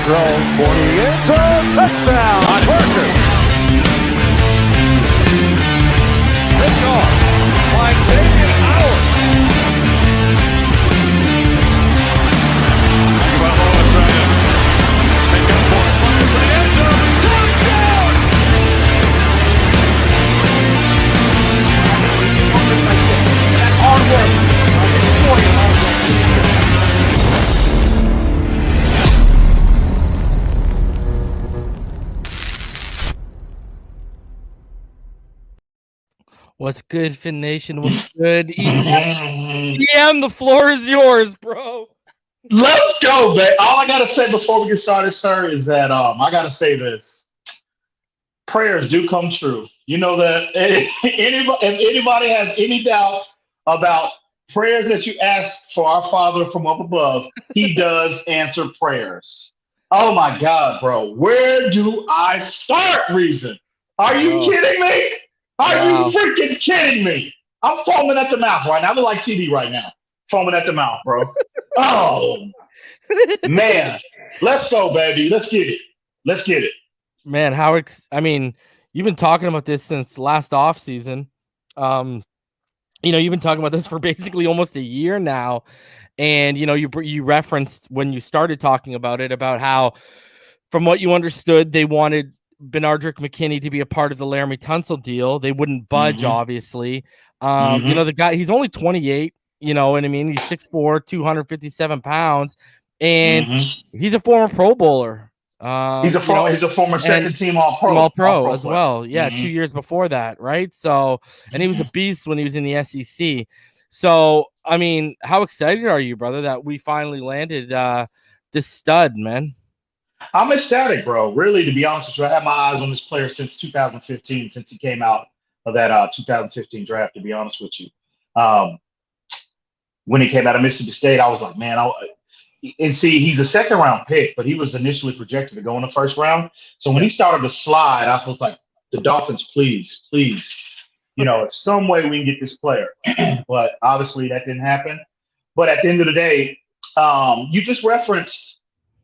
throws for the end zone. Touchdown, Parker. Pick off by Xavier Howard. Tagovailoa trying to make up for it. Fires to the end zone. Touchdown! That's hard work. What's good, Fin Nation? What's good? EM, the floor is yours, bro. Let's go, man. All I gotta say before we get started, sir, is that I gotta say this. Prayers do come true. You know that if anybody has any doubts about prayers that you ask for our Father from up above, he does answer prayers. Oh my God, bro. Where do I start, Reason? Are you kidding me? Are you freaking kidding me? I'm foaming at the mouth right now. I'm like TV right now. Foaming at the mouth, bro. Oh, man. Let's go, baby. Let's get it. Let's get it. Man, I mean, you've been talking about this since last offseason. You've been talking about this for basically almost a year now. And, you referenced when you started talking about it, about how, from what you understood, they wanted Benardrick McKinney to be a part of the Laramie Tunsil deal. They wouldn't budge, obviously. The guy, he's only 28, you know what I mean? He's 6'4", 257 pounds, and he's a former Pro Bowler. He's a former second team All-Pro as well. Yeah, 2 years before that, right? So, and he was a beast when he was in the SEC. So, I mean, how excited are you, brother, that we finally landed this stud, man? I'm ecstatic, bro. Really, to be honest with you, I had my eyes on this player since 2015, since he came out of that 2015 draft, to be honest with you. When he came out of Mississippi State, I was like, man, he's a second-round pick, but he was initially projected to go in the first round. So when he started to slide, I was like, the Dolphins, please, some way we can get this player. But obviously that didn't happen. But at the end of the day, you just referenced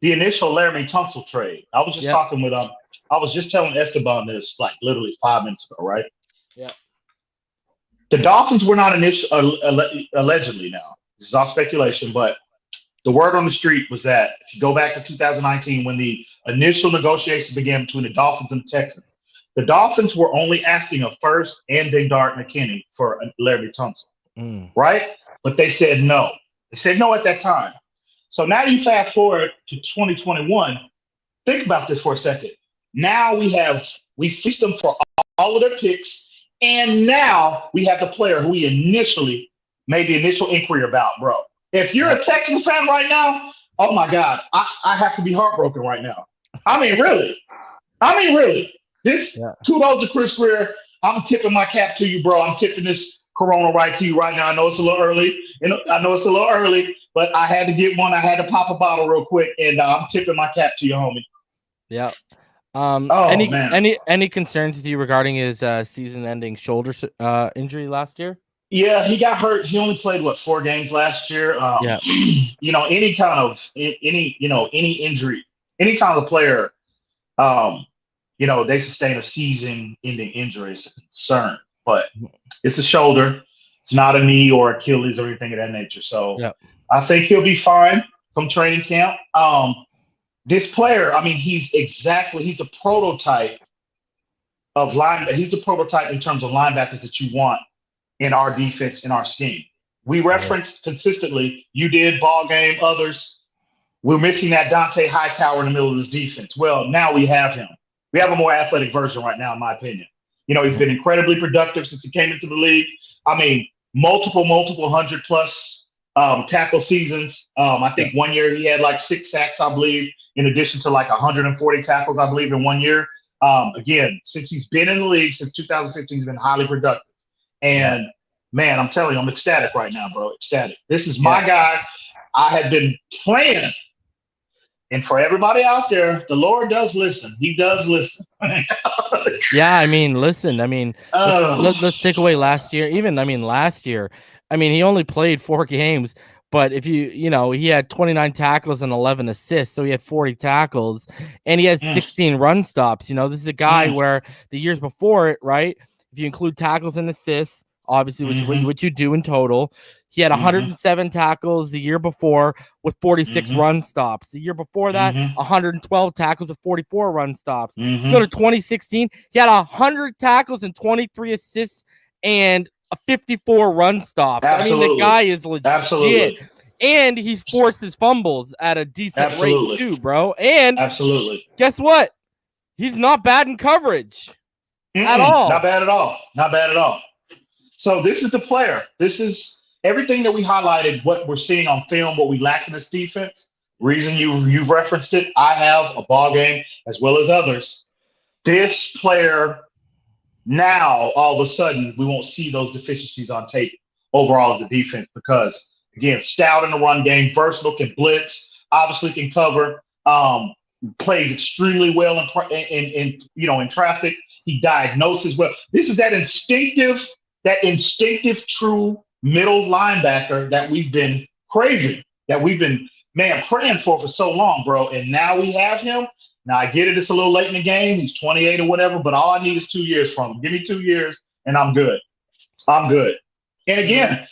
the initial Laramie Tunsil trade. I was just talking with I was just telling Esteban this like literally 5 minutes ago, right? Yeah. The Dolphins were not allegedly now. This is all speculation, but the word on the street was that if you go back to 2019 when the initial negotiations began between the Dolphins and the Texans, the Dolphins were only asking a first and Benardrick McKinney for Laramie Tunsil, right? But they said no. They said no at that time. So now you fast forward to 2021. Think about this for a second. Now we fixed them for all of their picks, and now we have the player who we initially made the initial inquiry about, bro. If you're a Texans fan right now, oh my God, I have to be heartbroken right now. I mean, really. Kudos to Chris Greer. I'm tipping my cap to you, bro. I'm tipping this Corona right to you right now. I know it's a little early. But I had to get one. I had to pop a bottle real quick, and I'm tipping my cap to you, homie. Yeah. Man. Any concerns with you regarding his season-ending shoulder injury last year? Yeah, he got hurt. He only played 4 games last year. Any injury, anytime the player, they sustain a season-ending injury, it's a concern. But it's a shoulder. It's not a knee or Achilles or anything of that nature. So I think he'll be fine come training camp. This player, I mean, he's a prototype of linebacker. He's a prototype in terms of linebackers that you want in our defense, in our scheme. We referenced consistently, you did, ball game, others. We're missing that Dante Hightower in the middle of this defense. Well, now we have him. We have a more athletic version right now, in my opinion. He's been incredibly productive since he came into the league. I mean, multiple 100+ tackle seasons. I think 1 year he had like 6 sacks, I believe, in addition to like 140 tackles, I believe, in 1 year. Again, since he's been in the league since 2015, he's been highly productive. And man, I'm telling you, I'm ecstatic right now, bro. Ecstatic. This is my guy. I have been playing. And for everybody out there, the Lord does listen. He does listen. Yeah, I mean, listen. I mean, let's take away last year. Last year, I mean, he only played 4 games, But if he had 29 tackles and 11 assists, so he had 40 tackles, and he had 16 run stops. This is a guy where the years before it, right? If you include tackles and assists, obviously, which you do in total, he had 107 tackles the year before with 46 run stops. The year before that, 112 tackles with 44 run stops. Go to 2016, he had 100 tackles and 23 assists and 54 run stops. Absolutely. I mean, the guy is legit. Absolutely. And he's forced his fumbles at a decent rate too, bro. And absolutely, guess what? He's not bad in coverage at all. Not bad at all. Not bad at all. So this is the player. This is everything that we highlighted, what we're seeing on film, what we lack in this defense. Reason you've referenced it. I have a ball game as well as others. This player now, all of a sudden, we won't see those deficiencies on tape overall as a defense because, again, stout in the run game, versatile, can blitz, obviously can cover, plays extremely well in traffic. He diagnoses well. This is that instinctive, true middle linebacker that we've been craving, that we've been, praying for so long, bro. And now we have him. Now, I get it. It's a little late in the game. He's 28 or whatever, but all I need is 2 years from him. Give me 2 years, and I'm good. I'm good. And again,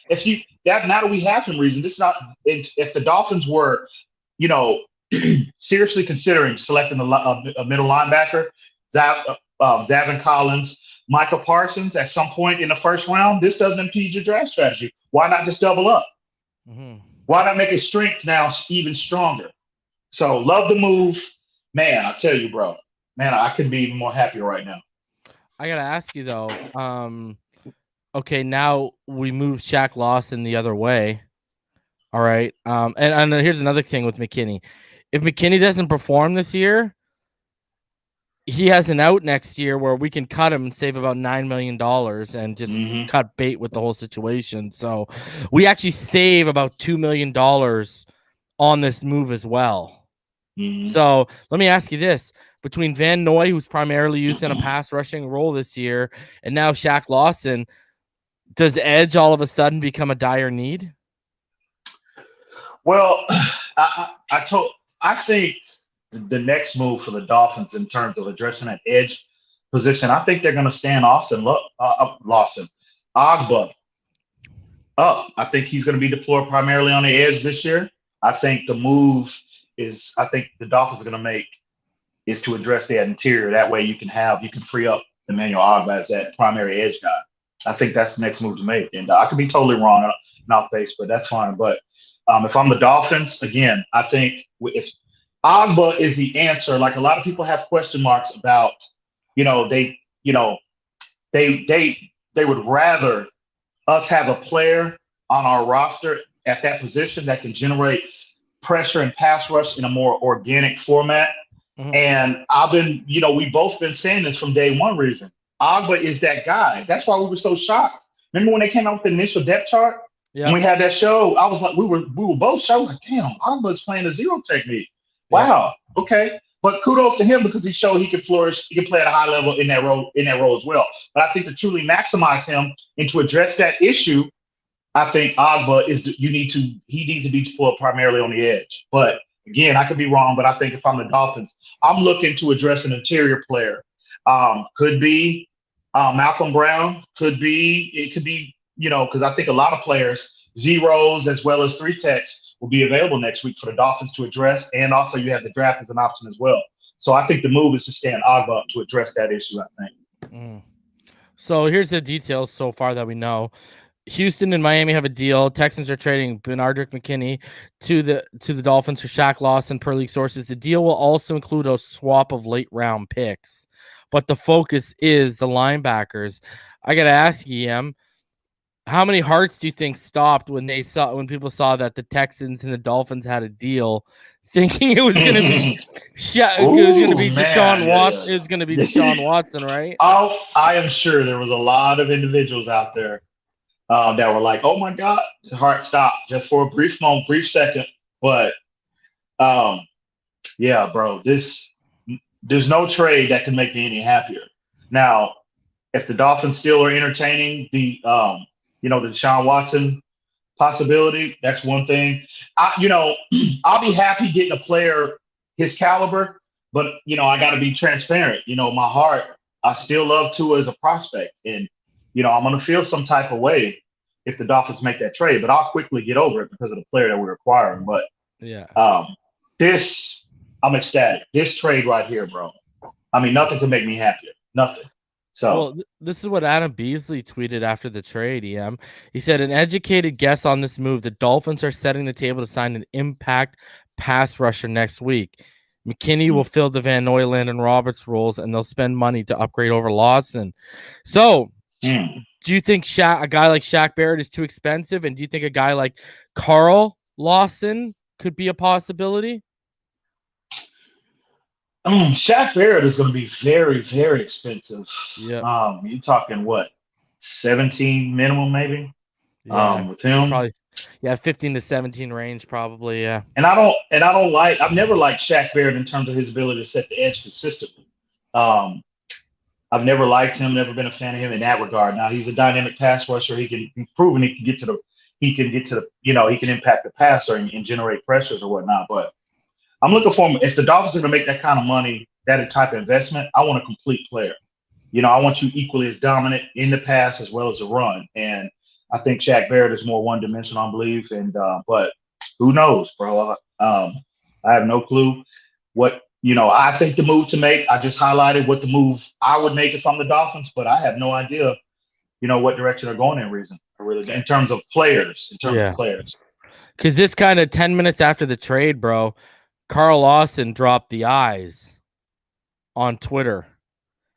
now that we have him, reason this is not if the Dolphins were, seriously considering selecting a middle linebacker, Zavin Collins, Michael Parsons at some point in the first round, this doesn't impede your draft strategy. Why not just double up? Why not make his strength now even stronger? So love the move. Man, I tell you, bro. Man, I couldn't be even more happier right now. I gotta ask you though. Okay, now we move Shaq Lawson the other way. All right. And here's another thing with McKinney. If McKinney doesn't perform this year, he has an out next year where we can cut him and save about $9 million and just cut bait with the whole situation. So we actually save about $2 million on this move as well. So let me ask you this. Between Van Noy, who's primarily used in a pass rushing role this year, and now Shaq Lawson, does edge all of a sudden become a dire need? Well, I think the next move for the Dolphins in terms of addressing that edge position, I think they're going to stand Lawson, Agba up. I think he's going to be deployed primarily on the edge this year. I think the move the Dolphins are going to make is to address that interior. That way you can free up Emmanuel Agba as that primary edge guy. I think that's the next move to make. And I could be totally wrong in off base, but that's fine. But if I'm the Dolphins, again, I think if Agba is the answer, like a lot of people have question marks about, they would rather us have a player on our roster at that position that can generate pressure and pass rush in a more organic format. And we both been saying this from day one. Reason Agba is that guy. That's why we were so shocked. Remember when they came out with the initial depth chart? Yeah. When we had that show, I was like, we were both shocked. Like, damn, Agba's playing a zero technique. Wow. Yeah. Okay. But kudos to him because he showed he could flourish. He could play at a high level in that role as well. But I think to truly maximize him and to address that issue, I think Agba he needs to be deployed primarily on the edge. But again, I could be wrong, but I think if I'm the Dolphins, I'm looking to address an interior player. Could be Malcolm Brown. It could be, because I think a lot of players, zeros as well as 3 techs, will be available next week for the Dolphins to address. And also you have the draft as an option as well. So I think the move is to stand Agba up to address that issue, I think. So here's the details so far that we know. Houston and Miami have a deal. Texans are trading Benardrick McKinney to the Dolphins for Shaq Lawson per league sources. The deal will also include a swap of late round picks, but the focus is the linebackers. I got to ask you, how many hearts do you think stopped when people saw that the Texans and the Dolphins had a deal, thinking it was going to be Deshaun Watson? It was going to be Deshaun Watson, right? I am sure there was a lot of individuals out there that were like, "Oh my God," heart stopped just for a brief second. But yeah, bro, there's no trade that can make me any happier. Now, if the Dolphins still are entertaining the Deshaun Watson possibility. That's one thing. I'll be happy getting a player his caliber, but I got to be transparent. My heart, I still love Tua as a prospect, and I'm going to feel some type of way if the Dolphins make that trade. But I'll quickly get over it because of the player that we're acquiring. But yeah, I'm ecstatic. This trade right here, bro. I mean, nothing can make me happier. Nothing. So, well, this is what Adam Beasley tweeted after the trade, EM. He said, an educated guess on this move, the Dolphins are setting the table to sign an impact pass rusher next week. McKinney will fill the Van Noy, and Roberts roles, and they'll spend money to upgrade over Lawson. So, do you think a guy like Shaq Barrett is too expensive? And do you think a guy like Carl Lawson could be a possibility? Shaq Barrett is going to be very, very expensive. Yeah. You're talking what, 17 minimum, maybe? Yeah, with him, probably. Yeah, 15 to 17 range, probably. Yeah. And I've never liked Shaq Barrett in terms of his ability to set the edge consistently. I've never liked him, never been a fan of him in that regard. Now he's a dynamic pass rusher. He's proven he can get to the, he can impact the passer and generate pressures or whatnot. But I'm looking for him. If the Dolphins are going to make that kind of money, that type of investment, I want a complete player. I want you equally as dominant in the pass as well as the run. And I think Shaq Barrett is more one-dimensional, I believe. And but who knows, bro? I have no clue what I think the move to make. I just highlighted what the move I would make if I'm the Dolphins, but I have no idea, what direction they're going in terms of players. Because this kind of 10 minutes after the trade, bro, Carl Lawson dropped the eyes on Twitter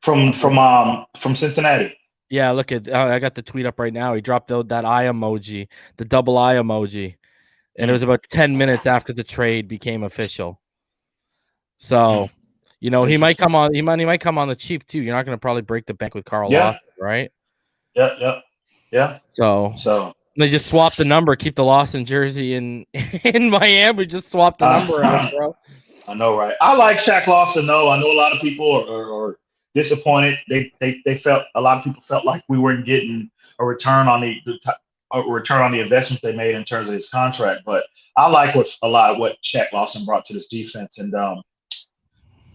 from Cincinnati. Yeah, look at I got the tweet up right now. He dropped that eye emoji, the double eye emoji, and it was about 10 minutes after the trade became official. So, he might come on. He might come on the cheap too. You're not going to probably break the bank with Carl Lawson, right? Yeah. So they just swap the number, keep the Lawson jersey in Miami. Just swap the number out, bro. I know, right? I like Shaq Lawson though. I know a lot of people are disappointed. They felt, a lot of people felt like we weren't getting a return on the investment they made in terms of his contract. But I like a lot of what Shaq Lawson brought to this defense, and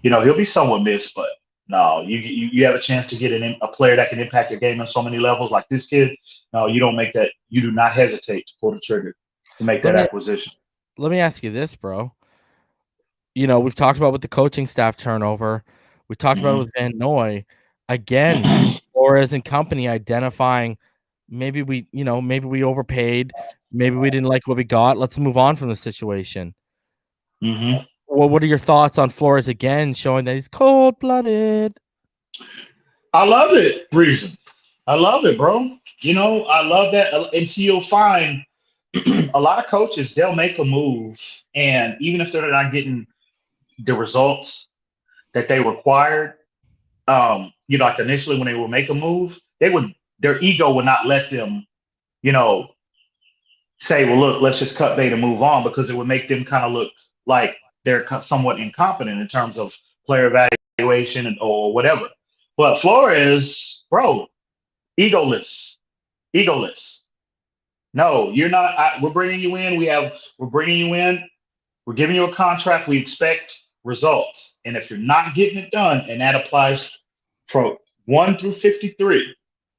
he'll be somewhat missed. But no, you have a chance to get a player that can impact your game on so many levels like this kid. No, you don't make that. You do not hesitate to pull the trigger to make that acquisition. Let me ask you this, bro. We've talked about with the coaching staff turnover. We talked about it with Van Noy. Again, Flores and company identifying maybe we overpaid. Maybe we didn't like what we got. Let's move on from the situation. Mm-hmm. Well, what are your thoughts on Flores again, showing that he's cold-blooded? I love it, Reason. I love it, bro. I love that. And see, you'll find a lot of coaches, they'll make a move, and even if they're not getting the results that they required, like initially when they would make a move, their ego would not let them, say, well, look, let's just cut bait and move on, because it would make them kind of look like they're somewhat incompetent in terms of player evaluation or whatever. But Flores, bro, egoless. No, you're not. We're bringing you in. We're bringing you in. We're giving you a contract. We expect results. And if you're not getting it done, and that applies from 1 through 53,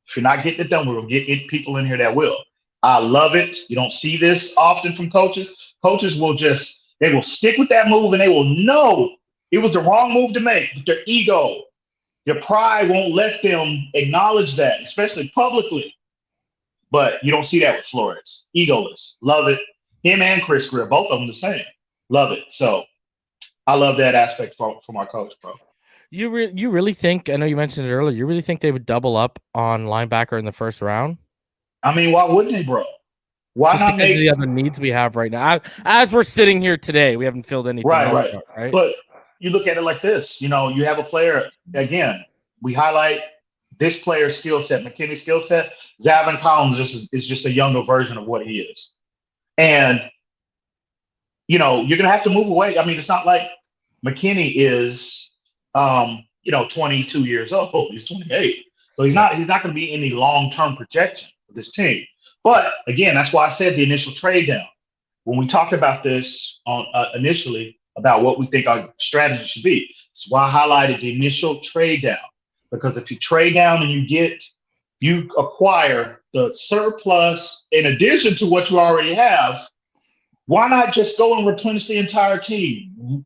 if you're not getting it done, we're going to get people in here that will. I love it. You don't see this often from coaches. Coaches they will stick with that move, and they will know it was the wrong move to make. But their ego, their pride won't let them acknowledge that, especially publicly. But you don't see that with Flores. Egoless. Love it. Him and Chris Greer, both of them the same. Love it. So I love that aspect from our coach, bro. You really think, I know you mentioned it earlier, you really think they would double up on linebacker in the first round? I mean, why wouldn't they, bro? Why just not make the other needs we have right now? As we're sitting here today, we haven't filled anything right. Right? But you look at it like this, you have a player, again, we highlight this player's skill set, McKinney's skill set. Zaven Collins is just a younger version of what he is. And, you're going to have to move away. I mean, it's not like McKinney is, 22 years old. He's 28. So he's not going to be any long-term projection for this team. But again, that's why I said the initial trade down. When we talked about this on initially about what we think our strategy should be, that's why I highlighted the initial trade down. Because if you trade down and you acquire the surplus in addition to what you already have, why not just go and replenish the entire team?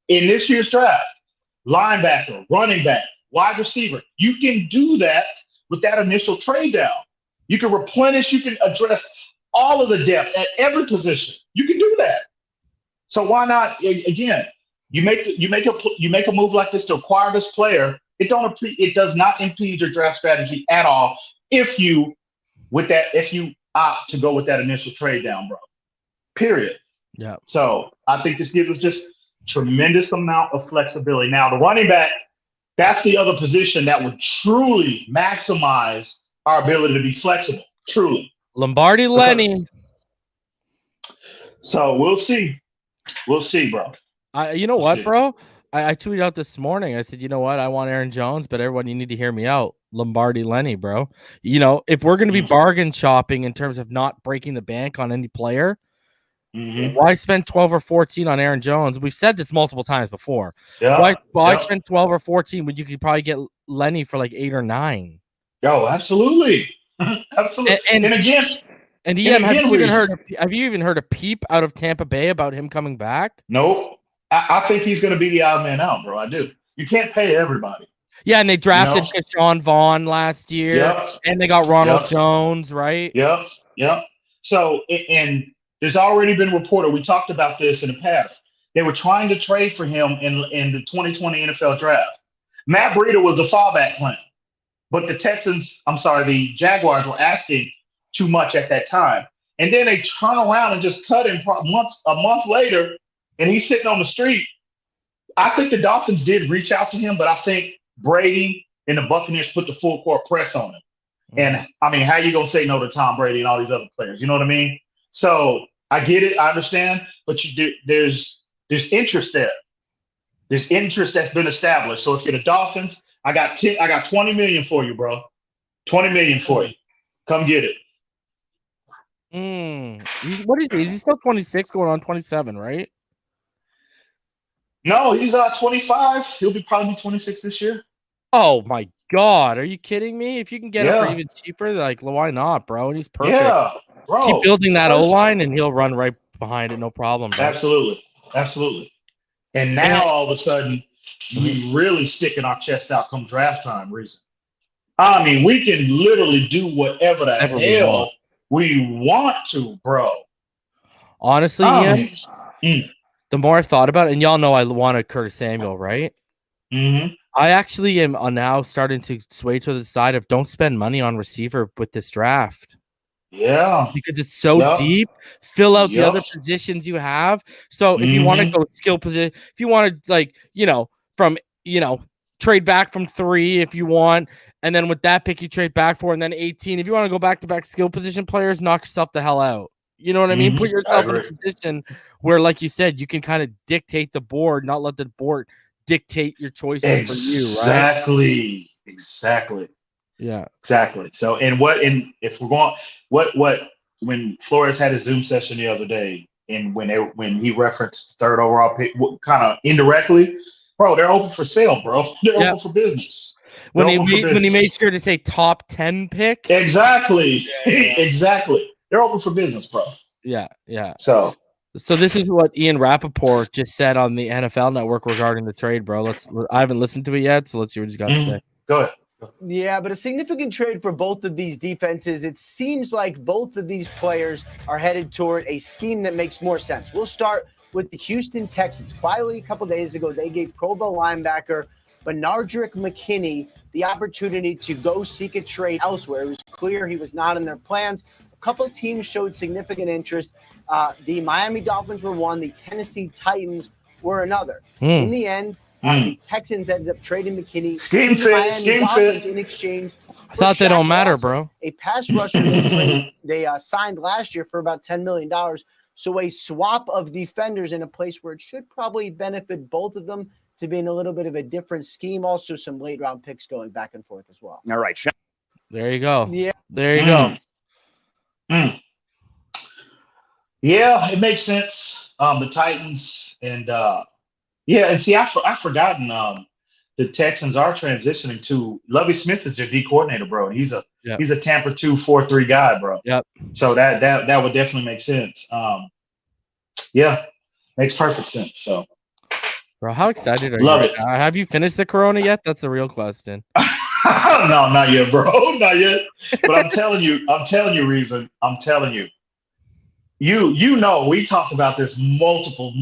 In this year's draft, linebacker, running back, wide receiver, you can do that with that initial trade down. You can replenish, you can address all of the depth at every position. You can do that. So why not? Again, you make a move like this to acquire this player. It does not impede your draft strategy at all if you opt to go with that initial trade down, bro. Period. Yeah. So I think this gives us just tremendous amount of flexibility. Now the running back, that's the other position that would truly maximize our ability to be flexible. Truly. Lombardi Lenny. So we'll see. We'll see, bro. You know what, bro? I tweeted out this morning. I said, you know what? I want Aaron Jones, but everyone, you need to hear me out. Lombardi Lenny, bro. You know, if we're going to be bargain shopping in terms of not breaking the bank on any player, why spend 12 or 14 on Aaron Jones? We've said this multiple times before. Yeah. Why spend 12 or 14 when you could probably get Lenny for like 8 or 9? Yo, absolutely. Absolutely. And again, have you even heard a peep out of Tampa Bay about him coming back? Nope. I think he's going to be the odd man out, bro. I do. You can't pay everybody. Yeah, and they drafted Deshaun Vaughn last year, and they got Ronald Jones, right? Yep. So, and there's already been reported. We talked about this in the past. They were trying to trade for him in the 2020 NFL draft. Matt Breida was the fallback plan, but the Jaguars were asking too much at that time. And then they turn around and just cut him a month later, and he's sitting on the street. I think the Dolphins did reach out to him, but I think Brady and the Buccaneers put the full court press on him. And I mean, how you gonna say no to Tom Brady and all these other players? You know what I mean? So I get it, I understand, but there's interest there. There's interest that's been established. So if you're the Dolphins, I got $20 million for you, bro. $20 million for you. Come get it. What is he? Is he still 26 going on 27, right? No, he's 25. He'll probably be 26 this year. Oh my God. Are you kidding me? If you can get him for even cheaper, like why not, bro? And he's perfect. Yeah, bro. Keep building that O-line and he'll run right behind it, no problem, bro. Absolutely. And now all of a sudden, we really sticking our chest out come draft time reason. I mean, we can literally do whatever the hell we want to, bro. Honestly, Ian, the more I thought about it, and y'all know I wanted Curtis Samuel, right? Mm-hmm. I actually am now starting to sway to the side of don't spend money on receiver with this draft. Yeah. Because it's so deep. Fill out the other positions you have. So if you want to go skill position, if you want to trade back from 3 if you want, and then with that pick you trade back 4 and then 18. If you want to go back-to-back skill position players, knock yourself the hell out. You know what I mean? Put yourself in a position where, like you said, you can kind of dictate the board, not let the board dictate your choices for you, right? Exactly. Yeah. Exactly. So, if we're going, when Flores had his Zoom session the other day, and when he referenced 3rd overall pick, kind of indirectly, bro, they're open for sale, bro. They're open for business. When he made sure to say top 10 pick. Exactly. Exactly. They're open for business, bro. Yeah. So this is what Ian Rappaport just said on the NFL Network regarding the trade, bro. I haven't listened to it yet, so let's see what he's got to say. Go ahead. Yeah, but a significant trade for both of these defenses. It seems like both of these players are headed toward a scheme that makes more sense. We'll start with the Houston Texans. Quietly, a couple days ago, they gave Pro Bowl linebacker Benardrick McKinney the opportunity to go seek a trade elsewhere. It was clear he was not in their plans. A couple teams showed significant interest. The Miami Dolphins were one. The Tennessee Titans were another. In the end, the Texans ended up trading McKinney to the Miami Dolphins in exchange. I thought they don't matter, bro. A pass rusher they signed last year for about $10 million. So a swap of defenders in a place where it should probably benefit both of them to be in a little bit of a different scheme. Also, some late round picks going back and forth as well. All right. There you go. Yeah. There you go. Yeah, it makes sense. The Titans and and see, I've forgotten. The Texans are transitioning to Lovie Smith is their D coordinator, bro. He's a Tampa 2-4-3 guy, bro. Yep. So that would definitely make sense. Yeah, makes perfect sense. So, bro, how excited are love you? it. Have you finished the Corona yet? That's the real question. No, not yet, bro. Not yet. But I'm telling you, Reason. I'm telling you. You know, we talked about this multiple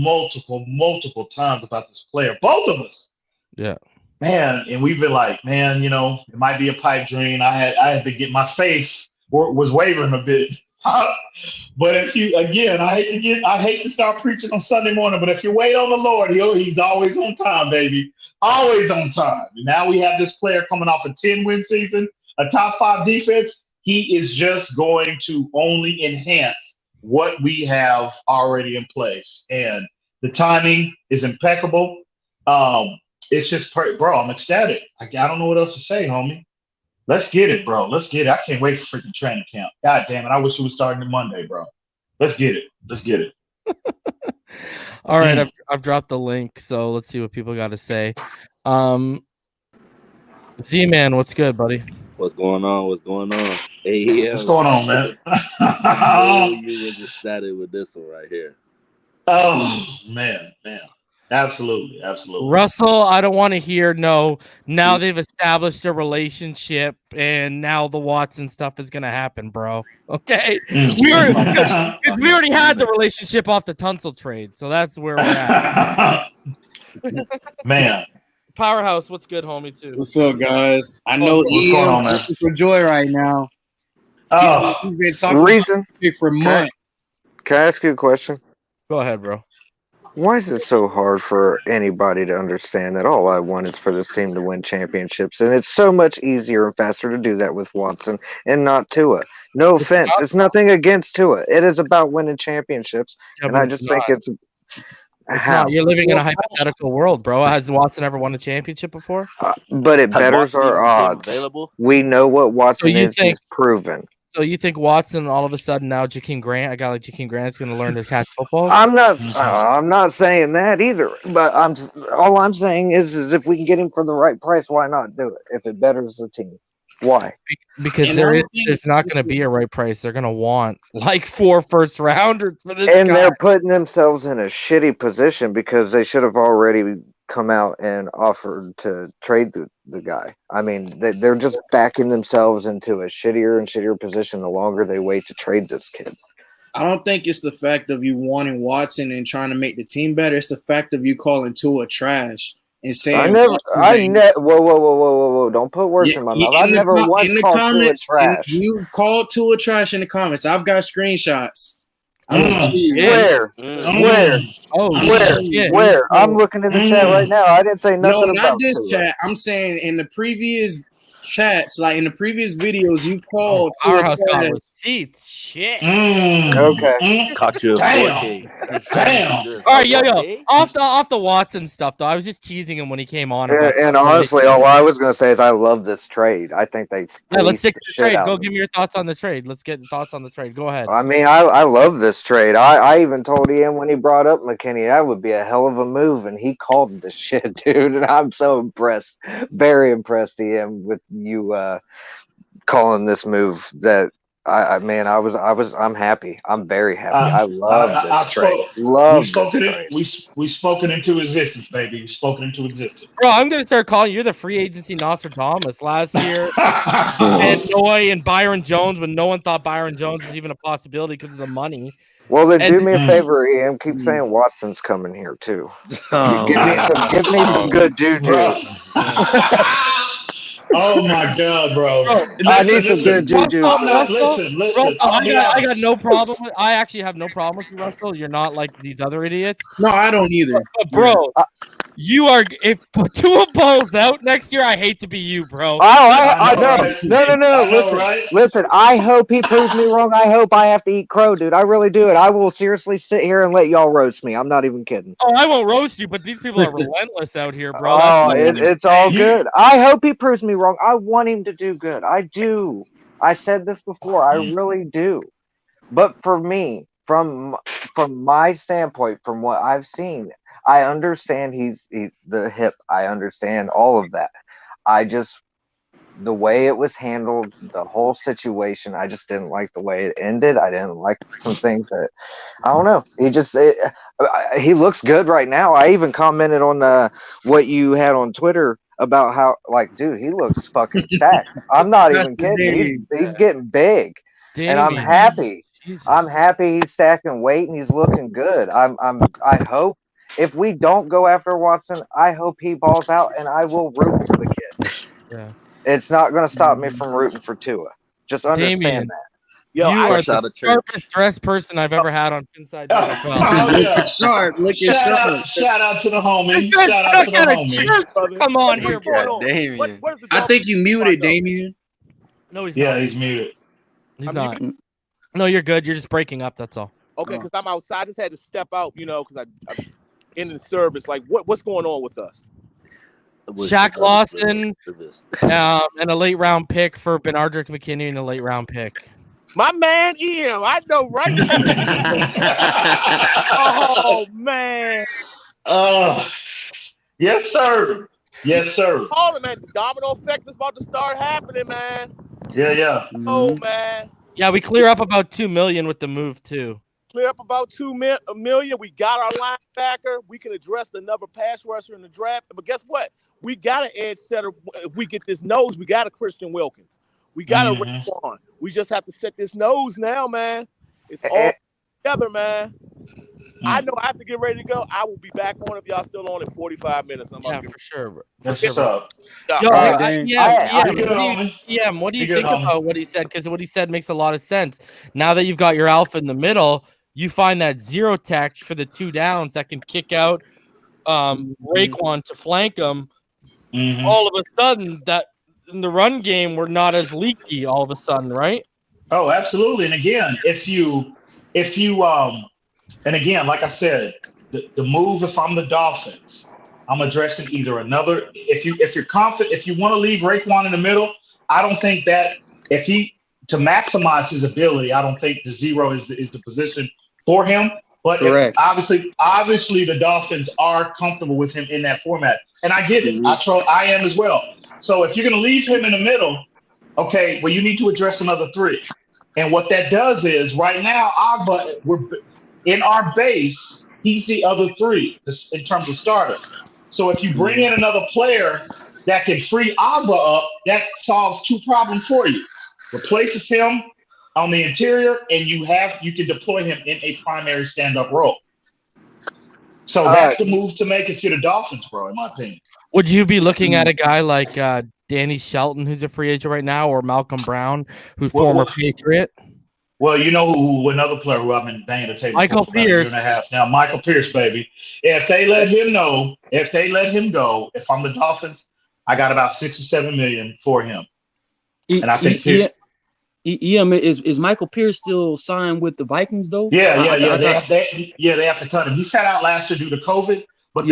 times about this player, both of us. Yeah. Man, and we've been like, man, it might be a pipe dream. I had to get my faith was wavering a bit. But if you I hate to start preaching on Sunday morning, but if you wait on the Lord, he's always on time, baby. Always on time. And now we have this player coming off a 10-win season, a top 5 defense. He is just going to only enhance what we have already in place. And the timing is impeccable. It's just, bro, I'm ecstatic. I don't know what else to say, homie. Let's get it, bro. Let's get it. I can't wait for freaking training camp. God damn it. I wish it was starting on Monday, bro. Let's get it. Let's get it. All right. I've dropped the link, so let's see what people got to say. Z-Man, what's good, buddy? What's going on? Hey, what's going on, man? You were just started with this one right here. Oh, man. Absolutely. Russell, I don't want to hear no. Now they've established a relationship, and now the Watson stuff is going to happen, bro. Okay? We already had the relationship off the Tunsil trade, so that's where we're at. Man. Powerhouse, what's good, homie, too? What's up, guys? I know Ian is for joy right now. He's been talking for months. Can I ask you a question? Go ahead, bro. Why is it so hard for anybody to understand that all I want is for this team to win championships? And it's so much easier and faster to do that with Watson and not Tua. No offense. It's nothing against Tua. It is about winning championships. Yeah, and I just think it's not. You're living in a hypothetical world, bro. Has Watson ever won a championship before? But it betters our odds. We know what Watson is. He's proven. So you think Watson all of a sudden now Jakeem Grant, a guy like Jakeem Grant, is going to learn to catch football? I'm not saying that either. But all I'm saying is if we can get him for the right price, why not do it? If it betters the team, why? Because there's not going to be a right price. They're going to want like 4 first rounders for this. And guy. They're putting themselves in a shitty position because they should have already come out and offered to trade the guy. I mean, they're just backing themselves into a shittier and shittier position the longer they wait to trade this kid. I don't think it's the fact of you wanting Watson and trying to make the team better. It's the fact of you calling Tua trash and saying whoa, don't put words in my mouth. I never once called Tua trash. You called Tua trash in the comments. I've got screenshots. Where? Where? I'm looking in the chat right now. I didn't say nothing about not this chat. I'm saying in the previous chats, like in the previous videos, you called Powerhouse receipts. Shit. Okay. Caught you. Damn. All right, yo. Off the Watson stuff though. I was just teasing him when he came on. And honestly, all I was gonna say is I love this trade. I think they. Let's stick to the trade. Go give me your thoughts on the trade. Let's get thoughts on the trade. Go ahead. I mean, I love this trade. I even told Ian when he brought up McKinney that would be a hell of a move, and he called this shit, dude. And I'm so impressed, very impressed, Ian, with you calling this move. That I'm happy. I'm very happy. I love this trade. We've spoken into existence, baby. We've spoken into existence. Bro, I'm gonna start calling you the free agency Nostradamus. Last year, and Noy and Byron Jones when no one thought Byron Jones was even a possibility because of the money. Well, then do me a favor, Ian. Keep saying Watson's coming here too. Give me some good juju. Oh my God, bro! I need some good juju. Listen. I got no problem with. I actually have no problem with you, Russell. You're not like these other idiots. No, I don't either. But bro, you are. If Tua balls out next year, I hate to be you, bro. I know. No. Listen. I hope he proves me wrong. I hope I have to eat crow, dude. I really do it. I will seriously sit here and let y'all roast me. I'm not even kidding. Oh, I won't roast you, but these people are relentless out here, bro. It's all good. I hope he proves me wrong. I want him to do good. I do. I said this before. I really do. But for me, from my standpoint, from what I've seen, I understand he's the hip. I understand all of that. The way it was handled, the whole situation, I just didn't like the way it ended. I didn't like some things that, I don't know. He looks good right now. I even commented on what you had on Twitter about how, like, dude, he looks fucking stacked. I'm not even kidding. He's getting big, and I'm happy. Jesus. I'm happy he's stacking weight and he's looking good. I hope if we don't go after Watson, I hope he balls out, and I will root for the kid. Yeah. It's not going to stop me from rooting for Tua. Just understand Damien, that. Yo, you are the of church. sharpest dressed person I've ever had on Phinside. Yeah. Sharp. Look at sharp. Shout out to the homie. Shout out to the homie. Come on here, bro. Damien. What is the I think you muted, Damien. No, he's Yeah, not. he's muted. He's not. No, you're good. You're just breaking up. That's all. Okay, because I'm outside. I just had to step out, because I'm in the service. Like, what's going on with us? Shaq Lawson and a late round pick for Benardrick McKinney and a late round pick. My man, I know, right? Oh, man. Yes, sir. Yes, sir. Oh, man, the domino effect is about to start happening, man. Yeah. Oh, man. Yeah, we clear up about $2 million with the move too. Clear up about $2 million. We got our linebacker. We can address another pass rusher in the draft. But guess what? We got an edge setter. If we get this nose, we got a Christian Wilkins. We got a Rick Vaughn. We just have to set this nose now, man. It's all together, man. I know I have to get ready to go. I will be back on if y'all still on in 45 minutes. For sure. That's what's up. Yo, what do you think homie. about what he said? Because what he said makes a lot of sense. Now that you've got your alpha in the middle, you find that zero tech for the 2 downs that can kick out Raekwon to flank him. Mm-hmm. All of a sudden, that in the run game, we're not as leaky all of a sudden, right? Oh, absolutely. And again, if you and again, like I said, the move, if I'm the Dolphins, I'm addressing either another. If you're confident, if you want to leave Raekwon in the middle, I don't think that to maximize his ability, I don't think the zero is the position for him. But obviously the Dolphins are comfortable with him in that format. And I get it. I am as well. So if you're going to leave him in the middle, okay, well, you need to address another 3. And what that does is right now, we're in our base, he's the other 3 in terms of starter. So if you bring in another player that can free Agba up, that solves 2 problems for you. Replaces him on the interior, and you can deploy him in a primary stand-up role. So that's the move to make if you're the Dolphins, bro, in my opinion. Would you be looking at a guy like Danny Shelton, who's a free agent right now, or Malcolm Brown, who's former Patriot? Well, you know who another player who I've been banging the table Michael for a year and a half now. Michael Pierce, baby. If they let him go, if I'm the Dolphins, I got about 6 or 7 million for him. And I think is Michael Pierce still signed with the Vikings though? Yeah. They have to cut him. He sat out last year due to COVID, but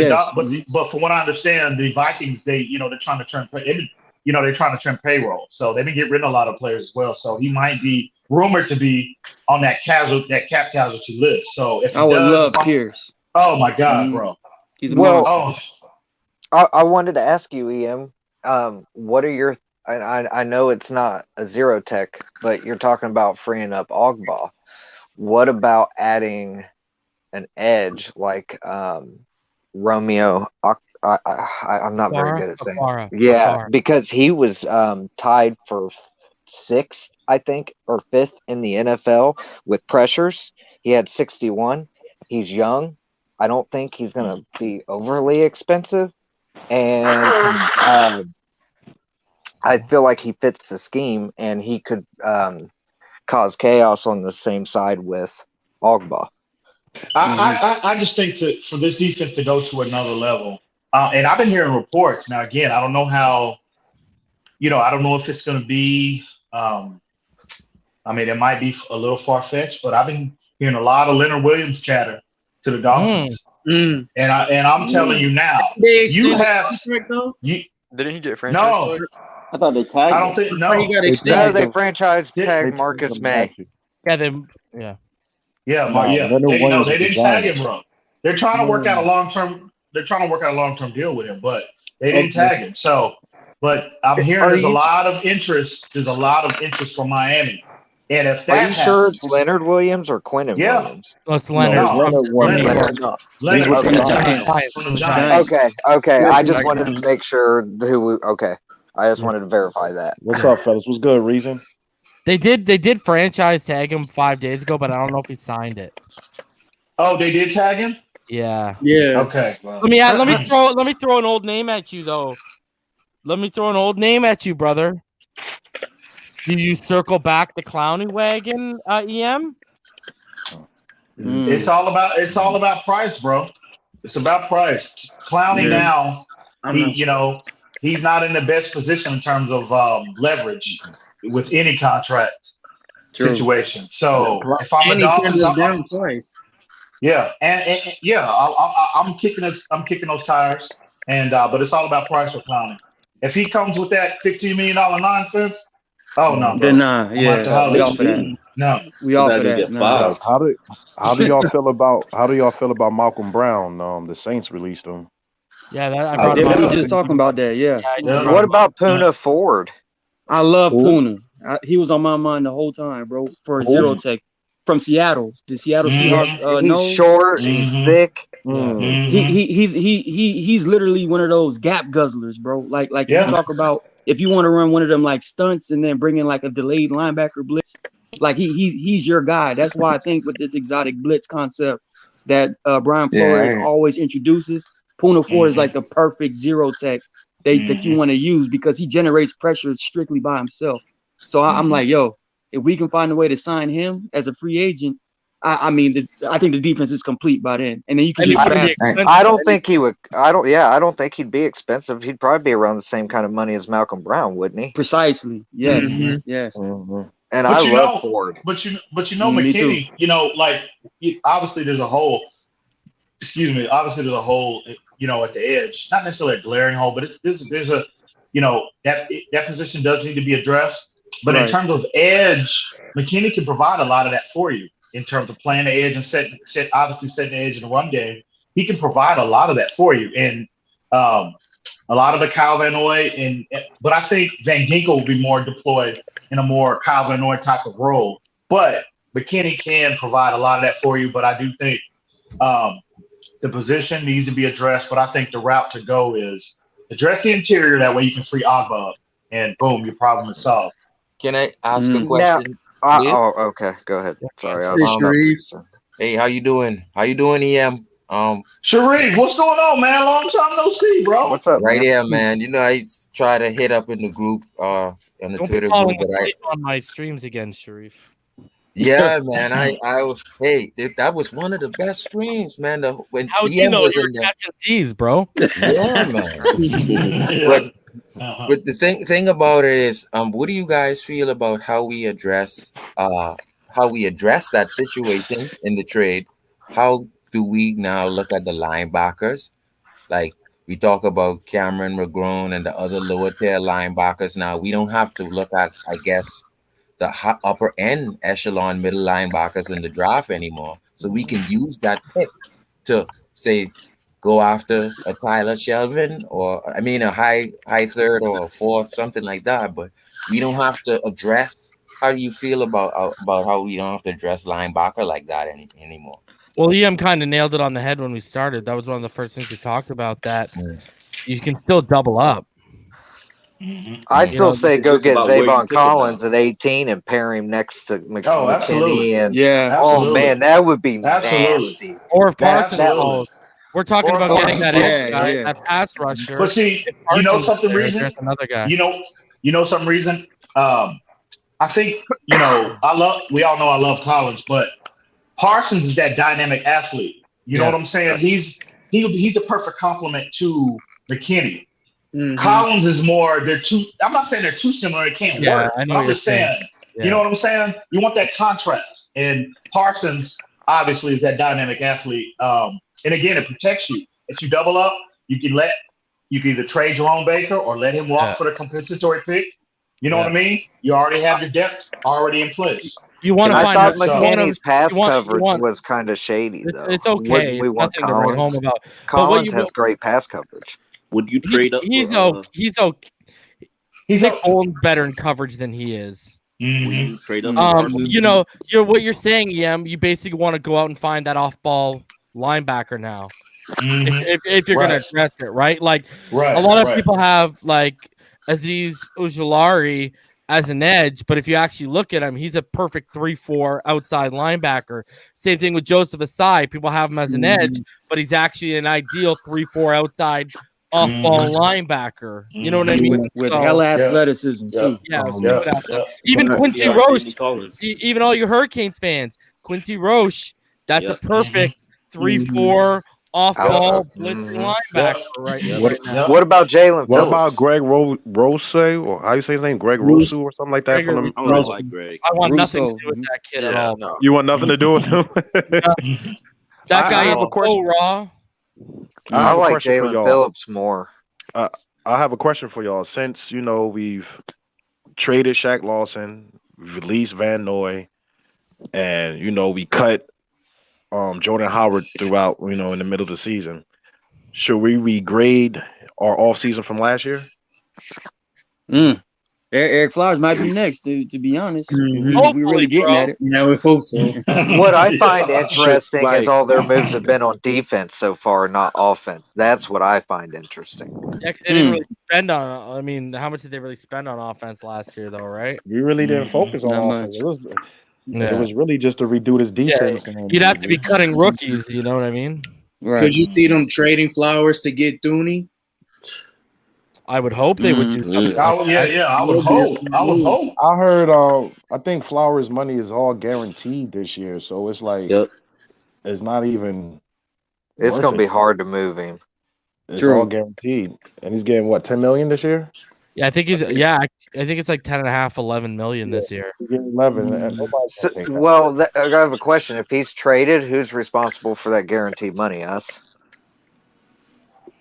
but from what I understand, the Vikings they're trying to trim payroll, so they've been getting rid of a lot of players as well. So he might be rumored to be on that cap casualty list. So if I would love Pierce. Oh my God, bro. He's I wanted to ask you, EM, what are your I know it's not a zero tech, but you're talking about freeing up Ogba. What about adding an edge like Romeo? I'm not very good at saying. Because he was tied for 6th, I think, or 5th in the NFL with pressures. He had 61. He's young. I don't think he's going to be overly expensive. And I feel like he fits the scheme, and he could cause chaos on the same side with Ogba. I just think for this defense to go to another level, and I've been hearing reports. Now, again, I don't know how, I don't know if it's going to be, it might be a little far-fetched, but I've been hearing a lot of Leonard Williams chatter to the Dolphins. And I'm telling you now, you have – didn't he get franchise? No. I thought they tagged. I don't think They franchise tag Marcus May. Yeah, Yeah. Yeah, they didn't tag him, bro. They're trying to work out a long-term. They're trying to work out a long-term deal with him, but they didn't tag him. So, but I'm hearing there's a lot of interest. There's a lot of interest from Miami, and if that happens, sure it's Leonard Williams or Quentin Williams? No, it's Leonard. Leonard from the Giants. Okay. I just wanted to make sure I just wanted to verify that. What's up, fellas? What's good, Reason? They did franchise tag him 5 days ago, but I don't know if he signed it. Oh, they did tag him? Yeah. Okay. Well. Let me throw an old name at you though. Let me throw an old name at you, brother. Do you circle back the Clowney wagon, EM? It's all about price, bro. It's about price. Clowney now, he's not in the best position in terms of leverage with any contract situation. So if I'm a Dolphins, twice. Yeah, and I'm kicking those tires, and but it's all about price for Clowney. If he comes with that $15 million nonsense, oh no, then we all for that. No, we all for that. No. How do y'all feel about Malcolm Brown? The Saints released him. Yeah, I brought we were just talking about that. Yeah. What about Puna Ford? I love Puna. He was on my mind the whole time, bro. For a zero tech from Seattle, the Seattle Seahawks. He's short. He's thick. He's literally one of those gap guzzlers, bro. Like you talk about if you want to run one of them like stunts and then bring in like a delayed linebacker blitz, like he's your guy. That's why I think with this exotic blitz concept that Brian Flores always introduces, Puna Ford is like the perfect zero tech that you want to use because he generates pressure strictly by himself. So I'm like, yo, if we can find a way to sign him as a free agent, I think the defense is complete by then. And then you can just I don't think he would. I don't think he'd be expensive. He'd probably be around the same kind of money as Malcolm Brown, wouldn't he? Precisely. Yes. Yes. And I love Ford. But McKinney, obviously there's a hole. Obviously there's a hole, at the edge. Not necessarily a glaring hole, but there's a, that position does need to be addressed. But in terms of edge, McKinney can provide a lot of that for you in terms of playing the edge and setting the edge in the run game. He can provide a lot of that for you. And a lot of the Kyle Van Noy, but I think Van Ginkel will be more deployed in a more Kyle Van Noy type of role. But McKinney can provide a lot of that for you. But I do think the position needs to be addressed. But I think the route to go is address the interior. That way you can free Agba up, and boom, your problem is solved. Can I ask a question? Okay. Go ahead. Sorry. Hey, how you doing? How you doing, EM? Sharif, what's going on, man? Long time no see, bro. What's up? Right here, man. I try to hit up in the group, on the Twitter group, but on my streams again, Sharif. Yeah, man. That was one of the best streams, man. When how do you know you were catching G's, bro? Yeah, man. But the thing about it is, what do you guys feel about how we address that situation in the trade? How do we now look at the linebackers? Like we talk about Cameron McGrone and the other lower tier linebackers. Now we don't have to look at, I guess, the upper end echelon middle linebackers in the draft anymore. So we can use that pick to say, go after a Tyler Shelvin or a high third or a fourth, something like that. But we don't have to address. How do you feel about how we don't have to address linebacker like that anymore? Well, EM kind of nailed it on the head when we started. That was one of the first things we talked about, that you can still double up. I still say go get Zavon Collins at 18 and pair him next to McKinney. Absolutely. And absolutely. Man, that would be nasty. Or if Parsons, we're talking about getting that that pass rusher. But see, something reason. Another guy. Some reason. I think we all know I love Collins, but Parsons is that dynamic athlete. You know what I'm saying? He's a perfect complement to McKinney. Collins is more. I'm not saying they're too similar. It can't work. I know what you're saying. You know what I'm saying? You want that contrast, and Parsons obviously is that dynamic athlete. And again, it protects you. If you double up, you can either trade Jerome Baker or let him walk for the compensatory pick. You know what I mean? You already have your depth already in place. You want to I find thought a, McKinney's pass you want- coverage want- was kind of shady, though. It's okay. Wouldn't we It's want nothing to write Collins? home about. Collins has great pass coverage. Would you trade up? He's okay. He's okay. Nick Bolton's better in coverage than he is. Would you trade up? You know, what you're saying, you basically want to go out and find that off-ball linebacker now. If you're gonna address it, right? Like a lot of people have like Azeez Ojulari as an edge, but if you actually look at him, he's a perfect 3-4 outside linebacker. Same thing with Joseph Asai. People have him as an edge, but he's actually an ideal 3-4 outside off-ball linebacker. You know what I mean? With hella athleticism too. Even Quincy Roche. Even all you Hurricanes fans, Quincy Roche. That's a perfect 3-4 off-ball blitzing linebacker right now. What about Jalen What Phillips? about Greg Rose, or how you say his name? Greg Rosu or something like that? Greg From I like Greg. I want nothing to do with that kid at all. No. You want nothing to do with him? That guy have is a question. so raw. I like question for Jalen y'all. Phillips more. I have a question for y'all. Since we've traded Shaq Lawson, released Van Noy, and we cut Jordan Howard throughout, in the middle of the season. Should we regrade our offseason from last year? Eric Flowers might be next, to be honest. Hopefully, We really getting at it. Yeah, we hope so. What I find interesting like- is all their moves have been on defense so far, not offense. That's what I find interesting. Yeah, 'cause they didn't really spend on. I mean, how much did they really spend on offense last year, though? Right? We really didn't focus on Not offense. much. It was really just to redo this defense. And You'd have to be cutting rookies. You know what I mean? Right. Could you see them trading Flowers to get Thuney? I would hope they would do something. I would hope. I heard. I think Flowers' money is all guaranteed this year, so it's like it's not even. It's worth going to it. be hard to move him. It's True. all guaranteed, and he's getting what, $10 million this year? Yeah, I think he's. Yeah, I think it's like 10.5, 11 million this year. He's getting 11. And nobody's gonna take that. Well, I have a question. If he's traded, who's responsible for that guaranteed money? Us?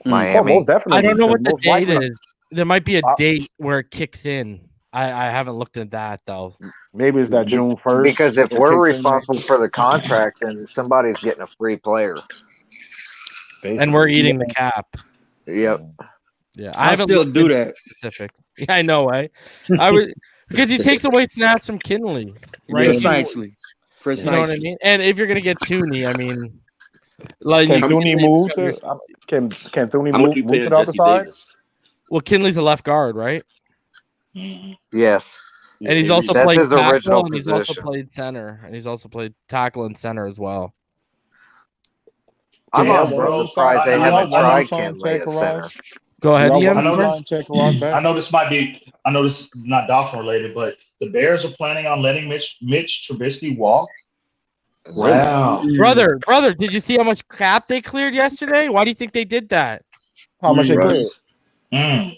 Oh, Miami. most definitely. I don't know what the because most date likely- is. There might be a date where it kicks in. I haven't looked at that though. Maybe it's that June 1st. Because if that we're kicks in. responsible for the contract, then somebody's getting a free player. And we're eating the cap. Yep. Yeah, I haven't still looked do into that. Specific. Yeah, I know. I would because he takes away snaps from Kinley, right? Precisely. You know what I mean? And if you're gonna get Tooney, I mean, like Can you Thuney move to? Can Thuney move to the other side? Well, Kinley's a left guard, right? Yes. And he's also That's played his tackle, original and he's also position. played center, and he's also played tackle and center as well. I'm Yeah, also bro. surprised they I haven't know tried Simon Kinley as center. Go ahead, Y'all Ian. want I know to check Rock back? I know this might be. I know this is not Dolphin related, but the Bears are planning on letting Mitch Trubisky walk. Wow. Brother, did you see how much cap they cleared yesterday? Why do you think they did that? How much they Russ. cleared?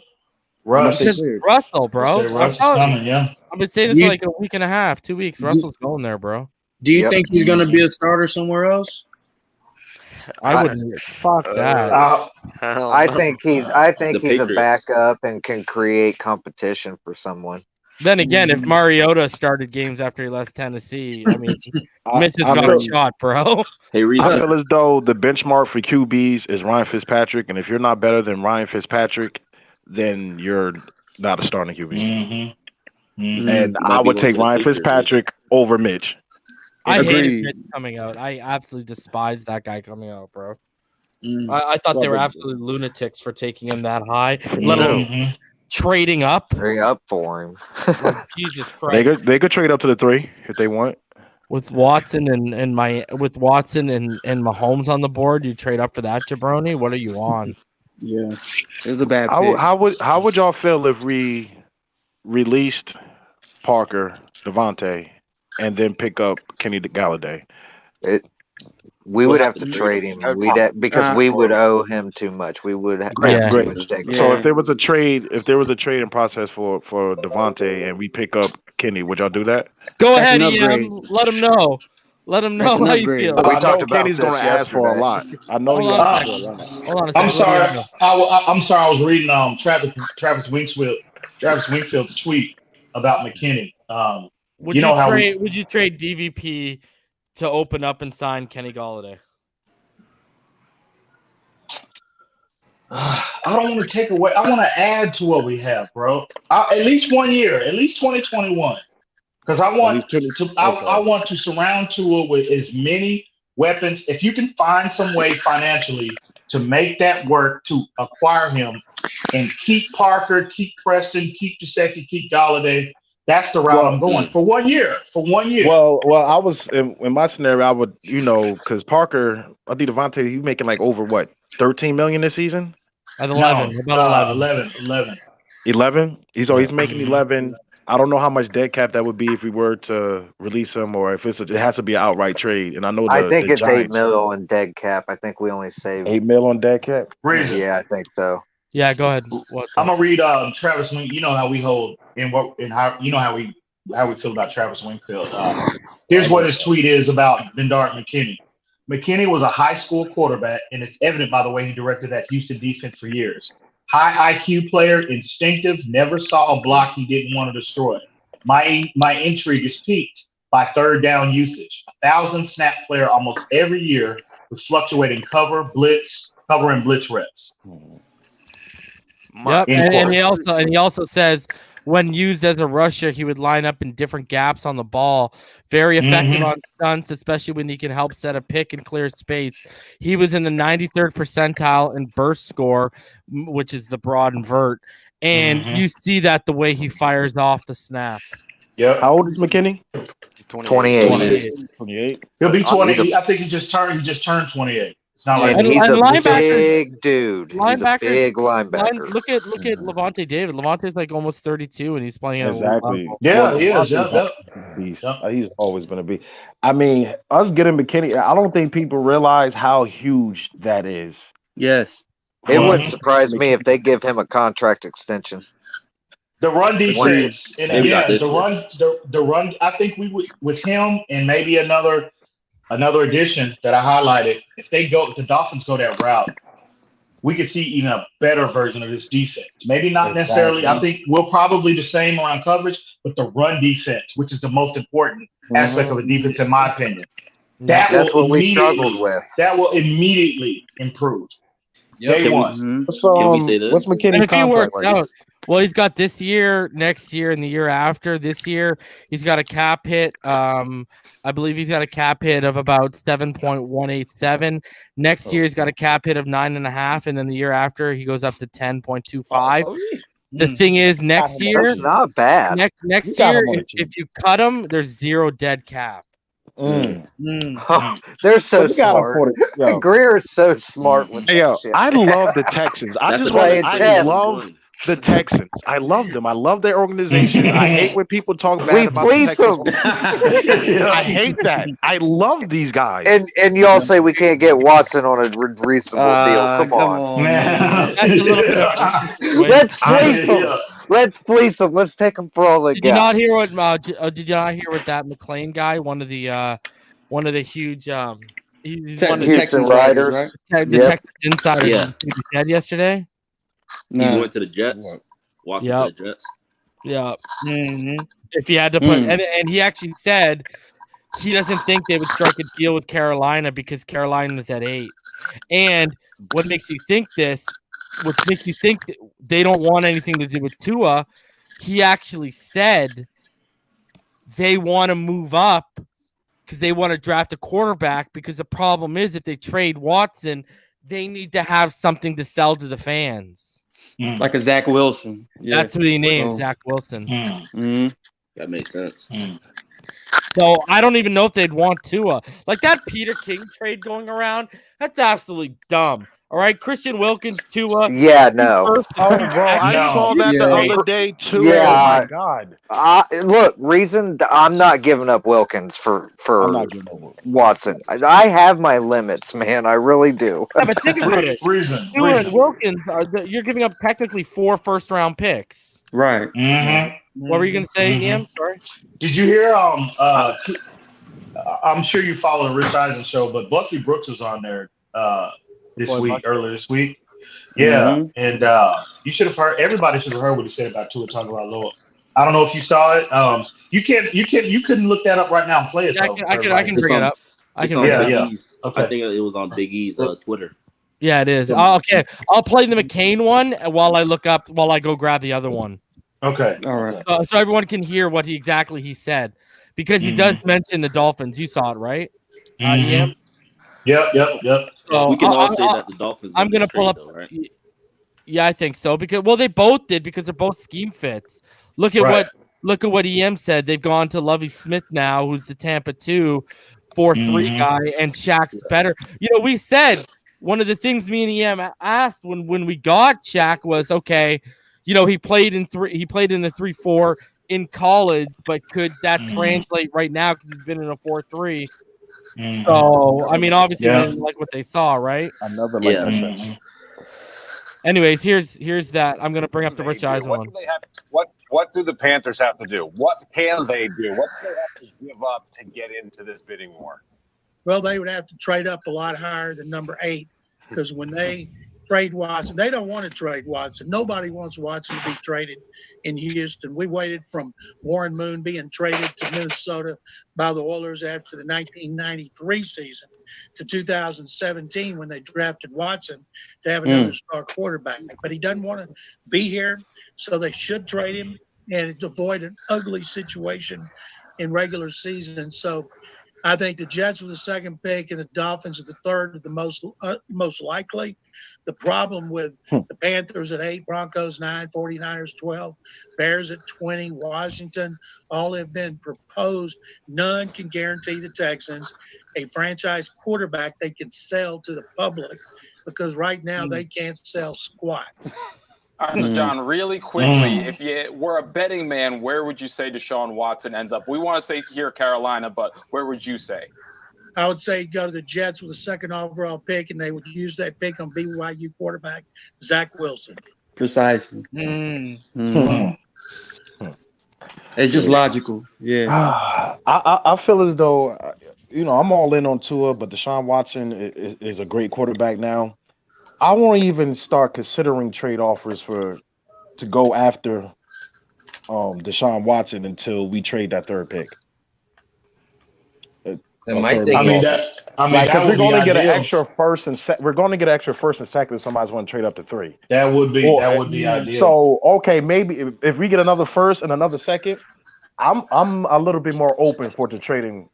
Russ. Because Russell, bro. Russ is coming, yeah. I've been saying this for like a week and a half, 2 weeks. Russell's going there, bro. Do you Yep. think he's going to be a starter somewhere else? I wouldn't. Fuck that. I think he's a Patriots. backup and can create competition for someone. Then again, if Mariota started games after he left Tennessee, I mean, Mitch has I got feel- a shot, bro. Hey, Reed. I feel as though the benchmark for QBs is Ryan Fitzpatrick, and if you're not better than Ryan Fitzpatrick, then you're not a starting QB. And Might I be would going take to the Ryan Patriots. Fitzpatrick over Mitch. I hated Agreed. Mitch coming out. I absolutely despised that guy coming out, bro. I thought they were absolute lunatics for taking him that high, let alone trading up. Hurry up for him. Jesus Christ. They could trade up to the 3 if they want. With Watson and Mahomes on the board, you trade up for that, jabroni? What are you on? Yeah. It was a bad pick. How would y'all feel if we released Parker, Devontae, and then pick up Kenny Galladay? We would have to trade him. Because we would owe him too much. We would have Great. too much to take. So if there was a trade in process for Devontae and we pick up Kenny, would y'all do that? Go That's ahead, an Ian. upgrade. Let him know. Let him know That's an how you upgrade. feel. We I know talked about Kenny's this going to ask for a yesterday. lot. I know Hold he's on a asking second. for a lot. Hold on a I'm second. sorry. I'm sorry. I was reading Travis Wingfield's tweet. about McKinney. Would you trade DVP to open up and sign Kenny Golladay? I don't want to take away. I want to add to what we have, bro. At least 1 year, at least 2021, because I want I want to surround Tua with as many weapons. If you can find some way financially to make that work to acquire him and keep Parker, keep Preston, keep Gesicki, keep Golladay, that's the route I'm going for 1 year. For 1 year. Well, I was in my scenario. I would, because Parker, I think Devontae, he's making like over what, 13 million this season. At 11, about 11. 11. He's making 11. I don't know how much dead cap that would be if we were to release him, or if it has to be an outright trade. And I know I think it's Giants, $8 million on dead cap. I think we only saved $8 million on dead cap. Reason. Yeah, I think so. Yeah, go ahead. I'm gonna read Travis. You know how we hold and how we feel about Travis Wingfield. Here's what his tweet is about Benardrick McKinney. McKinney was a high school quarterback, and it's evident by the way he directed that Houston defense for years. High IQ player, instinctive, never saw a block he didn't want to destroy. My intrigue is piqued by third down usage. 1,000 snap player almost every year with fluctuating cover and blitz reps. Yep, and he also says when used as a rusher, he would line up in different gaps on the ball. Very effective on stunts, especially when he can help set a pick and clear space. He was in the 93rd percentile in burst score, which is the broad and vert. And you see that the way he fires off the snap. Yeah. How old is McKinney? 28. 28. He'll be 20. I think he just turned 28. It's not like he's a big dude. He's a big linebacker. Look at Levante David. Levante's like almost 32, and he's playing exactly. Yeah, he is. He's always been a beast. I mean, us getting McKinney, I don't think people realize how huge that is. Yes. It wouldn't surprise me if they give him a contract extension. The run defense, and again, the run. I think we would with him and maybe another addition that I highlighted. If the Dolphins go that route, we could see even a better version of this defense. Maybe not necessarily. I think we'll probably the same around coverage, but the run defense, which is the most important aspect of a defense, in my opinion, that's what we struggled with. That will immediately improve. Day one. Can we say this? What's McKinney's contract like? Well, he's got this year, next year, and the year after. This year, he's got a cap hit. I believe he's got a cap hit of about 7.187. Next year, he's got a cap hit of 9.5, and then the year after, he goes up to 10.25. The thing is, next year, that's not bad. Next year, if you cut him, there's zero dead cap. They're so smart. Greer is so smart with that shit. I love the Texans. I love the Texans. I love them. I love their organization. I hate when people talk bad about the Texans. I hate that. I love these guys. And y'all say we can't get Watson on a reasonable deal. Come on. Let's fleece them. Let's fleece them. Let's take them for all they got. Did you not hear what that McLean guy, one of the huge he's one of the Texans writers, right? The Texans insiders said yesterday? No. He went to the Jets. Watson to the Jets. Yeah. If he had to put, and he actually said he doesn't think they would strike a deal with Carolina because Carolina's at 8. And what makes you think this? What makes you think that they don't want anything to do with Tua? He actually said they want to move up because they want to draft a quarterback. Because the problem is, if they trade Watson, they need to have something to sell to the fans. Like a Zach Wilson. Yeah. That's what he named, Zach Wilson. That makes sense. So I don't even know if they'd want Tua. Like that Peter King trade going around, that's absolutely dumb. All right, Christian Wilkins, Tua. Yeah, no. Bro, I saw that the other day too. Yeah. Oh my God. Look, reason I'm not giving up Wilkins for Watson. I have my limits, man. I really do. Yeah, but think about it. Reason. And Wilkins, you're giving up technically 4 first-round picks. Right. What were you going to say, Ian? Sorry. Did you hear? I'm sure you follow the Rich Eisen show, but Bucky Brooks was on there earlier this week. Yeah, and you should have heard. Everybody should have heard what he said about Tua Tagovailoa. I don't know if you saw it. You couldn't look that up right now and play it. Yeah, though, I can bring it up. I can. Yeah. Okay. I think it was on Big E's Twitter. Yeah, it is. Okay, I'll play the McCain one while I go grab the other one. Okay. All right. So everyone can hear what he said, because he does mention the Dolphins. You saw it, right? Yep. So We can all say that the Dolphins. I'm gonna pull up. Though, right? Yeah, I think so, because they both did, because they're both scheme fits. Look at what EM said. They've gone to Lovie Smith now, who's the Tampa 2 4-3 guy, and Shaq's better. We said one of the things me and EM asked when we got Shaq was, okay, he played in the 3-4 in college, but could that translate right now because he's been in a 4-3? So I mean, obviously they didn't like what they saw, right? Another like Anyways, here's that. I'm gonna bring up the Rich Eisen one. What do the Panthers have to do? What can they do? What do they have to give up to get into this bidding war? Well, they would have to trade up a lot higher than number 8, because when they trade Watson, they don't want to trade Watson. Nobody wants Watson to be traded in Houston. We waited from Warren Moon being traded to Minnesota by the Oilers after the 1993 season to 2017 when they drafted Watson to have another star quarterback. But he doesn't want to be here, so they should trade him and avoid an ugly situation in regular season. So I think the Jets were the second pick and the Dolphins are the third, the most likely. The problem with the Panthers at 8, Broncos 9, 49ers 12, Bears at 20, Washington, all have been proposed. None can guarantee the Texans a franchise quarterback they can sell to the public, because right now they can't sell squat. All right, so John, really quickly, if you were a betting man, where would you say Deshaun Watson ends up? We want to say here Carolina, but where would you say? I would say go to the Jets with a second overall pick, and they would use that pick on BYU quarterback Zach Wilson. Precisely. It's just logical. Yeah. I feel as though, I'm all in on Tua, but Deshaun Watson is a great quarterback now. I won't even start considering trade offers to go after Deshaun Watson until we trade that third pick. We're going to get an extra first and we're going to get an extra first and second if somebody's want to trade up to 3. That would be ideal. So okay, maybe if we get another first and another second, I'm a little bit more open for trading.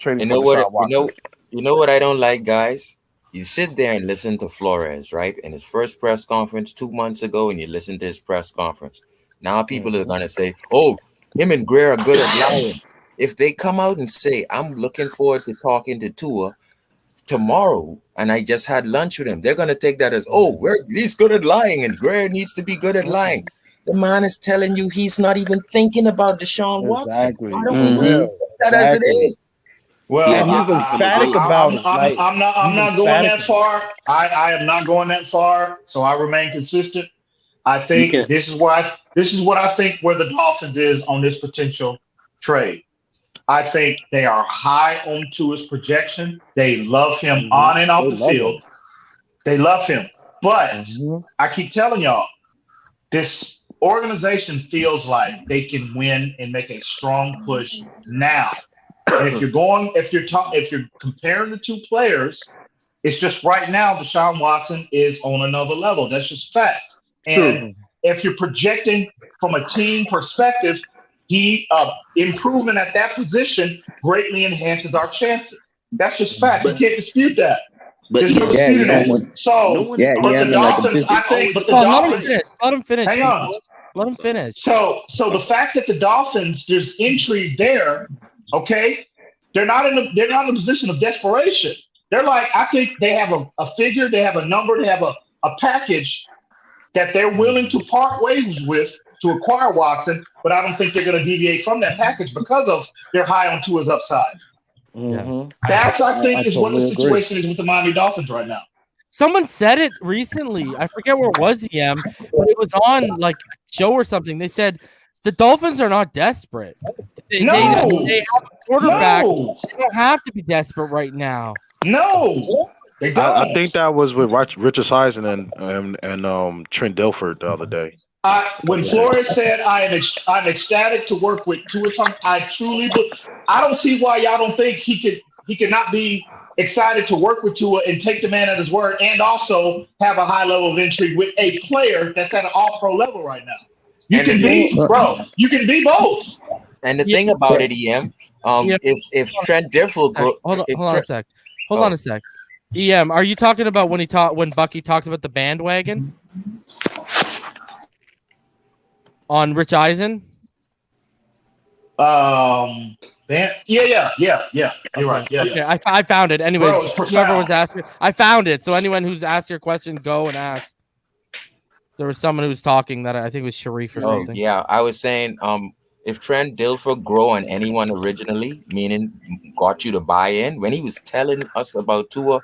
You know what I don't like, guys? You sit there and listen to Flores, right? In his first press conference 2 months ago, and you listen to his press conference. Now people are going to say, oh, him and Greer are good at lying. If they come out and say, I'm looking forward to talking to Tua tomorrow, and I just had lunch with him, they're going to take that as, he's good at lying, and Greer needs to be good at lying. The man is telling you he's not even thinking about Deshaun Watson. Why don't we take that as it is? Well, he's emphatic about it. I'm not going that far. I am not going that far, so I remain consistent. I think this is what I think where the Dolphins is on this potential trade. I think they are high on Tua's projection. They love him on and off the field. They love him. But I keep telling y'all, this organization feels like they can win and make a strong push now. And if you're comparing the two players, it's just right now Deshaun Watson is on another level. That's just fact. And if you're projecting from a team perspective, improvement at that position greatly enhances our chances. That's just fact. You can't dispute that. There's no disputing that. So, the Dolphins, I think, but the Dolphins. Let him finish. Hang on. Let him finish. So the fact that the Dolphins, there's intrigue there. Okay, they're not in a position of desperation. They're like, I think they have a figure, they have a number, they have a package that they're willing to part ways with to acquire Watson, but I don't think they're going to deviate from that package because of they're high on Tua's upside. That's, I think, is what the situation is with the Miami Dolphins right now. Someone said it recently. I forget where it was, EM, but it was on like a show or something. They said the Dolphins are not desperate. They have a quarterback. No. They don't have to be desperate right now. No. I think that was with Richard Eisen and Trent Dilfer the other day. When Flores said I'm ecstatic to work with Tua, I truly believe. I don't see why y'all don't think he could not be excited to work with Tua and take the man at his word, and also have a high level of intrigue with a player that's at an all-pro level right now. You can be both. And the thing about it, if Trent Dilfer hold on a sec. Are you talking about when Bucky talked about the bandwagon on Rich Eisen? Yeah. You're right. Yeah. Okay, I found it. Anyways, Bro, whoever was asking, I found it. So anyone who's asked your question, go and ask. There was someone who was talking that I think was Sharif or something. Yeah, I was saying, if Trent Dilfer grow on anyone originally, meaning got you to buy in, when he was telling us about Tua,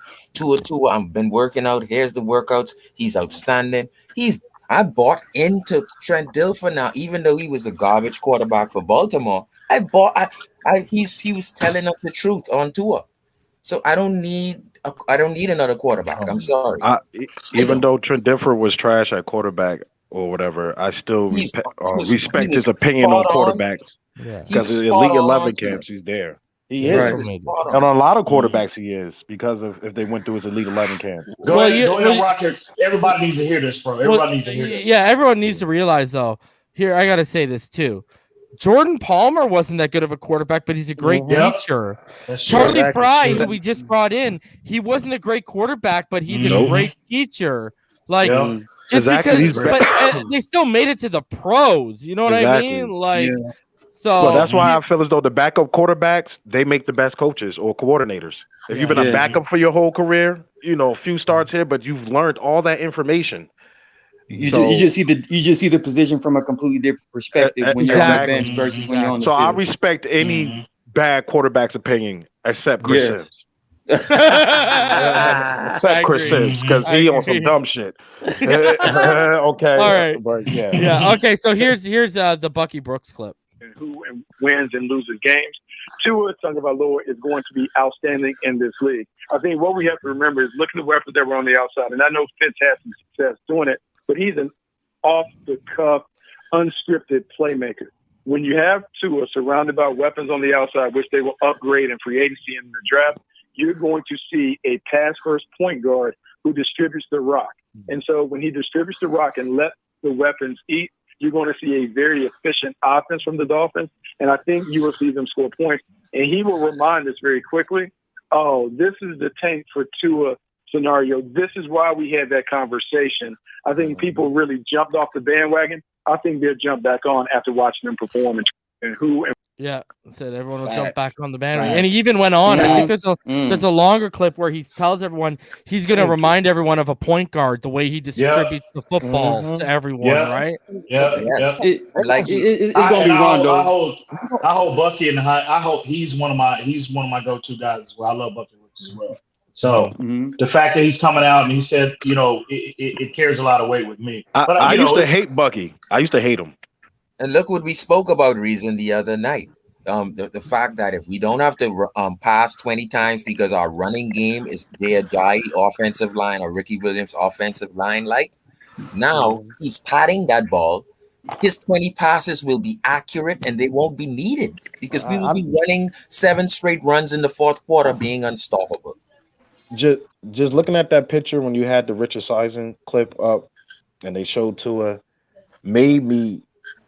I've been working out. Here's the workouts. He's outstanding. I bought into Trent Dilfer now, even though he was a garbage quarterback for Baltimore. He was telling us the truth on Tua. So I don't need another quarterback. I'm sorry. Even though Trent Dilfer was trash at quarterback or whatever, I still respect his opinion on quarterbacks. Because the Elite 11 camps, he's there. He is. And on a lot of quarterbacks, he is, because of if they went through his Elite 11 camp. Go ahead, Rocker. Everybody needs to hear this, bro. Everybody needs to hear this. Yeah, everyone needs to realize, though. Here, I got to say this, too. Jordan Palmer wasn't that good of a quarterback, but he's a great teacher. Charlie Fry, who we just brought in, he wasn't a great quarterback, but he's a great teacher. Like, just because, but they still made it to the pros. You know what I mean? Like, so that's why I feel as though the backup quarterbacks, they make the best coaches or coordinators. If you've been a backup for your whole career, a few starts here, but you've learned all that information. You just see the position from a completely different perspective when you're on the bench versus when you're on the field. I respect any bad quarterback's opinion except Chris Sims. Except Chris Sims, because he on some dumb shit. Okay. All right. But okay. So here's the Bucky Brooks clip. Who wins and loses games. Tua Tagovailoa is going to be outstanding in this league. I think what we have to remember is look at the weapons that were on the outside. And I know Fitz had some success doing it, but he's an off-the-cuff, unscripted playmaker. When you have Tua surrounded by weapons on the outside, which they will upgrade in free agency and in the draft, you're going to see a pass-first point guard who distributes the rock. And so when he distributes the rock and let the weapons eat, you're going to see a very efficient offense from the Dolphins, and I think you will see them score points. And he will remind us very quickly, this is the tank for Tua scenario. This is why we had that conversation. I think people really jumped off the bandwagon. I think they'll jump back on after watching them perform and who. Said everyone will jump back on the bandwagon. And he even went on. I think there's a longer clip where he tells everyone he's going to remind everyone of a point guard, the way he distributes the football to everyone, right? It's going to be Rondo. I hold Bucky in the high. I hope he's one of my go-to guys as well. I love Bucky as well. So the fact that he's coming out and he said, it carries a lot of weight with me. I used to hate Bucky. I used to hate him. And look what we spoke about Reason the other night. The fact that if we don't have to pass 20 times because our running game is their Jai offensive line or Ricky Williams offensive line, now he's patting that ball. His 20 passes will be accurate and they won't be needed because we will be running 7 straight runs in the fourth quarter, being unstoppable. Just looking at that picture when you had the Richard Eisen clip up and they showed Tua made me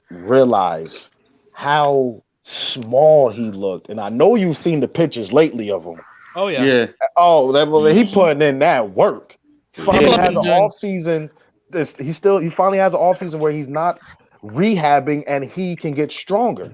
realize how small he looked. And I know you've seen the pictures lately of him. Oh yeah. He putting in that work. Finally has an off season. He finally has an off season where he's not rehabbing and he can get stronger.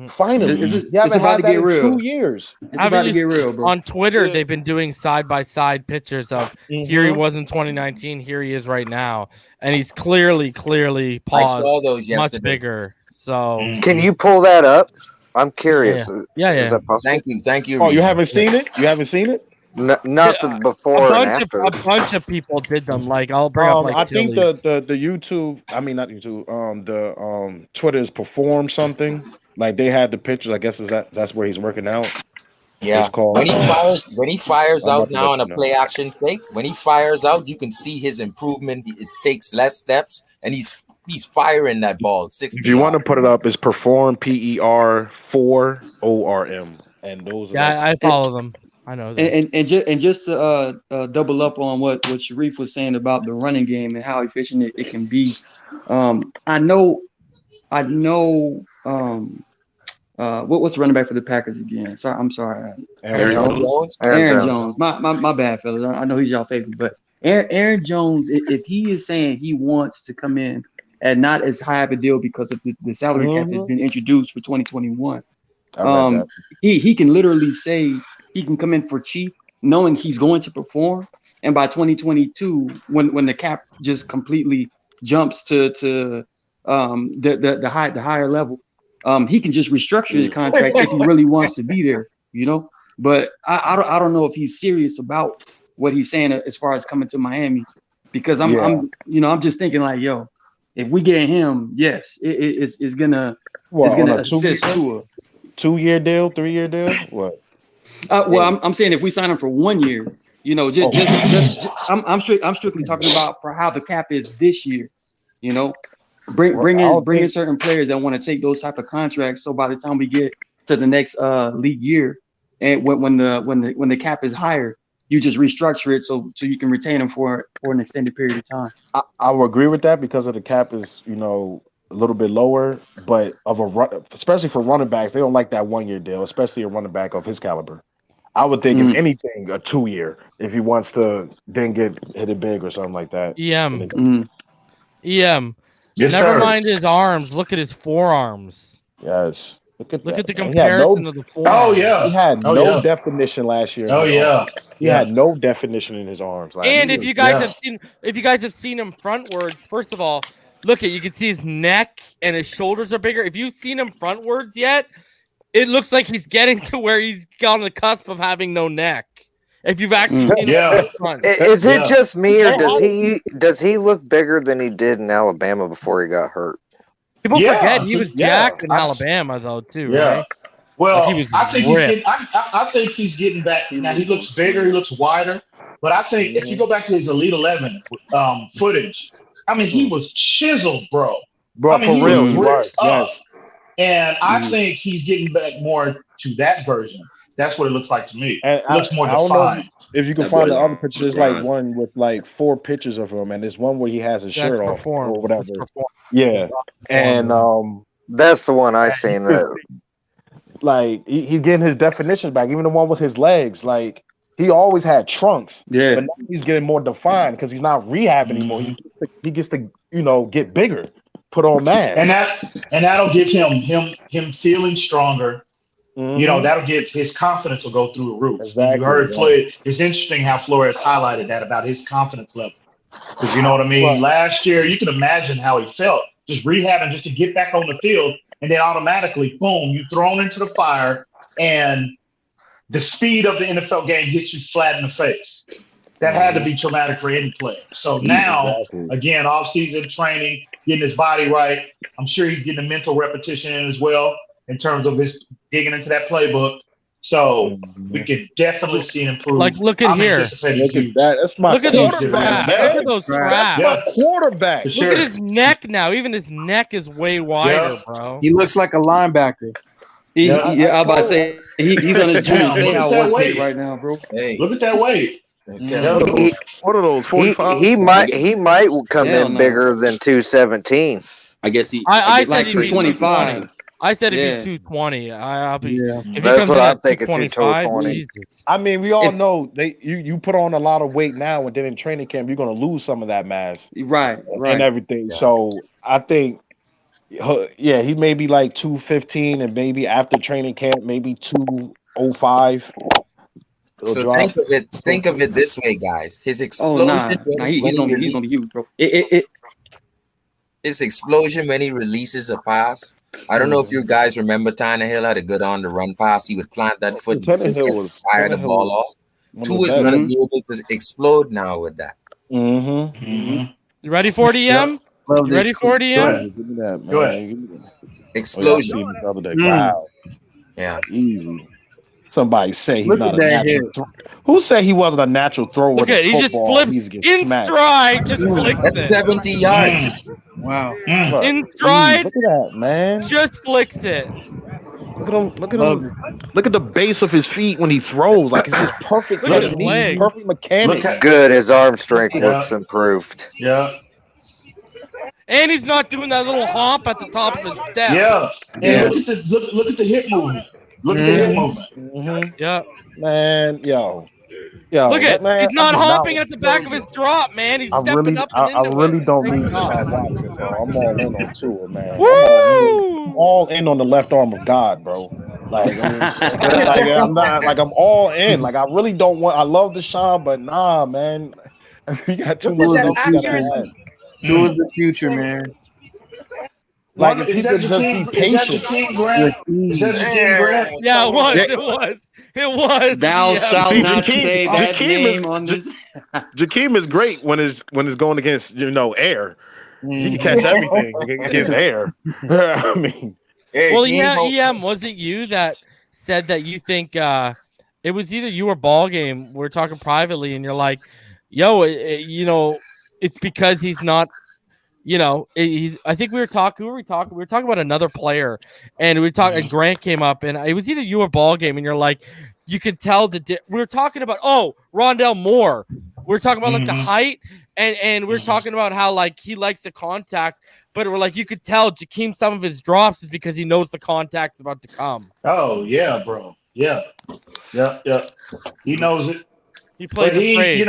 Finally, it's about to get real. 2 years. It's about to get real, bro. On Twitter, they've been doing side-by-side pictures of here he was in 2019, here he is right now, and he's clearly paused. I saw those yesterday. Much bigger. So, can you pull that up? I'm curious. Yeah. Is that possible? Thank you. Oh, you haven't seen it? You haven't seen it? Not the before and after. A bunch of people did them. I'll bring up I think the YouTube. I mean, not YouTube. The Twitter's performed something. They had the pictures. I guess that's where he's working out. Yeah. When he fires out now on a play action fake, when he fires out, you can see his improvement. It takes less steps, and he's He's firing that ball 60. If you want to put it up, it's Perform PER4ORM, and those are I follow them. I know that. And just to double up on what Sharif was saying about the running game and how efficient it can be. I know. What's the running back for the Packers again? I'm sorry. Aaron Jones. Aaron Jones. My bad, fellas. I know he's y'all favorite, but Aaron Jones, if he is saying he wants to come in at not as high of a deal because of the salary cap has been introduced for 2021, he can literally say he can come in for cheap, knowing he's going to perform, and by 2022, when the cap just completely jumps to the higher level, he can just restructure his contract if he really wants to be there, you know. But I don't know if he's serious about what he's saying as far as coming to Miami, because I'm just thinking like, yo, if we get him, yes, it's gonna assist to a 2-year deal, 3-year deal. What? I'm saying if we sign him for 1 year, you know, I'm strictly talking about for how the cap is this year, you know. Bring in certain players that want to take those type of contracts. So by the time we get to the next league year, and when the cap is higher, you just restructure it so you can retain them for an extended period of time. I would agree with that because of the cap is, you know, a little bit lower, but especially for running backs, they don't like that 1-year deal, especially a running back of his caliber. I would think if anything, a 2-year if he wants to then get hit it big or something like that. EM. Yes, Never sir. mind his arms. Look at his forearms. Yes. Look at the comparison of the forearms. Oh yeah. He had no definition last year. Oh yeah. He had no definition in his arms last And year. if you guys have seen him frontwards, first of all, you can see his neck and his shoulders are bigger. If you've seen him frontwards yet, it looks like he's getting to where he's on the cusp of having no neck. If you've actually seen him front. Is it just me, or does he look bigger than he did in Alabama before he got hurt? People forget he was jacked in Alabama though too. Yeah. Right? Well, Like, he was I think ripped. I think he's getting back. Now he looks bigger, he looks wider. But I think if you go back to his Elite 11 footage, I mean, he was chiseled, bro. Bro, I mean, for real, he he was ripped was. up. And I think he's getting back more to that version. That's what it looks like to me. It looks more I don't know defined. if you can find the other picture. There's like one with like 4 pictures of him, and there's one where he has his shirt off or whatever. Yeah, and that's the one I seen. That like he's getting his definition back. Even the one with his legs, like he always had trunks. Yeah, but now he's getting more defined because he's not rehab anymore. He gets to get bigger, put on mass, and that'll give him feeling stronger. You know, that'll get his confidence will go through the roof. Exactly. You heard Floyd. It's interesting how Flores highlighted that about his confidence level. Because you know what I mean? Last year, you can imagine how he felt just rehabbing just to get back on the field. And then automatically, boom, you're thrown into the fire. And the speed of the NFL game hits you flat in the face. That had to be traumatic for any player. So now, again, off-season training, getting his body right. I'm sure he's getting a mental repetition in as well in terms of his digging into that playbook. So we could definitely see an improvement. Like, look at here. Look at that. That's my Look at those traps. Look at those traps. That's my quarterback. Look at his neck now. Even his neck is way wider, bro. He looks like a linebacker. I'm about to say he's on his junior work tape right now, bro. Hey, look at that weight. What are those? 45? He might come in bigger than 217. I guess he. I like 225. I said it'd be 220. I'll be. If That's what I'm thinking. 220. I mean, we all know you put on a lot of weight now, and then in training camp you're gonna lose some of that mass, right, and everything. Yeah. So I think, he may be like 215, and maybe after training camp, maybe 205. So think of it this way, guys. His explosion. He's gonna be huge, bro. His explosion when he releases a pass. I don't know if you guys remember Tannehill had a good on the run pass. He would plant that foot and fire the ball off. Tua is going to be able to explode now with that. You ready for it, EM? You ready for it, EM? Give me that, man. Go ahead. Explosion. Wow. Yeah. Easy. Somebody say he's Look not at a that natural Who said he wasn't a natural thrower? Look at he just flipped in stride, just flicked That's it. 70 yards. Wow. In stride. Look at that, man. Just flicks it. Look at him. Look at him. Look at the base of his feet when he throws. Like it's just perfect. Look at his technique, legs. perfect mechanics. Good. His arm strength looks improved. Yeah. And he's not doing that little hop at the top of his step. Yeah. And look at the hip movement. Look at the hip movement. Yeah. Man, yo. Look at man, he's not hopping at the back of his drop, man. He's stepping up and I into really it. don't need Deshaun Watson, bro. I'm all in on Tua, man. Woo! I'm all in on the left arm of God, bro. Like, I'm all in. Like, I really don't want. I love Deshaun, but nah, man. You got too much. Tua's the future, man. Like, if people just be patient. Yeah, it was. It was. Thou shalt not say that name on this. Jakeem is great when it's going against air. He can catch everything against air. I mean, well, EM, was it you that said that you think it was either you or Ball Game? We're talking privately, and you're like, "Yo, it's because he's not." I think we were talking. Who were we talking? We were talking about another player, and and Grant came up, and it was either you or Ball Game, and you're like, you could tell we were talking about Rondell Moore. We were talking about like the height, and we were talking about how like he likes the contact, but we're like you could tell Jakeem some of his drops is because he knows the contact's about to come. Oh yeah, bro. Yeah. He knows it. He plays afraid.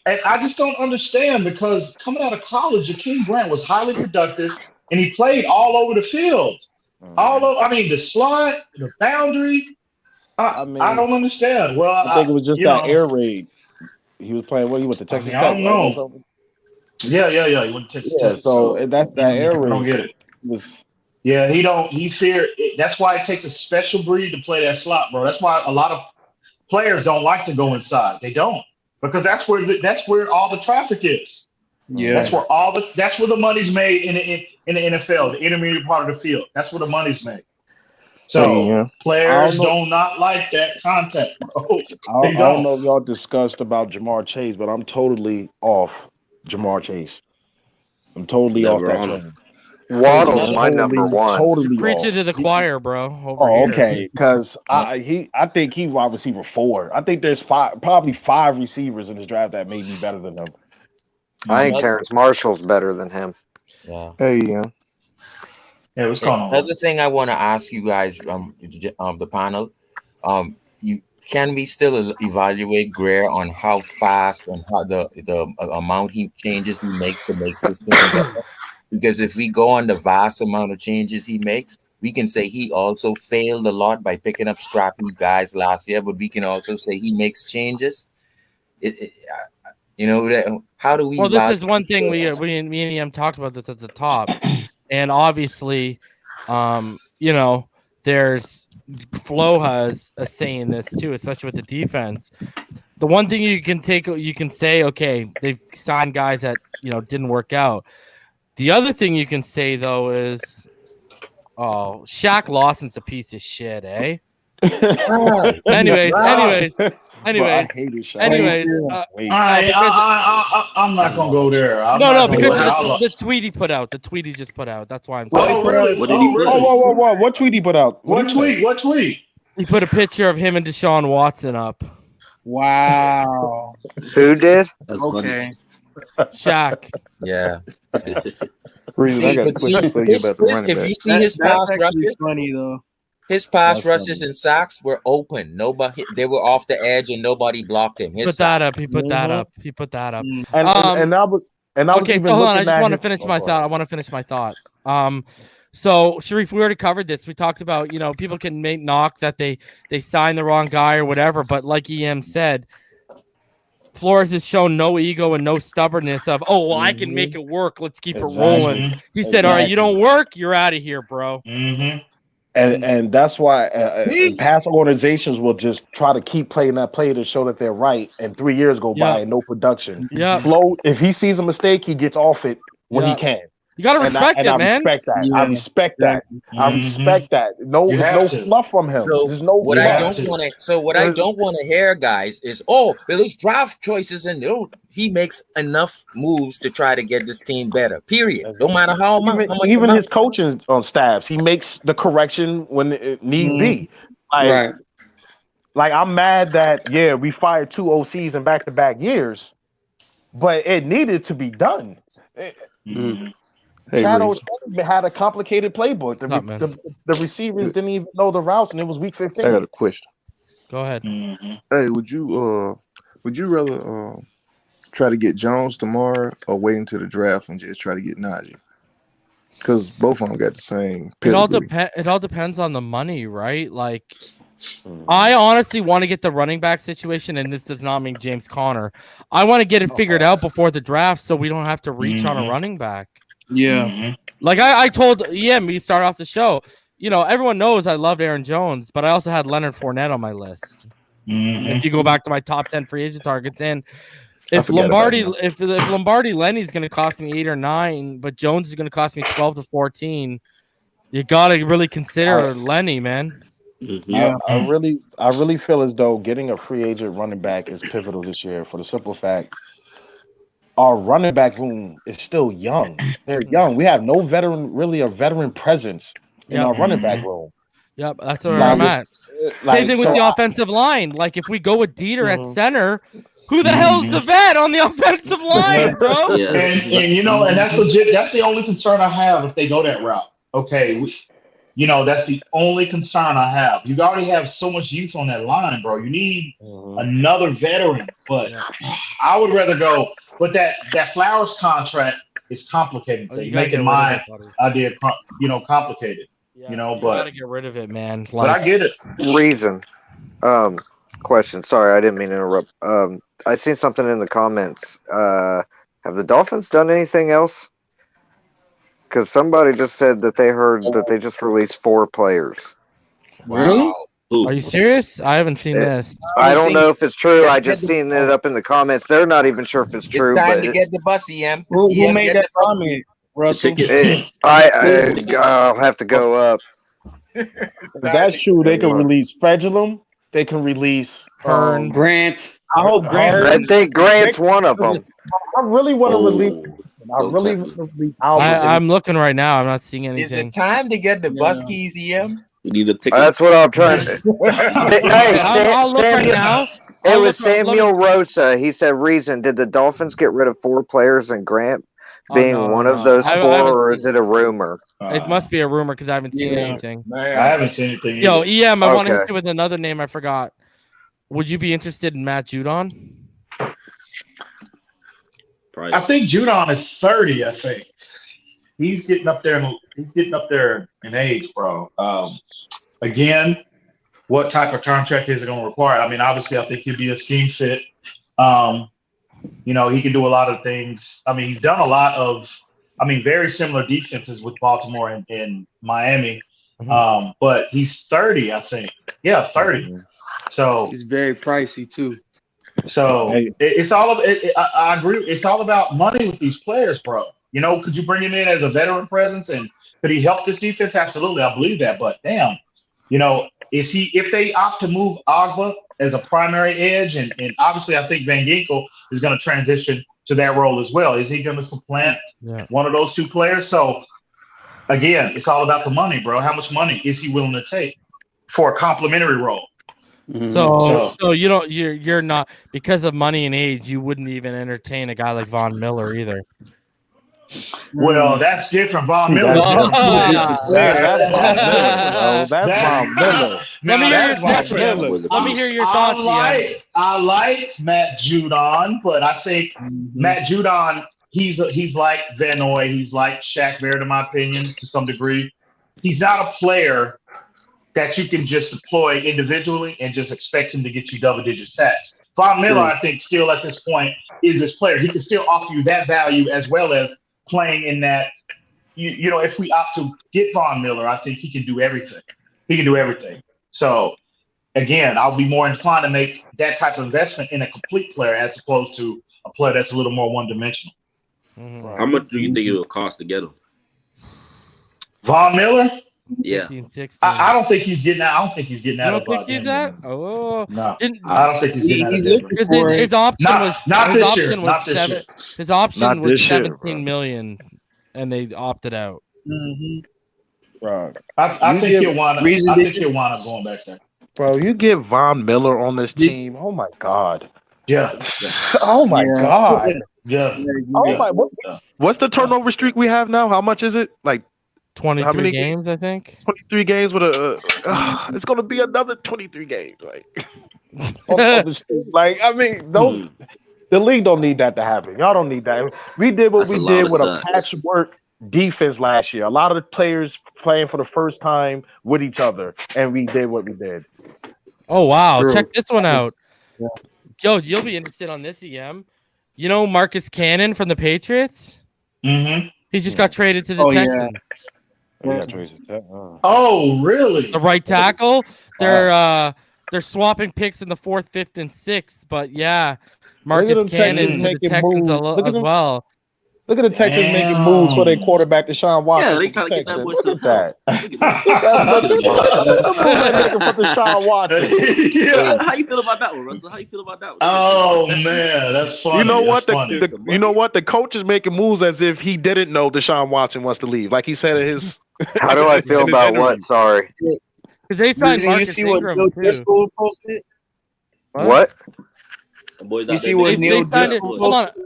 And I just don't understand because coming out of college, Jakeem Grant was highly productive and he played all over the field. The slot, the boundary. I don't understand. Well, I think it was just that air raid. He was playing he went to Texas Tech. I don't know. Yeah. He went to Texas Tech. So that's that air raid. I don't get it. He's feared. That's why it takes a special breed to play that slot, bro. That's why a lot of players don't like to go inside. They don't. Because that's where all the traffic is. Yeah, that's where the money's made in the NFL, the intermediate part of the field. That's where the money's made. So players do not like that contact, bro. I don't know if y'all discussed about Jamar Chase, but I'm totally off Jamar Chase. I'm totally off that train. Waddle's my number one. Totally preaching to the choir, bro. Okay, because I think he's wide receiver 4. I think there's probably 5 receivers in this draft that may be better than him. I think Terrence Marshall's better than him. Yeah. Hey, yeah, what's going on? Another thing I want to ask you guys, the panel, can we still evaluate Greer on how fast and how the amount he makes to make system better? Because if we go on the vast amount of changes he makes, we can say he also failed a lot by picking up scrappy guys last year, but we can also say he makes changes. How do we? Well, this is one thing me and EM talked about this at the top, and obviously, there's Flo has a say in this too, especially with the defense. The one thing you can say, okay, they've signed guys that didn't work out. The other thing you can say though is, Shaq Lawson's a piece of shit, eh? Anyways. I'm not gonna go there. Because the tweet he put out. The tweet he just put out. That's why I'm saying. Whoa! What tweet he put out? What tweet? He put a picture of him and Deshaun Watson up. Wow. Who did? That's okay. Shaq. Yeah. If you see his pass rushes, funny though. His pass rushes and sacks were open. They were off the edge and nobody blocked him. He put that up. Okay, so hold on. I just want to finish my thought. So Sharif, we already covered this. We talked about, people can make knock that they signed the wrong guy or whatever, but like EM said, Flores has shown no ego and no stubbornness of, I can make it work. Let's keep it rolling. He said, all right, you don't work, you're out of here, bro. And that's why past organizations will just try to keep playing that play to show that they're right, and 3 years go by and no production. Yeah. Flo, if he sees a mistake, he gets off it when he can. You gotta respect it, I man. respect that. Yeah. I respect that. I respect that. No, You there's have no to. fluff from him. So There's no. what You I have don't to. want to, I don't want to hear, guys, is his draft choices and he makes enough moves to try to get this team better. Period. No matter how much. Even his coaching staffs, he makes the correction when it need be. Right. Like I'm mad that we fired 2 OCs in back-to-back years, but it needed to be done. Hey, Chad Reese. O'Shea had a complicated playbook. The receivers didn't even know the routes, and it was week 15. I got a question. Go ahead. Hey, would you rather try to get Jones tomorrow or wait until the draft and just try to get Najee? Because both of them got the same pedigree. It all depends on the money, right? Like, I honestly want to get the running back situation, and this does not mean James Conner. I want to get it figured out before the draft so we don't have to reach on a running back. Yeah. Like I told we start off the show. Everyone knows I loved Aaron Jones, but I also had Leonard Fournette on my list. If you go back to my top 10 free agent targets, and if Lombardi Lenny's going to cost me 8 or 9, but Jones is going to cost me 12 to 14, you got to really consider Lenny, man. Yeah, I really feel as though getting a free agent running back is pivotal this year for the simple fact our running back room is still young. They're young. We have no veteran presence in our running back room. Yep, that's where I'm at. Same thing with the offensive line. Like if we go with Dieter at center, who the hell's the vet on the offensive line, bro? And that's legit. That's the only concern I have if they go that route. Okay, that's the only concern I have. You already have so much youth on that line, bro. You need another veteran. But I would rather go. But that Flowers contract is complicating things, making my idea, complicated. But you gotta get rid of it, man. But I get it. Reason. Question. Sorry, I didn't mean to interrupt. I seen something in the comments. Have the Dolphins done anything else? Because somebody just said that they heard that they just released 4 players. Really? Are you serious? I haven't seen this. I don't know if it's true. I just seen it up in the comments. They're not even sure if it's true. It's time to get the bus, EM. Who made that comment, Russell? I'll have to go up. If that's true, they can release Fredulum. They can release Grant. I hope Grant. I think Grant's one of them. I really want to release. I'm looking right now. I'm not seeing anything. Is it time to get the bus keys, EM? We need a ticket. That's what I'm trying to. I'll look right now. It was Samuel Rosa. He said, "Reason: did the Dolphins get rid of 4 players and Grant being one of those 4, or is it a rumor?" It must be a rumor because I haven't seen anything. I haven't seen anything. Yo, EM, I want to hit you with another name I forgot. Would you be interested in Matt Judon? I think Judon is 30. I think he's getting up there. In age, bro. Again, what type of contract is it going to require? I mean, obviously, I think he'd be a scheme fit. He can do a lot of things. I mean, he's done a lot of, very similar defenses with Baltimore and Miami. But he's 30, I think. Yeah, 30. So he's very pricey too. So it's all of it. I agree. It's all about money with these players, bro. Could you bring him in as a veteran presence and could he help this defense? Absolutely, I believe that. But damn, is he? If they opt to move Agba as a primary edge, and obviously I think Van Ginkel is going to transition to that role as well. Is he going to supplant one of those 2 players? So again, it's all about the money, bro. How much money is he willing to take for a complimentary role? So you're not, because of money and age, you wouldn't even entertain a guy like Von Miller either. Well, that's different. Von Miller. That's Von Miller. Let me hear your thoughts. I like Matt Judon, but I think Matt Judon, he's like Van Noy. He's like Shaq Barrett, in my opinion, to some degree. He's not a player that you can just deploy individually and just expect him to get you double-digit sacks. Von Miller, I think, still at this point is this player. He can still offer you that value as well as playing in that. If we opt to get Von Miller, I think he can do everything. So, again, I'll be more inclined to make that type of investment in a complete player as opposed to a player that's a little more one-dimensional. How much do you think it will cost to get him? Von Miller? Yeah. 15, 16. I don't think he's getting out. I don't think he's getting out You of don't think he's Denver. that? Oh, No, I don't think he's getting out of Denver. Because his option was not his this option year. was Not this seven, year. His option Not was this year, 17 million, and they opted out. Bro, I think he'll wind up. I think he'll wind up going back there. Bro, you get Von Miller on this team. Oh my God. Yeah. Oh my God. Yeah. Oh my. What's the turnover streak we have now? How much is it? Like 23 games, I think. 23 games with it's gonna be another 23 games. Like I mean, don't the league don't need that to happen. Y'all don't need that. We did what we did with a patchwork defense last year. A lot of the players playing for the first time with each other, and we did what we did. Oh wow! True. Check this one out. Yeah. Yo, you'll be interested on this, EM. You know Marcus Cannon from the Patriots? Mm-hmm. He just got traded to the Texans. Oh, really? The right tackle. They're swapping picks in the 4th, 5th, and 6th. But yeah, Marcus Cannon to the Texans as well. Look at the Texans making moves for their quarterback, Deshaun Watson. Yeah, they trying to get that boy some Look at that. For Deshaun Watson. Yeah. How you feel about that one, Russell? How you feel about that one? Oh man, that's funny. You know what? You know what? The coach is making moves as if he didn't know Deshaun Watson wants to leave. Like he said in his. How do I feel about what? Sorry. Because they signed Marcus You see what Ingram, Neil too. Driscoll posted? What? You see what Neil Driscoll Hold on. posted?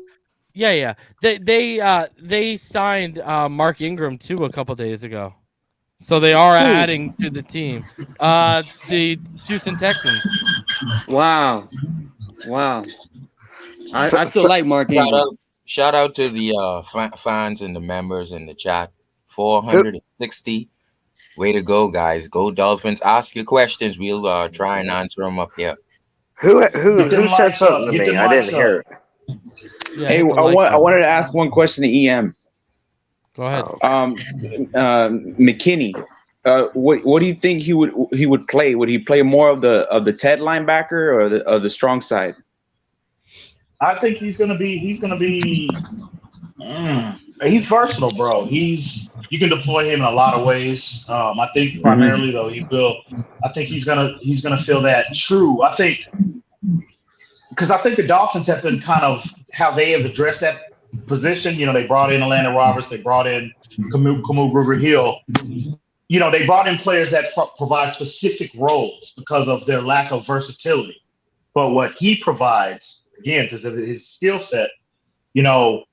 Yeah. They signed Mark Ingram too a couple days ago, so they are adding to the team. The Houston Texans. Wow. I still like Mark Ingram. Shout out to the fans and the members in the chat. 460. Way to go, guys! Go Dolphins! Ask your questions. We'll try and answer them up here. Who said something to me? I didn't hear it. Yeah, hey, I wanted to ask one question to EM. Go ahead. McKinney, what do you think he would play? Would he play more of the Ted linebacker or the strong side? I think he's gonna be. He's versatile, bro. You can deploy him in a lot of ways. I think primarily though I think he's gonna feel that true. I think. Because I think the Dolphins have been kind of how they have addressed that position. You know, they brought in Atlanta Roberts, they brought in Kamu Gruber-Hill. You know, they brought in players that provide specific roles because of their lack of versatility. But what he provides, again, because of his skill set, you know,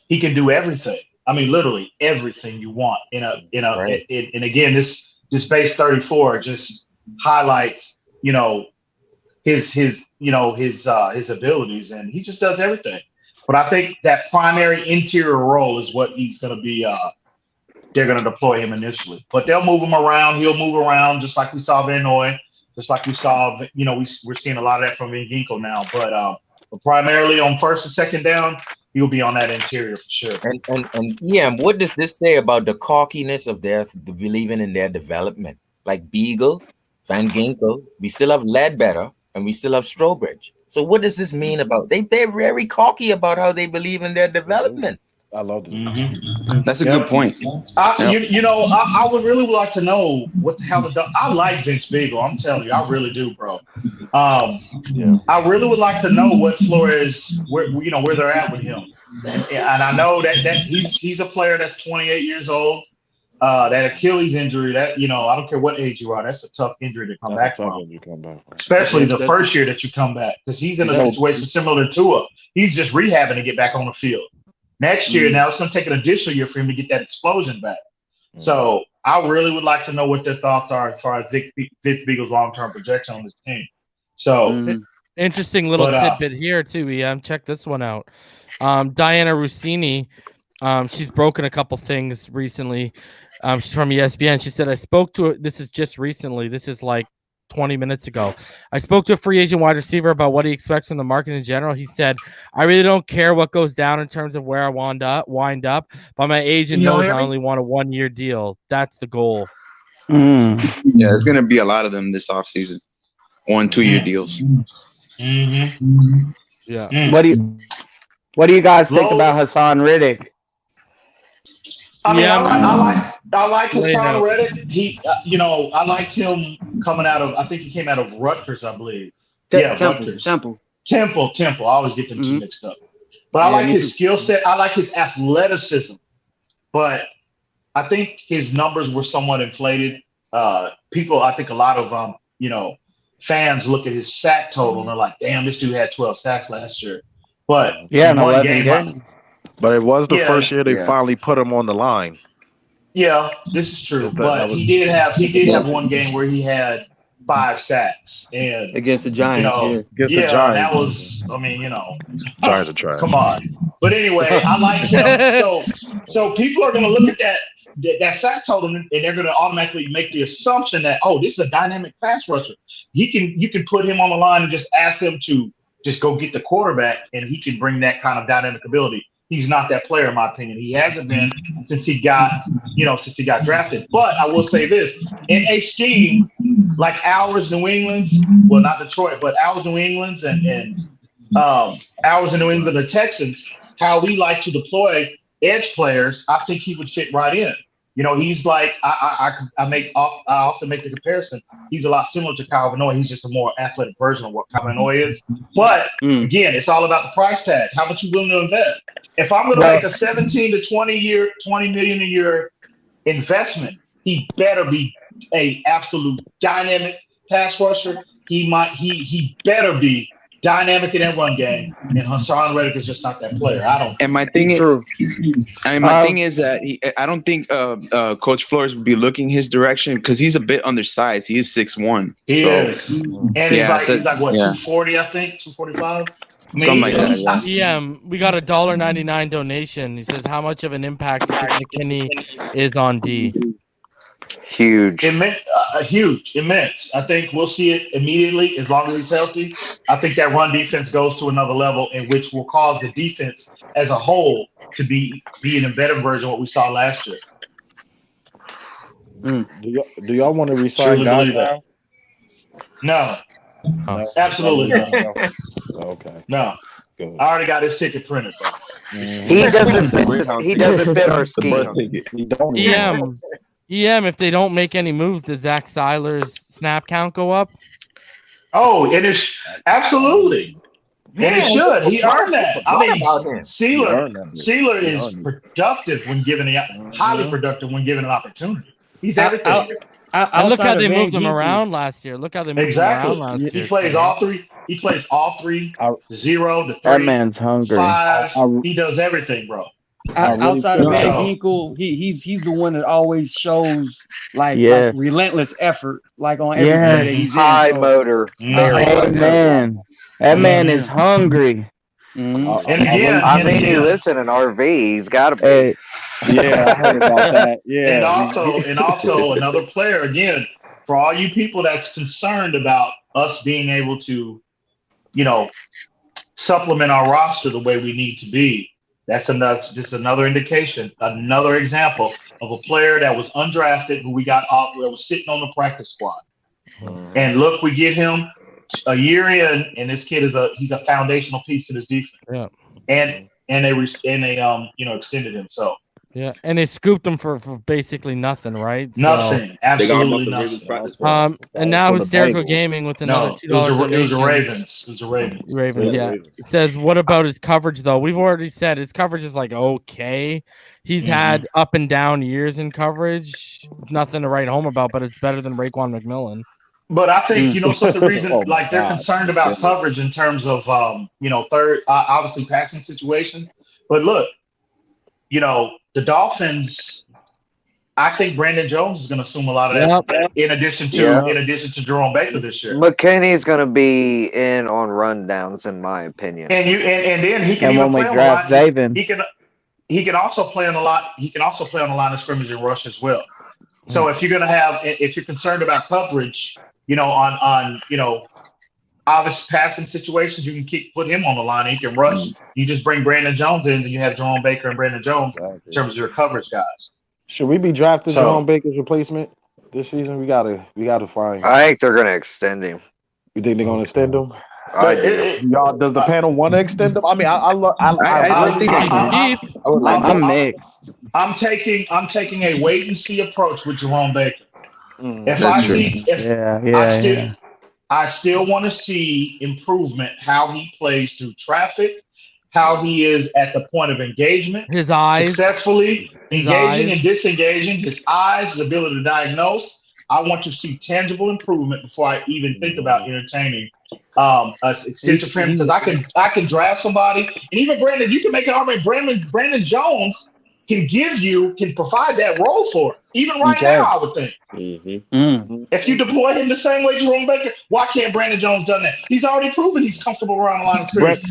he can do everything. I mean, literally everything you want and again, this base 34 just highlights, you know, his abilities, and he just does everything. But I think that primary interior role is what he's going to be. They're going to deploy him initially, but they'll move him around. He'll move around just like we saw Van Noy, just like we saw. You know, we're seeing a lot of that from Van Ginkel now. But primarily on first and second down, he'll be on that interior for sure. And yeah, what does this say about the cockiness of the believing in their development? Like Beagle, Van Ginkel, we still have Ledbetter. And we still have Strobridge. So what does this mean about they're very cocky about how they believe in their development? I love this. Mm-hmm. That's a good point. I would really like to know I like Vince Beagle. I'm telling you, I really do, bro. I really would like to know what Flores, where they're at with him. And I know that he's a player that's 28 years old. That Achilles injury, that I don't care what age you are, that's a tough injury to come back from. Especially the first year that you come back, because he's in a situation similar to Tua. He's just rehabbing to get back on the field. Next year, now it's going to take an additional year for him to get that explosion back. So I really would like to know what their thoughts are as far as Vince Beagle's long-term projection on this team. So interesting little tidbit here too. Check this one out. Diana Rossini, she's broken a couple things recently. She's from ESPN. She said, I spoke to this is just recently. This is like 20 minutes ago. I spoke to a free agent wide receiver about what he expects from the market in general. He said, I really don't care what goes down in terms of where I wind up, but my agent knows I only want a 1-year deal. That's the goal. Yeah, there's going to be a lot of them this offseason. 1-2-year deals. Yeah. What do you guys think about Hassan Riddick? I I like Hassan Reddick. He, I liked him coming out of. I think he came out of Rutgers, I believe. Rutgers. Temple. I always get them two mixed up. But I like his skill set. I like his athleticism. But I think his numbers were somewhat inflated. People, I think a lot of fans look at his sack total and they're like, "Damn, this dude had 12 sacks last year." But in 11 games. But it was the first year they finally put him on the line. Yeah, this is true. But he did have one game where he had 5 sacks and against the Giants. Against the Giants. That was, Giants are trying. Come on. But anyway, I like him. So people are going to look at that sack total and they're going to automatically make the assumption that, oh, this is a dynamic pass rusher. You can put him on the line and just ask him to just go get the quarterback, and he can bring that kind of dynamic ability. He's not that player, in my opinion. He hasn't been since he got drafted. But I will say this: in a scheme like ours, New England's, well, not Detroit, but ours, New England's, and ours in New England, the Texans, how we like to deploy edge players, I think he would fit right in. He's like I often make the comparison. He's a lot similar to Kyle Van Noy. He's just a more athletic version of what Kyle Van Noy is. But again, it's all about the price tag. How much you willing to invest? If I'm going to make a 17 to 20 million a year investment, he better be a absolute dynamic pass rusher. He better be dynamic in that run game, and Hassan Reddick is just not that player. I don't. And my thing is, thing is that I don't think Coach Flores would be looking his direction because he's a bit undersized. He is 6'1". He is, and he's like what 240, I think 245. Something like that. Yeah. We got a $1.99 donation. He says, "How much of an impact do you think McKinney is on D?" Huge, immense. I think we'll see it immediately as long as he's healthy. I think that run defense goes to another level, in which will cause the defense as a whole to be in a better version of what we saw last year. Do y'all want to resign guys now? No. Absolutely not. Okay. No. Good. I already got his ticket printed, bro. He doesn't fit our scheme. EM, if they don't make any moves, does Zach Seiler's snap count go up? Oh, it is absolutely. And it should. He earned that. I mean, Seiler is productive when given highly productive when given an opportunity. He's everything. And look how they moved him around last year. Look how they moved him around last year. He plays all three. He plays all three. 0 to 3. That man's hungry. 5. He does everything, bro. Outside of Van Ginkel, he's the one that always shows like relentless effort, like on every play that he's high in. motor. Man, that man is hungry. And again, I mean, he lives in an RV. He's got to be. Yeah, I heard about that. Yeah, and also another player. Again, for all you people that's concerned about us being able to, supplement our roster the way we need to be. That's just another indication, another example of a player that was undrafted who we got off, that was sitting on the practice squad. And look, we get him a year in, and this kid he's a foundational piece to this defense. Yeah. And they extended him. So yeah, and they scooped him for basically nothing, right? Nothing, absolutely nothing. And now Hysterical Gaming with another $2. It was the Ravens. It was the Ravens. Ravens, yeah. It says, what about his coverage though? We've already said his coverage is like okay. He's had up and down years in coverage. Nothing to write home about, but it's better than Raekwon McMillan. But I think the reason they're concerned about coverage in terms of third, obviously passing situations. But look, the Dolphins, I think Brandon Jones is going to assume a lot of that. In addition to Jerome Baker this year, McKinney's going to be in on rundowns, in my opinion. And then he can even play on the line. He can also play on a lot. He can also play on the line of scrimmage and rush as well. So if you're concerned about coverage, on obvious passing situations, you can put him on the line. He can rush. You just bring Brandon Jones in, and you have Jerome Baker and Brandon Jones in terms of your coverage guys. Should we be drafting Jerome Baker's replacement this season? We gotta find. I think they're gonna extend him. You think they're gonna extend him? I do. Y'all, does the panel want to extend them? I mean, I think I'm mixed. I'm taking a wait and see approach with Jerome Baker. I still want to see improvement, how he plays through traffic, how he is at the point of engagement, his eyes, successfully engaging and disengaging, his eyes, his ability to diagnose. I want to see tangible improvement before I even think about entertaining an extension for him, because I can draft somebody, and even Brandon, you can make an argument. Brandon Jones can provide that role for us, even right now. I would think. If you deploy him the same way Jerome Baker, why can't Brandon Jones done that? He's already proven he's comfortable around the line of scrimmage.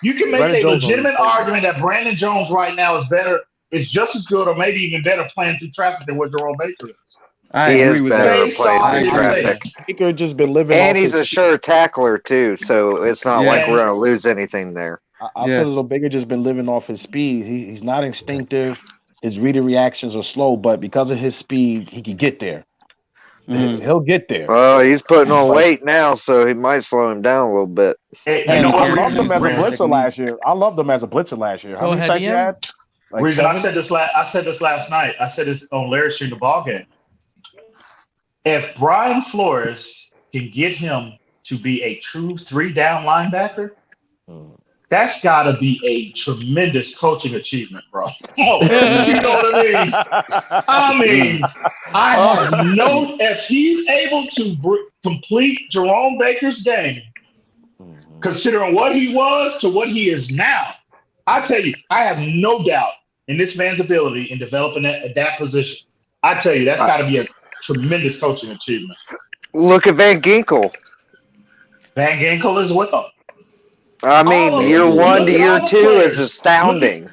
You can make a legitimate argument that Brandon Jones right now is just as good or maybe even better playing through traffic than what Jerome Baker is. He is better playing through traffic. Baker just been living, and he's a sure tackler too, so it's not like we're gonna lose anything there. I feel as though Baker just been living off his speed. He's not instinctive. His reading reactions are slow, but because of his speed, he can get there. He'll get there. Well, he's putting on weight now, so he might slow him down a little bit. I loved him as a blitzer last year. How many sacks he had? I said this last night. I said this on Larry Street in the ball game. If Brian Flores can get him to be a true 3-down linebacker, that's got to be a tremendous coaching achievement, bro. You know what I mean? I have if he's able to complete Jerome Baker's game, considering what he was to what he is now, I tell you, I have no doubt in this man's ability in developing that position. I tell you, that's got to be a tremendous coaching achievement. Look at Van Ginkel. Van Ginkel as well. I mean, year 1 to year 2 is astounding.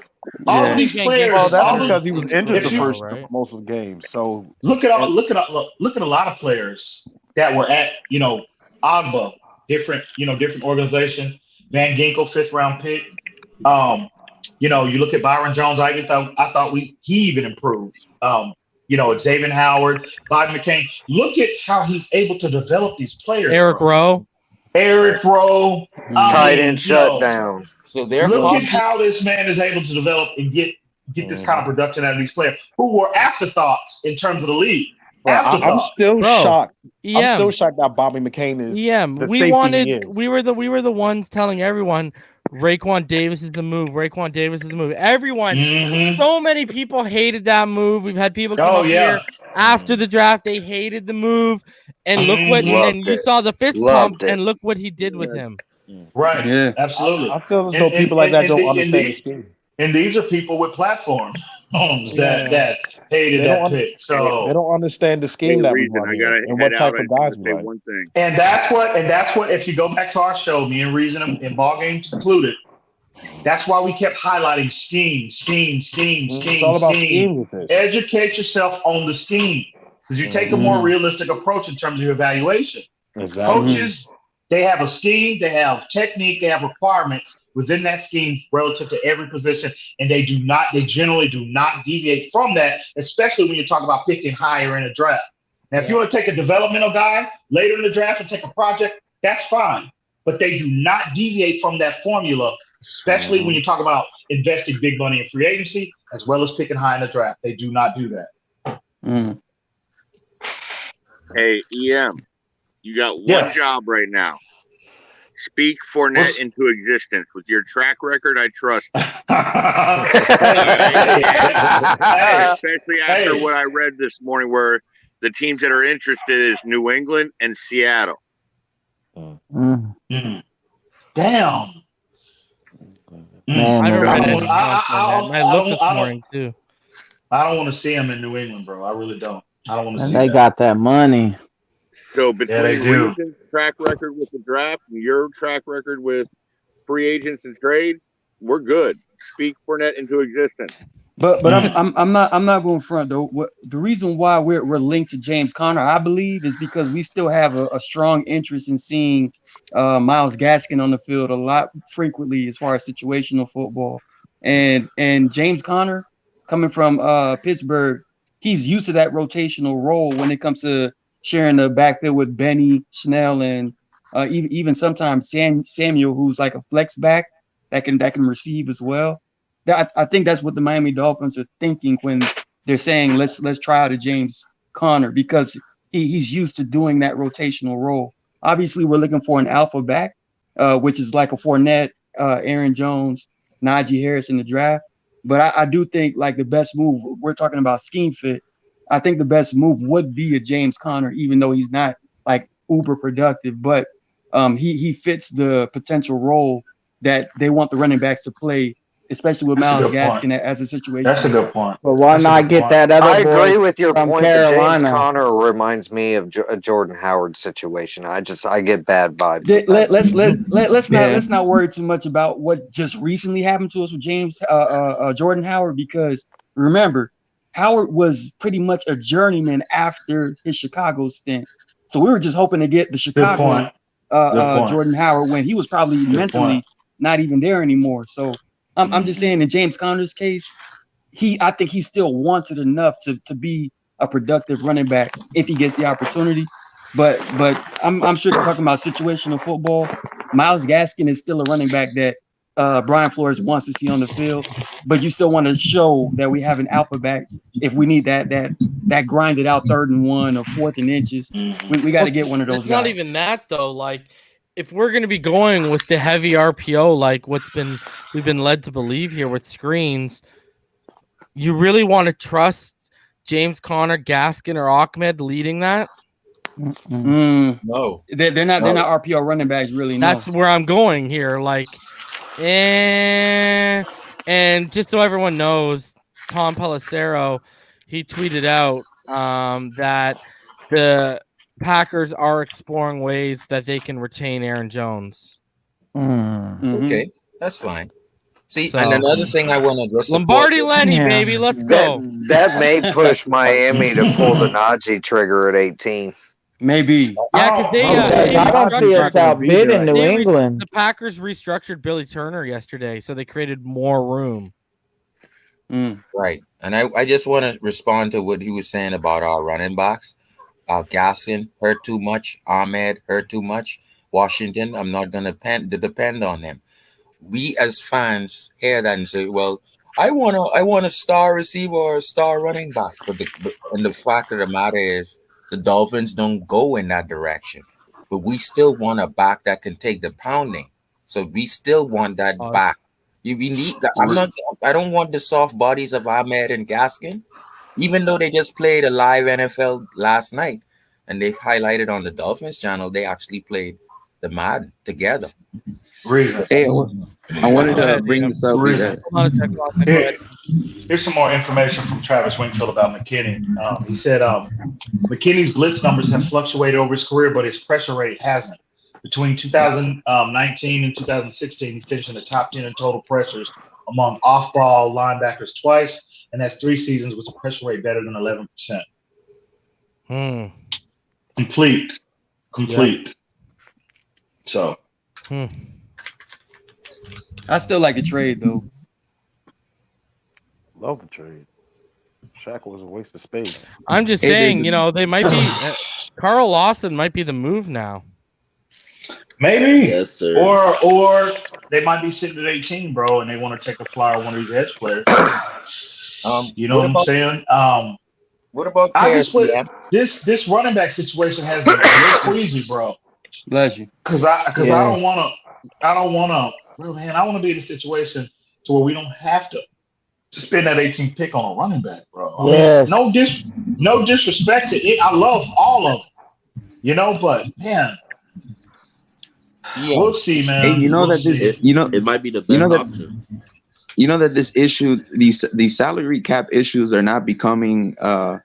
All these players. Well, that's because he was injured most of the games. So look at a lot of players that were at Agba, different organization. Van Ginkel, 5th round pick. You look at Byron Jones. I thought he even improved. Xavier Howard, Bobby McCain. Look at how he's able to develop these players. Eric Rowe, tight end shutdown. So look at how this man is able to develop and get this kind of production out of these players who were afterthoughts in terms of the league. I'm still shocked. I'm still shocked that Bobby McCain is the safety we were the ones telling everyone Raekwon Davis is the move. Everyone, so many people hated that move. We've had people come up here after the draft. They hated the move, and look what you saw the fist pump, and look what he did with him. Right. Yeah. Absolutely. I feel as though people like that don't understand the scheme. And these are people with platforms that hated that pick. So they don't understand the scheme that we run and what type of guys we like. And that's what if you go back to our show, me and Reason and Ball Game included, that's why we kept highlighting scheme. It's all about scheme with this. Educate yourself on the scheme, because you take a more realistic approach in terms of your evaluation. Exactly. Coaches, they have a scheme, they have technique, they have requirements within that scheme relative to every position, and they generally do not deviate from that, especially when you talk about picking higher in a draft. Now, if you want to take a developmental guy later in the draft and take a project, that's fine, but they do not deviate from that formula, especially when you talk about investing big money in free agency as well as picking high in the draft. They do not do that. Hey, EM, you got one job right now. Speak Fournette into existence. With your track record, I trust you. Especially after what I read this morning, where the teams that are interested is New England and Seattle. Damn. I looked this morning too. I don't want to see him in New England, bro. I really don't. I don't want to see they got that money. So between Reason's track record with the draft and your track record with free agents and trade, we're good. Speak Fournette into existence. But I'm not going front though. The reason why we're linked to James Conner, I believe, is because we still have a strong interest in seeing Myles Gaskin on the field a lot frequently as far as situational football. And James Conner, coming from Pittsburgh, he's used to that rotational role when it comes to sharing the backfield with Benny Snell and Even sometimes Samuel, who's like a flex back that can receive as well. I think that's what the Miami Dolphins are thinking when they're saying let's try out a James Conner, because he's used to doing that rotational role. Obviously, we're looking for an alpha back, which is like a Fournette, Aaron Jones, Najee Harris in the draft. But I do think like the best move, we're talking about scheme fit, I think the best move would be a James Conner, even though he's not like uber productive, but he fits the potential role that they want the running backs to play, especially with Myles Gaskin as a situation. That's a good point. But why not get that other I boy agree with your from point. James Carolina? Conner reminds me of a Jordan Howard situation. I get bad vibes. Let's not worry too much about what just recently happened to us with Jordan Howard, because remember, Howard was pretty much a journeyman after his Chicago stint. So we were just hoping to get the Chicago Jordan Howard when he was probably mentally not even there anymore. So I'm just saying, in James Conner's case, I think he still wants it enough to be a productive running back if he gets the opportunity. But I'm sure you're talking about situational football. Myles Gaskin is still a running back that Brian Flores wants to see on the field, but you still want to show that we have an alpha back if we need that grinded out 3rd and 1 or 4th and inches. We got to get one of those it's guys. Not even that though. Like, if we're going to be going with the heavy RPO, like we've been led to believe here with screens, you really want to trust James Conner, Gaskin, or Ahmed leading that? No, they're not RPO running backs, really. That's where I'm going here. Like, and just so everyone knows, Tom Pelissero, he tweeted out that the Packers are exploring ways that they can retain Aaron Jones. Okay, that's fine. See, and another thing I want to address, Lombardi Lenny, baby, let's go. That may push Miami to pull the Najee trigger at 18. Maybe. Yeah, because they I don't see us outbid in New England. The Packers restructured Billy Turner yesterday, so they created more room. Right. And I just want to respond to what he was saying about our running backs. Gaskin hurt too much. Ahmed hurt too much. Washington, I'm not going to depend on them. We as fans hear that and say, well, I want a star receiver or a star running back. But the fact of the matter is, the Dolphins don't go in that direction. But we still want a back that can take the pounding. So we still want that back. We need that. I don't want the soft bodies of Ahmed and Gaskin, even though they just played a live NFL last night, and they've highlighted on the Dolphins channel they actually played the Madden together. Hey, I wanted to bring this up. Here's some more information from Travis Wingfield about McKinney. He said McKinney's blitz numbers have fluctuated over his career, but his pressure rate hasn't. Between 2019 and 2016, he finished in the top 10 in total pressures among off-ball linebackers twice, and that's 3 seasons with a pressure rate better than 11%. Complete. Yeah. So. I still like the trade, though. Love the trade. Shaq was a waste of space. I'm just saying, they might be Carl Lawson might be the move now. Maybe. Yes, sir. Or they might be sitting at 18, bro, and they want to take a flyer on one of these edge players. You know what I'm saying? What about this running back situation has been real crazy, bro. Bless you. Because I don't want to. Well, man, I want to be in a situation to where we don't have to spend that 18th pick on a running back, bro. Yes. No disrespect to it. I love all of them, but man. Yeah. We'll see, man. Hey, it might be the best option. You know that this issue, these salary cap issues are not becoming a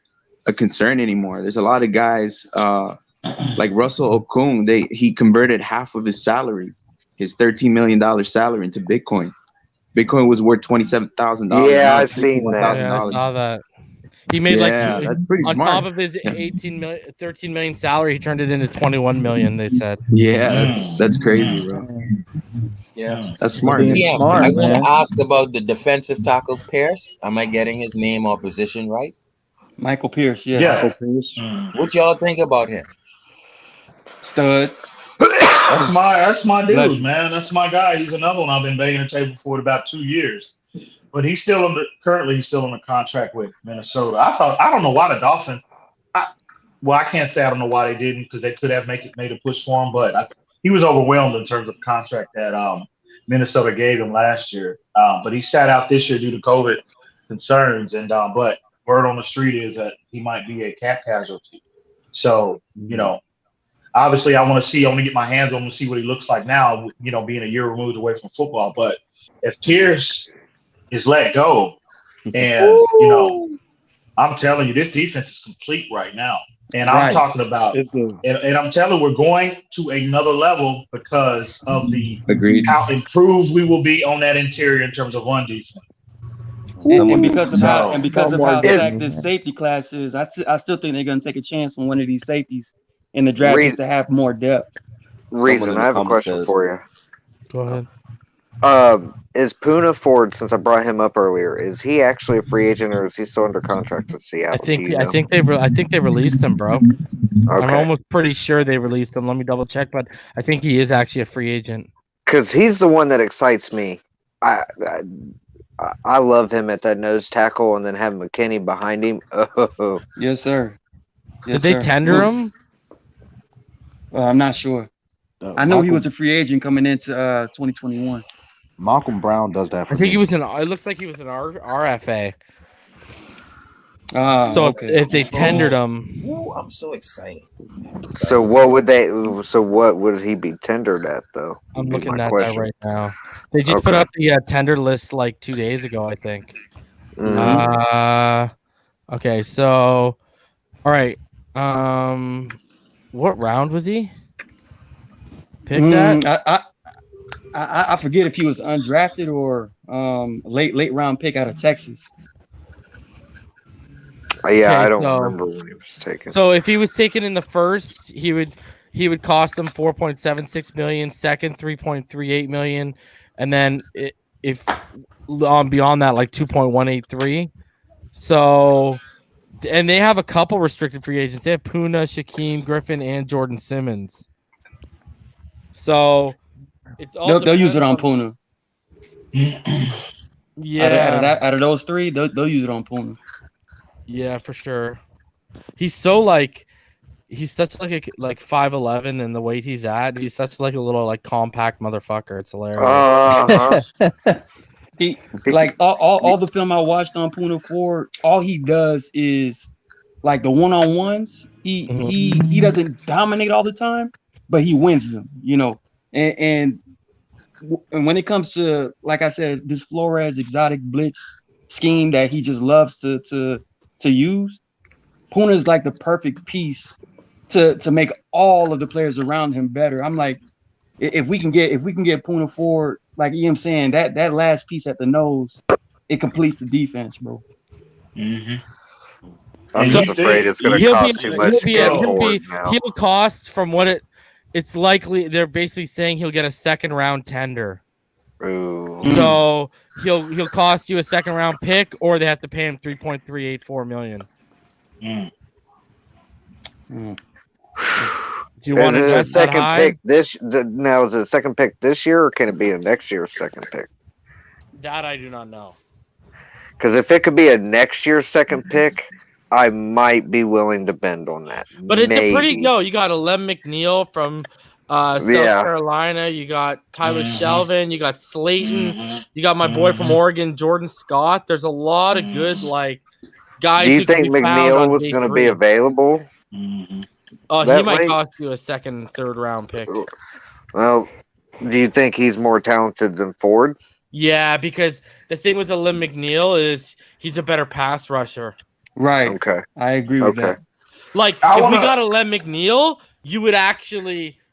concern anymore. There's a lot of guys like Russell Okung. He converted half of his salary, his $13 million salary, into Bitcoin. Bitcoin was worth $27,000. Yeah, I've seen that. Yeah, I saw that. He made that's pretty on smart. top of his 13 million salary, he turned it into 21 million. They said. Yeah, that's crazy, bro. Yeah, that's smart. I want to ask about the defensive tackle Pierce. Am I getting his name or position right? Michael Pierce. Yeah. Michael Pierce. What y'all think about him? Stud. That's my dude, Bless you. man. That's my guy. He's another one I've been banging the table for about 2 years. But he's still currently on a contract with Minnesota. I don't know why the Dolphins. I can't say I don't know why they didn't, because they could have made a push for him, but he was overwhelmed in terms of the contract that Minnesota gave him last year. But he sat out this year due to COVID concerns, and but word on the street is that he might be a cap casualty. So obviously I want to get my hands on him to see what he looks like now. Being a year removed away from football, but if Pierce is let go, and I'm telling you, this defense is complete right now. And I'm talking about, and I'm telling you, we're going to another level because of how improved we will be on that interior in terms of run defense. And because of how stacked this safety class is, I still think they're going to take a chance on one of these safeties in the draft just to have more depth. Reason, I have a question for you. Go ahead. Is Poona Ford, since I brought him up earlier, is he actually a free agent or is he still under contract with Seattle? I think they released him, bro. Okay. I'm almost pretty sure they released him. Let me double check, but I think he is actually a free agent. Because he's the one that excites me. I love him at that nose tackle, and then have McKinney behind him. Oh. Yes, sir. Did they tender him? I'm not sure. I know he was a free agent coming into 2021. Malcolm Brown does that for I think me. he was it looks like he was an RFA. So if they tendered him, I'm so excited. So what would he be tendered at though? I'm looking at that right now. They just put up the tender list like 2 days ago, I think. Okay, so all right. What round was he picked at? I forget if he was undrafted or late round pick out of Texas. I don't remember when he was taken. So if he was taken in the first, he would cost them $4.76 million, second $3.38 million, and then if beyond that, like 2.183. So, and they have a couple restricted free agents. They have Poona, Shaquem Griffin, and Jordan Simmons. So they'll use it on Poona. Yeah, out of those three, they'll use it on Poona. Yeah, for sure. He's so he's such like 5'11", and the weight he's at, he's such like a little compact motherfucker. It's hilarious. He all the film I watched on Poona Ford, all he does is like the one-on-ones. He doesn't dominate all the time, but he wins them, And when it comes to, like I said, this Flores exotic blitz scheme that he just loves to use, Poona is like the perfect piece to make all of the players around him better. I'm like, if we can get Poona Ford, like EM saying, that last piece at the nose, it completes the defense, bro. I'm just afraid it's going to cost too much. He'll cost from what it's likely. They're basically saying he'll get a second round tender. Ooh. So he'll cost you a second round pick, or they have to pay him $3.384 million. Do you want to bet that high? Now is it a second pick this year, or can it be a next year's second pick? That I do not know. Because if it could be a next year's second pick, I might be willing to bend on that. But it's a pretty you got Lem McNeil from South Carolina, you got Tyler Shelvin, you got Slayton, you got my boy from Oregon, Jordan Scott. There's a lot of good guys. Do you think McNeil was going to be available? He might cost you a second and third round pick. Well, do you think he's more talented than Ford? Yeah, because the thing with Lem McNeil is he's a better pass rusher. Right. Okay. I agree with that. If we got a Lem McNeil,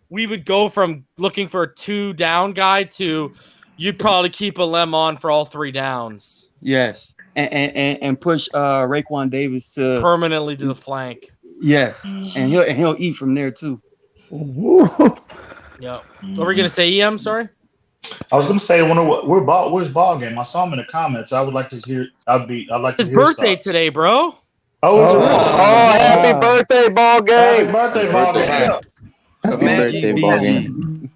we would go from looking for a 2 down guy to you'd probably keep a Lem on for all 3 downs. Yes. And push Raekwon Davis to permanently to the flank. Yes. And he'll eat from there too. Yeah. What were we gonna say, EM? Sorry. I was gonna say where's ball game? I saw him in the comments. I would like to hear. I'd like to his hear birthday today, bro. Happy birthday, ball game! Happy birthday, ball game! Happy birthday, ball game!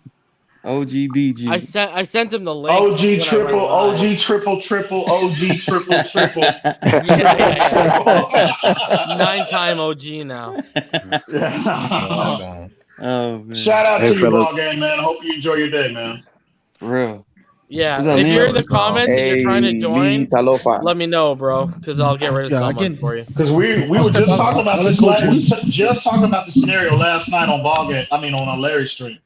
OGBG. I sent him the link. OG triple, OG triple, OG triple. 9-time OG now. Oh, man. Shout out Hey, to you, fellas. ball game, man. Hope you enjoy your day, man. For real. Yeah, Who's that, if you're in Liam? the comments and you're trying to join, Talofa. let me know, bro, because I'll get rid of someone for you. Because we were just talking about this. Just talking about the scenario last night on Ballgame. I mean, on Larry Street.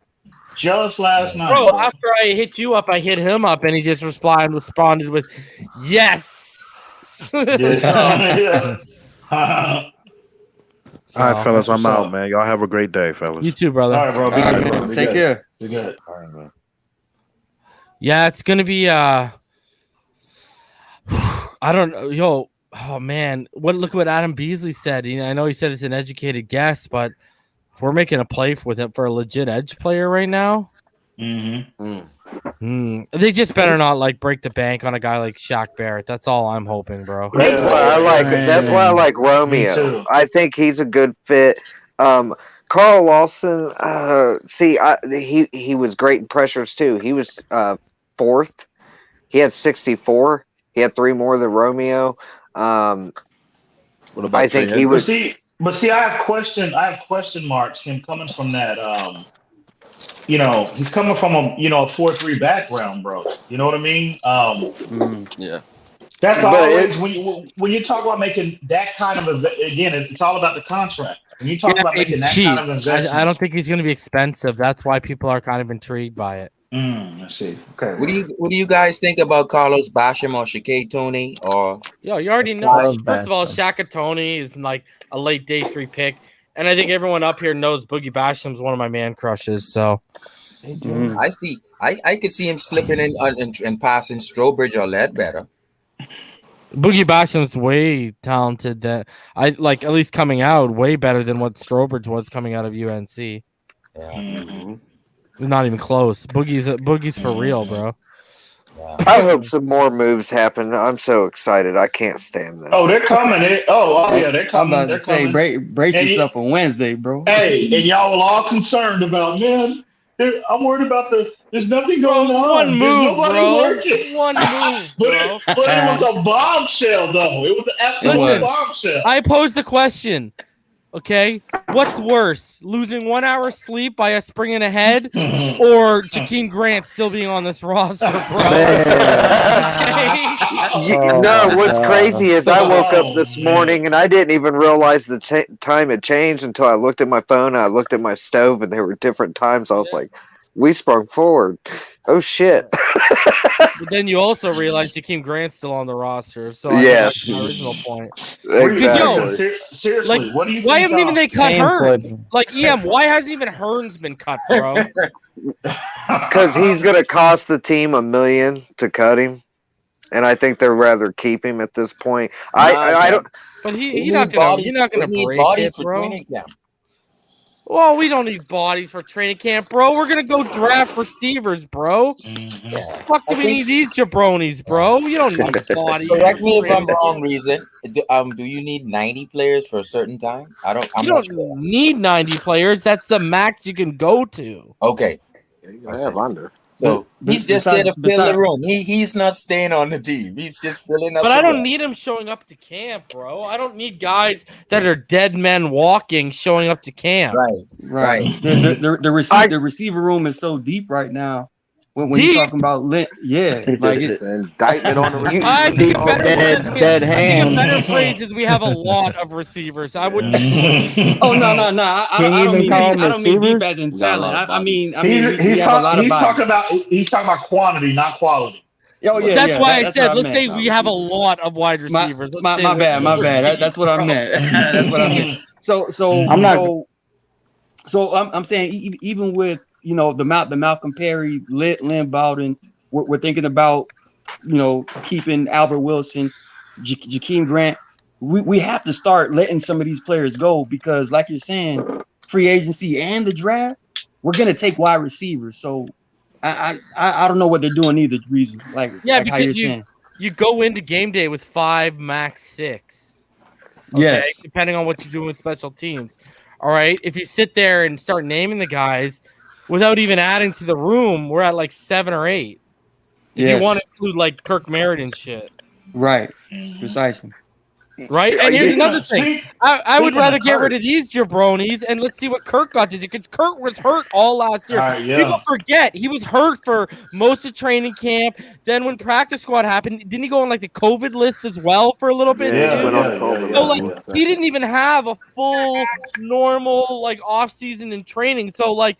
Just last night, Bro, after I hit you up, I hit him up, and he just responded with, "Yes." Yeah. All right, fellas, I'm out, man. Y'all have a great day, fellas. You too, brother. All right, bro. Be good, bro. Be Take good. care. Be good. All right, man. Yeah, it's gonna be. I don't know, yo. Oh man, look what Adam Beasley said. I know he said it's an educated guess, but if we're making a play with it for a legit edge player right now, they just better not break the bank on a guy like Shaq Barrett. That's all I'm hoping, bro. That's why I like Romeo. I think he's a good fit. Carl Lawson, he was great in pressures too. He was fourth. He had 64. He had 3 more than Romeo. What about I think he was. But see, I have question marks. Him coming from that, he's coming from a 4-3 background, bro. You know what I mean? Yeah. That's always when you talk about making that kind of again, it's all about the contract. When you talk about making that cheap. kind of investment, I don't think he's going to be expensive. That's why people are kind of intrigued by it. I see. Okay. What do you guys think about Carlos Basham or Shaq Toney or? Yo, you already know. First of all, Shaq Toney is like a late day 3 pick, and I think everyone up here knows Boogie Basham's one of my man crushes. So I see. I could see him slipping in and passing Strowbridge or Ledbetter. Boogie Basham's way talented. That at least coming out way better than what Strowbridge was coming out of UNC. Yeah. Not even close. Boogie's for real, bro. I hope some more moves happen. I'm so excited. I can't stand this. Oh, they're coming. They're coming. I'm about to say, coming. brace yourself for Wednesday, bro. Hey, and y'all were all concerned about, man. I'm worried about there's nothing going on. One move, bro. Working. One move, bro. but it was a bombshell, though. It was an absolute bombshell. I posed the question. Okay, what's worse, losing 1 hour sleep by us springing ahead, or Jakeem Grant still being on this roster, bro? No, what's crazy is I woke up this morning and I didn't even realize the time had changed until I looked at my phone. I looked at my stove and there were different times. I was like, we sprung forward. Oh shit. But then you also realize Jakeem Grant's still on the roster. So yes, my original point. Exactly. Seriously, what do you think? Why haven't even they cut Hearns? Why hasn't even Hearns been cut, bro? Because he's gonna cost the team $1 million to cut him, and I think they'd rather keep him at this point. I don't. But he's not gonna break it, bro. Well, we don't need bodies for training camp, bro. We're gonna go draft receivers, bro. Fuck do we need these jabronis, bro? You don't need bodies. Correct me if I'm wrong, Reason. Do you need 90 players for a certain time? You don't need 90 players. That's the max you can go to. Okay. I have under. So he's just there to fill the room. He's not staying on the team. He's just filling up. But I don't need him showing up to camp, bro. I don't need guys that are dead men walking showing up to camp. Right. The receiver room is so deep right now. When you're talking about it's an indictment on the receiver. I think a better hand. phrase is we have a lot of receivers. I wouldn't. Oh no! I don't mean deep as in talent. I mean he's talking about quantity, not quality. Oh yeah, that's why I said let's say we have a lot of wide receivers. My bad. That's what I meant. That's what I meant. So I'm saying even with the Malcolm Perry, Lynn Bowden, we're thinking about keeping Albert Wilson, Jakeem Grant. We have to start letting some of these players go because, like you're saying, free agency and the draft, we're gonna take wide receivers. So I don't know what they're doing either. Reason because you go into game day with 5, max 6. Okay? Yes, depending on what you're doing with special teams. All right, if you sit there and start naming the guys. without even adding to the room, we're at like 7 or 8. If you want to include like Kirk Merritt and shit. Right. Precisely. Right. And here's another thing. I would rather get rid of these jabronis and let's see what Kirk got this year, because Kirk was hurt all last year. People forget he was hurt for most of training camp. Then when practice squad happened, didn't he go on like the COVID list as well for a little bit? So like he didn't even have a full normal like off season in training. So like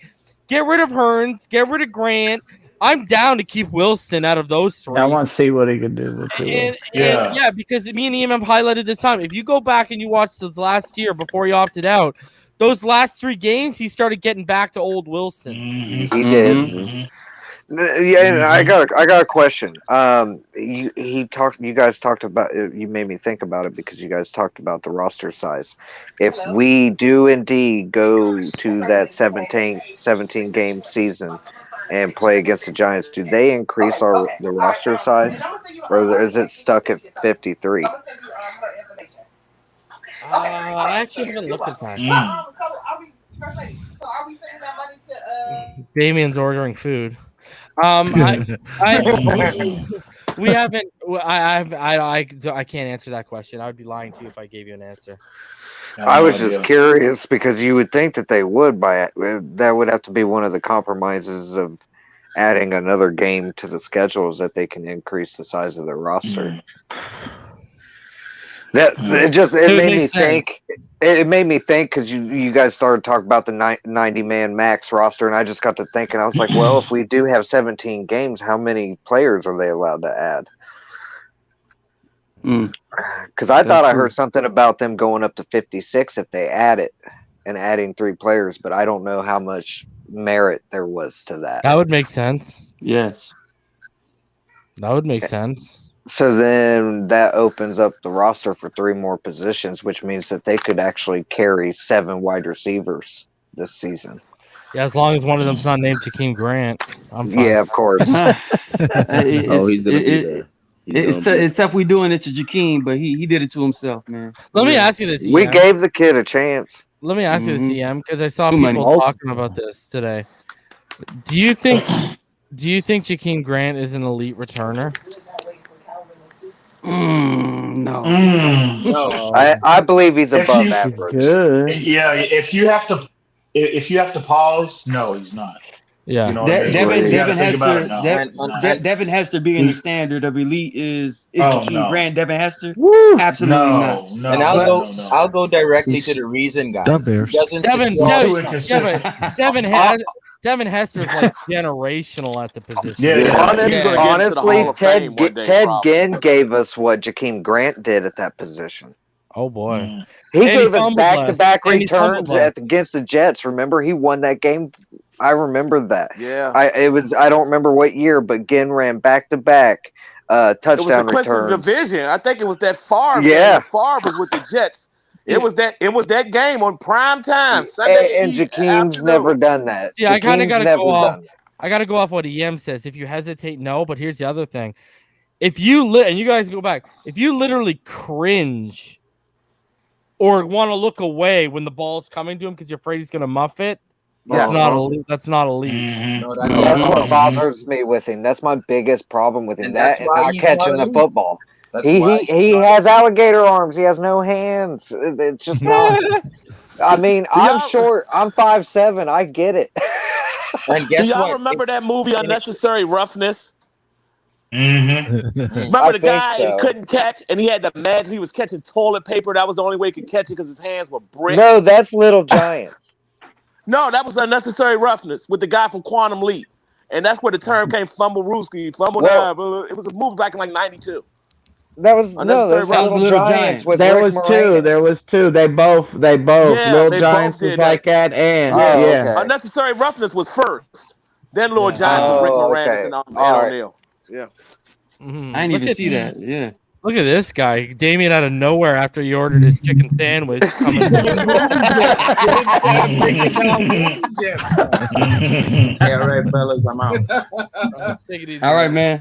get rid of Hearns, get rid of Grant. I'm down to keep Wilson out of those 3. I want to see what he can do with it. And because me and EM have highlighted this time. If you go back and you watch this last year before he opted out, those last 3 games, he started getting back to old Wilson. He did. Yeah, I got a question. You guys talked about it. You made me think about it because you guys talked about the roster size. If we do indeed go to that 17 game season and play against the Giants, do they increase the roster size, or is it stuck at 53? I actually haven't looked at that. So are we sending that money to? Damien's ordering food. We haven't. I can't answer that question. I would be lying to you if I gave you an answer. I was just curious because you would think that they would that would have to be one of the compromises of adding another game to the schedule, is that they can increase the size of their roster. It made me think. It made me think because you guys started talking about the 90-man max roster, and I just got to thinking. I was like, well, if we do have 17 games, how many players are they allowed to add? Because I thought I heard something about them going up to 56 if they add it and adding 3 players, but I don't know how much merit there was to that. That would make sense. Yes. That would make sense. So then that opens up the roster for 3 more positions, which means that they could actually carry 7 wide receivers this season. Yeah, as long as one of them's not named Jakeem Grant. I'm fine. Yeah, of course. He's gonna be there. It's tough we doing it to Jakeem, but he did it to himself, man. Let me ask you this. We gave the kid a chance. Let me ask you this, EM, because I saw people talking about this today. Do you think Jakeem Grant is an elite returner? No. I believe he's above average. Yeah, if you have to pause, no, he's not. Yeah, you know Devin Hester being the standard of elite is Jakeem Grant. Devin Hester, absolutely not. And I'll go directly to the reason, guys. Devin Hester's like generational at the position. Honestly, Ted Ginn gave us what Jakeem Grant did at that position. Oh boy, he gave us back-to-back returns against the Jets. Remember, he won that game. I remember that. Yeah, I don't remember what year, but Ginn ran back-to-back touchdown returns. It was the division. I think it was that Favre. Yeah, Favre was with the Jets. It was that game on prime time Sunday. And Jakeem's never done that. Yeah, I kind of got to go off. I got to go off what EM says. If you hesitate, no. But here's the other thing: if you and you guys go back, if you literally cringe or want to look away when the ball's coming to him because you're afraid he's going to muff it, that's not elite. That's not elite. No, that's what bothers me with him. That's my biggest problem with him. And not catching the football. He has alligator arms. He has no hands. It's just not. I mean, I'm short. I'm 5'7". I get it. And guess Do y'all what? remember that movie Unnecessary Roughness? Mm-hmm. Remember the guy he couldn't catch, and he had to imagine he was catching toilet paper. That was the only way he could catch it because his hands were brick. No, that's Little Giants. No, that was Unnecessary Roughness with the guy from Quantum Leap, and that's where the term came. Fumble Rooski, fumble. It was a movie back in like '92. That was Little Giants. There was two. They both. Little Giants was like that, and Okay. Unnecessary Roughness was first. Then Little Giants with Rick Moranis and O'Neal. Yeah. Mm-hmm. I didn't even see that. Yeah. Look at this guy, Damien, out of nowhere after he ordered his chicken sandwich. Yeah, right, fellas, I'm out. Take it easy. All right, man.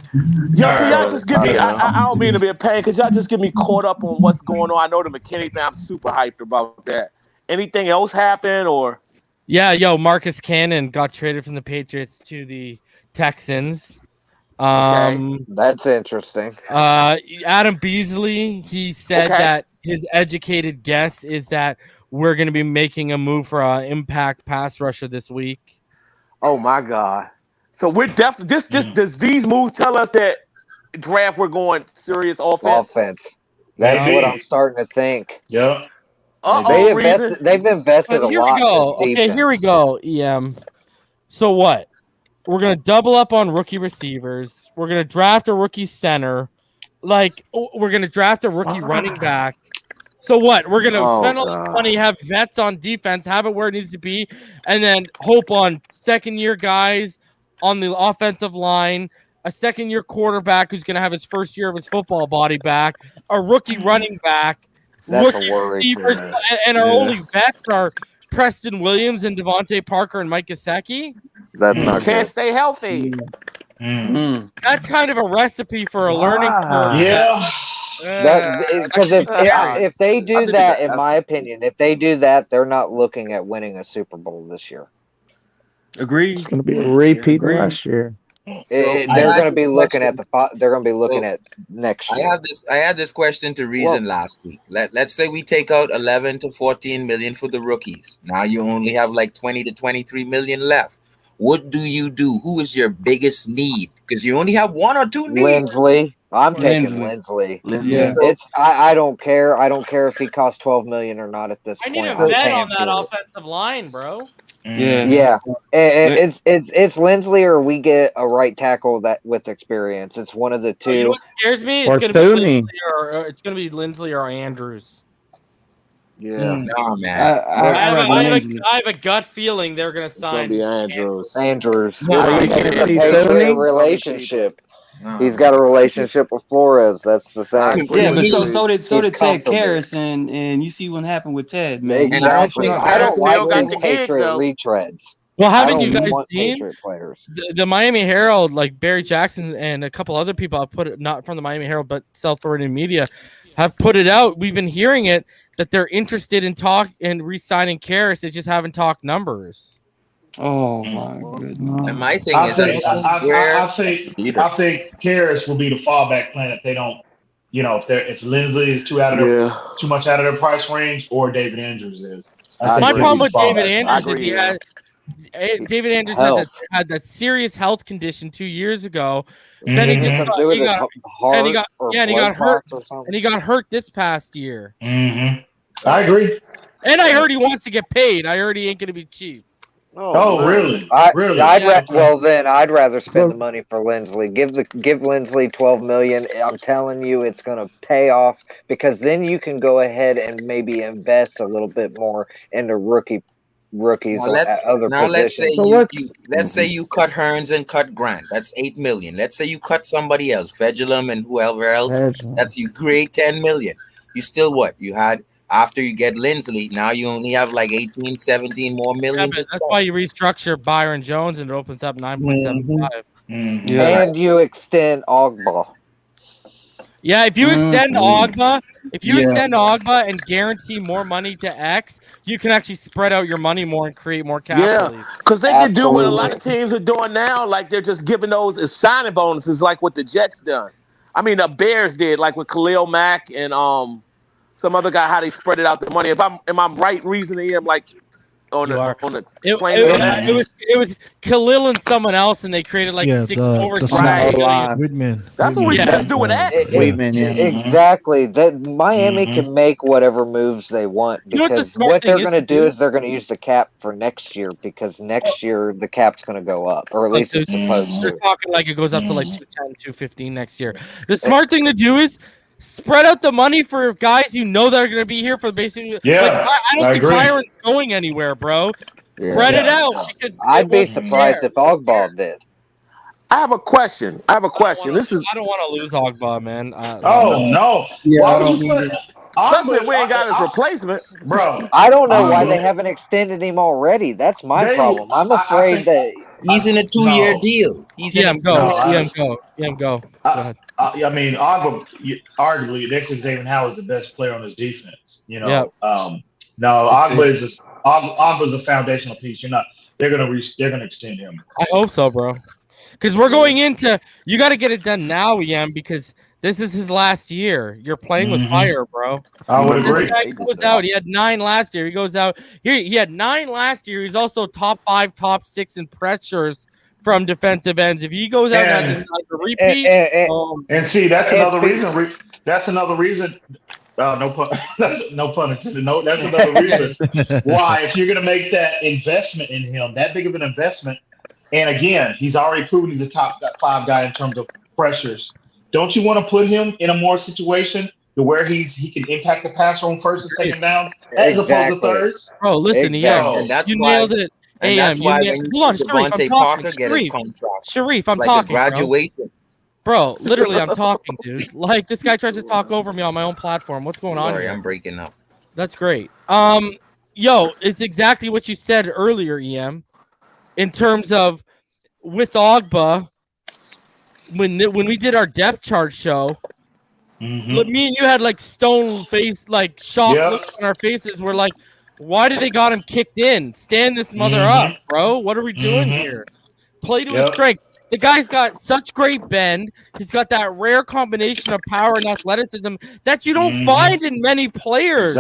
Yo, can y'all just give me? I don't mean to be a pain. Could y'all just get me caught up on what's going on? I know the McKinney thing. I'm super hyped about that. Anything else happen or? Yeah, Marcus Cannon got traded from the Patriots to the Texans. That's interesting. Adam Beasley, he said that his educated guess is that we're going to be making a move for an impact pass rusher this week. Oh my God! So we're definitely does these moves tell us that draft we're going serious offense? That's what I'm starting to think. Yeah. They've invested a lot. Here we go. EM. So what? We're gonna double up on rookie receivers. We're gonna draft a rookie center. We're gonna draft a rookie running back. So what? We're gonna spend all this money, have vets on defense, have it where it needs to be, and then hope on second-year guys on the offensive line, a second-year quarterback who's gonna have his first year of his football body back, a rookie running back, rookie receivers, and our only vets are Preston Williams and Devontae Parker and Mike Gesicki. That's not Can't stay healthy. That's kind of a recipe for a learning curve. Yeah. Because if they do that, in my opinion, if they do that, they're not looking at winning a Super Bowl this year. Agreed. It's going to be a repeat last year. They're going to be looking at They're going to be looking at next year. I had this question to Reason last week. Let's say we take out 11 to 14 million for the rookies. Now you only have like 20 to 23 million left. What do you do? Who is your biggest need? Because you only have one or two needs. Lindsley. I'm taking Lindsley. Yeah. I don't care. I don't care if he costs $12 million or not at this point. I need a vet on that offensive line, bro. Yeah. It's Lindsley or we get a right tackle that with experience. It's one of the two. You know what scares me? It's going to be Lindsley or Andrews. Yeah. No, man. I have a gut feeling they're going to sign. It's going to be Andrews. Relationship. He's got a relationship with Flores. That's the thing. Yeah, but so did Ted Karras, and you see what happened with Ted, man. Exactly. I don't like these Patriot retreads. Well, haven't you guys seen the Miami Herald? Like Barry Jackson and a couple other people have put it, not from the Miami Herald, but South Florida media, have put it out. We've been hearing it that they're interested in re-signing Karras. They just haven't talked numbers. Oh my goodness! And my thing I think Karras will be the fallback plan if they don't, if Lindsley is too much out of their price range, or David Andrews is. My problem with David Andrews is David Andrews had that serious health condition 2 years ago. Then he got hurt, and he got hurt this past year. I agree. And I heard he wants to get paid. I heard he ain't going to be cheap. Really? Really? I'd rather spend the money for Lindsley. Give Lindsley $12 million. I'm telling you, it's going to pay off because then you can go ahead and maybe invest a little bit more into rookies at other positions. Let's say you cut Hearns and cut Grant. That's $8 million. Let's say you cut somebody else, Fedulum and whoever else. That's you create $10 million. You still what? You had. After you get Lindsley, now you only have like 18, 17 more million. Yeah, that's why you restructure Byron Jones and it opens up 9.75. And you extend Ogba. Yeah, if you extend Ogba, and guarantee more money to X, you can actually spread out your money more and create more capital. Yeah, because they can do what a lot of teams are doing now. Like they're just giving those as signing bonuses, like what the Jets done. I mean, the Bears did, like with Khalil Mack and some other guy, how they spread it out the money. Am I right reasoning him like it was Khalil and someone else, and they created like six oversized. That's what we should do with that. Exactly. That Miami can make whatever moves they want because what they're going to do is they're going to use the cap for next year because next year the cap's going to go up, or at least it's supposed to. They're talking like it goes up to like 210, 215 next year. The smart thing to do is spread out the money for guys you know that are going to be here for basically. Yeah, I don't think Byron's going anywhere, bro. Spread it out. Because I'd be surprised if Ogba did. I have a question. I don't want to lose Ogba, man. No. Yeah, why would you put? Especially if we ain't got his replacement, bro. I don't know why they haven't extended him already. That's my problem. I'm afraid that he's in a 2-year deal. Go. Go ahead. I mean, arguably, Dexter Xavier Howard's the best player on his defense. No, Ogba's a foundational piece. They're gonna extend him. I hope so, bro. Because we're going into you got to get it done now, EM, because this is his last year. You're playing with fire, bro. I would agree. This guy goes out. He had 9 last year. He goes out. He had 9 last year. He's also top 5, top 6 in pressures from defensive ends. If he goes out and has a repeat, and see, that's another reason. That's another reason. No pun. No pun intended. No, that's another reason why, if you're going to make that investment in him, that big of an investment, and again, he's already proven he's a top 5 guy in terms of pressures. Don't you want to put him in a more situation to where he can impact the passer on first and second downs as opposed to thirds? Bro, listen, and that's you why, nailed it. And that's why when hold on, Sharif, Devontae Parker get his contract, Sharif, I'm like talking. a graduation. Bro, literally, I'm talking, dude. Like, this guy tries to talk over me on my own platform. What's going on? Sorry, here? I'm breaking up. That's great. Yo, it's exactly what you said earlier, EM. In terms of with Ogba, when we did our depth chart show, me and you had like stone face, like shock looks on our faces. We're like, why did they got him kicked in? Stand this mother up, bro. What are we doing here? Play to his strength. The guy's got such great bend. He's got that rare combination of power and athleticism that you don't find in many players.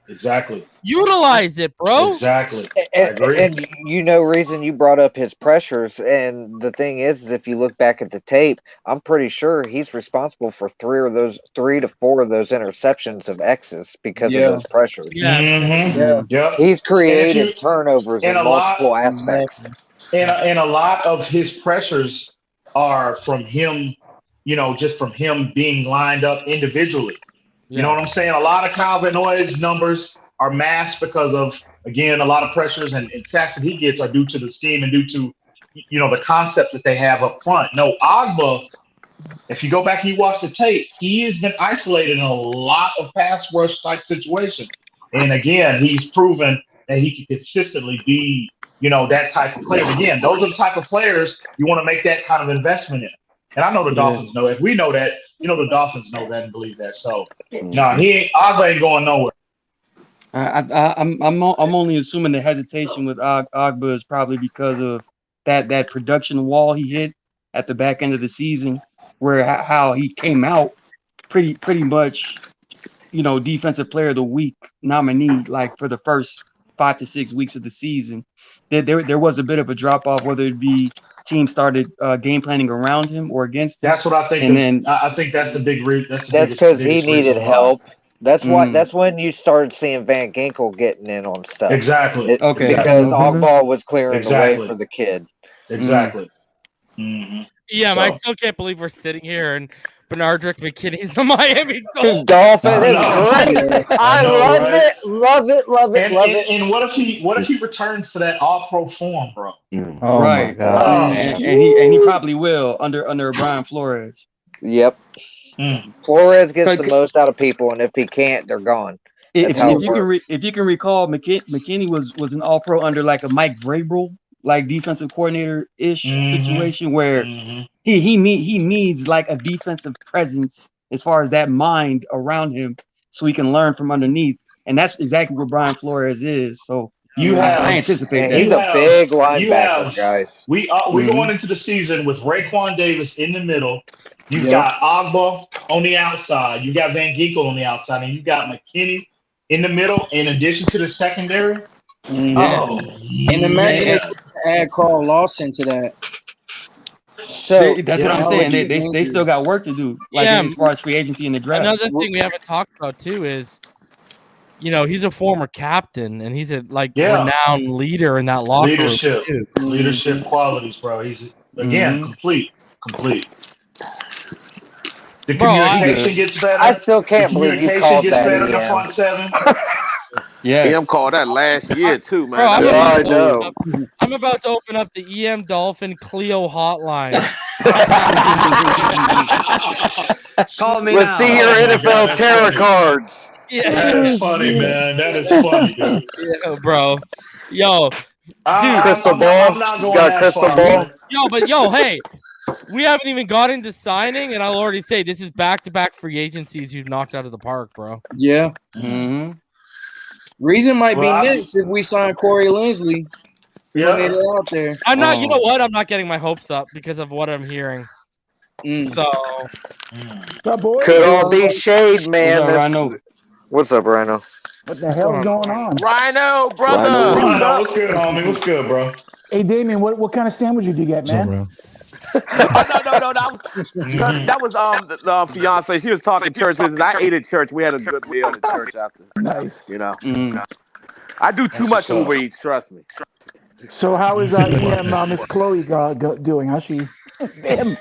Exactly. Utilize it, bro. Exactly. And reason you brought up his pressures, and the thing is if you look back at the tape, I'm pretty sure he's responsible for 3 to 4 of those interceptions of X's because of those pressures. He's created turnovers in multiple aspects. And a lot of his pressures are from him, just from him being lined up individually. You know what I'm saying? A lot of Kyle Van Noy's numbers are masked because of, again, a lot of pressures and sacks that he gets are due to the scheme and due to, the concepts that they have up front. No, Ogba, if you go back and you watch the tape, he has been isolated in a lot of pass rush type situations. And again, he's proven that he can consistently be, that type of player. Again, those are the type of players you want to make that kind of investment in. And I know the Dolphins know. If we know that, the Dolphins know that and believe that. So, Ogba ain't going nowhere. I'm only assuming the hesitation with Ogba is probably because of that production wall he hit at the back end of the season, where how he came out pretty much, defensive player of the week nominee, like for the first 5 to 6 weeks of the season. There was a bit of a drop off, whether it be teams started game planning around him or against him. That's what I think. And then I think that's the big reason. That's because he needed help. That's why. That's when you started seeing Van Ginkel getting in on stuff. Exactly. Because Ogba was clearing the way for the kid. Exactly. Yeah, I still can't believe we're sitting here and Benardrick McKinney's the Miami Dolphin is great. I love it. And what if he returns to that all-pro form, bro? Oh right. My God. And he probably will under Brian Flores. Yep. Flores gets the most out of people, and if he can't, they're gone. If you can recall, McKinney was an all-pro under like a Mike Vrabel, like defensive coordinator-ish situation where he needs like a defensive presence as far as that mind around him so he can learn from underneath. And that's exactly what Brian Flores is. So I anticipate that. He's a big linebacker, guys. We're going into the season with Raekwon Davis in the middle. You got Ogba on the outside. You got Van Ginkel on the outside. And you got McKinney in the middle in addition to the secondary. And imagine if you add Carl Lawson to that. So that's what I'm saying. They still got work to do, like as far as free agency in the draft. Another thing we haven't talked about too is, he's a former captain and he's a renowned leader in that locker room. Leadership qualities, bro. He's again complete. The communication gets better. I still can't believe you called that. Better in the front seven. Yeah, EM called that last year too, man. Bro, I know. I'm about to open up the EM Dolphin Clio hotline. Call me Let's now. see your NFL tarot cards. Yeah. That is funny, man. That is funny, dude. Yeah, bro. Yo, dude, crystal ball. You got a crystal ball. Hey, we haven't even got into signing, and I'll already say this is back-to-back free agencies you've knocked out of the park, bro. Yeah. Reason might be next if we sign Corey Linsley. Yeah, it out there. I'm not. You know what? I'm not getting my hopes up because of what I'm hearing. So could all be shade, man. Rhino? What's up, Rhino? What the hell's going on? Rhino, brother. Rhino, what's good, homie? What's good, bro? Hey, Damien, what kind of sandwich did you get, man? No. That was the fiance. She was talking church business. I ate at church. We had a good meal at church after. Nice. You know, I do too much Uber Eats. Trust me. So how is Miss Chloe doing? How's she? Damn,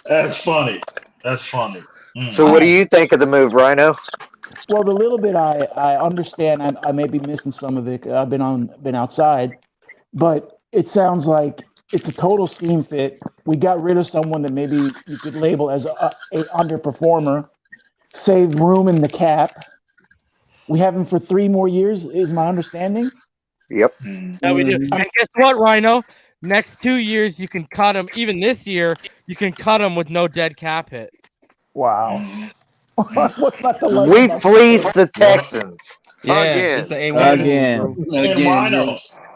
That's funny. That's funny. So what do you think of the move, Rhino? Well, the little bit I understand, I may be missing some of it. I've been outside, but it sounds like it's a total scheme fit. We got rid of someone that maybe you could label as a underperformer, save room in the cap. We have him for 3 more years, is my understanding. Yep. Yeah, we do. And guess what, Rhino? Next 2 years, you can cut him. Even this year, you can cut him with no dead cap hit. Wow. We fleeced the Texans. It's Again.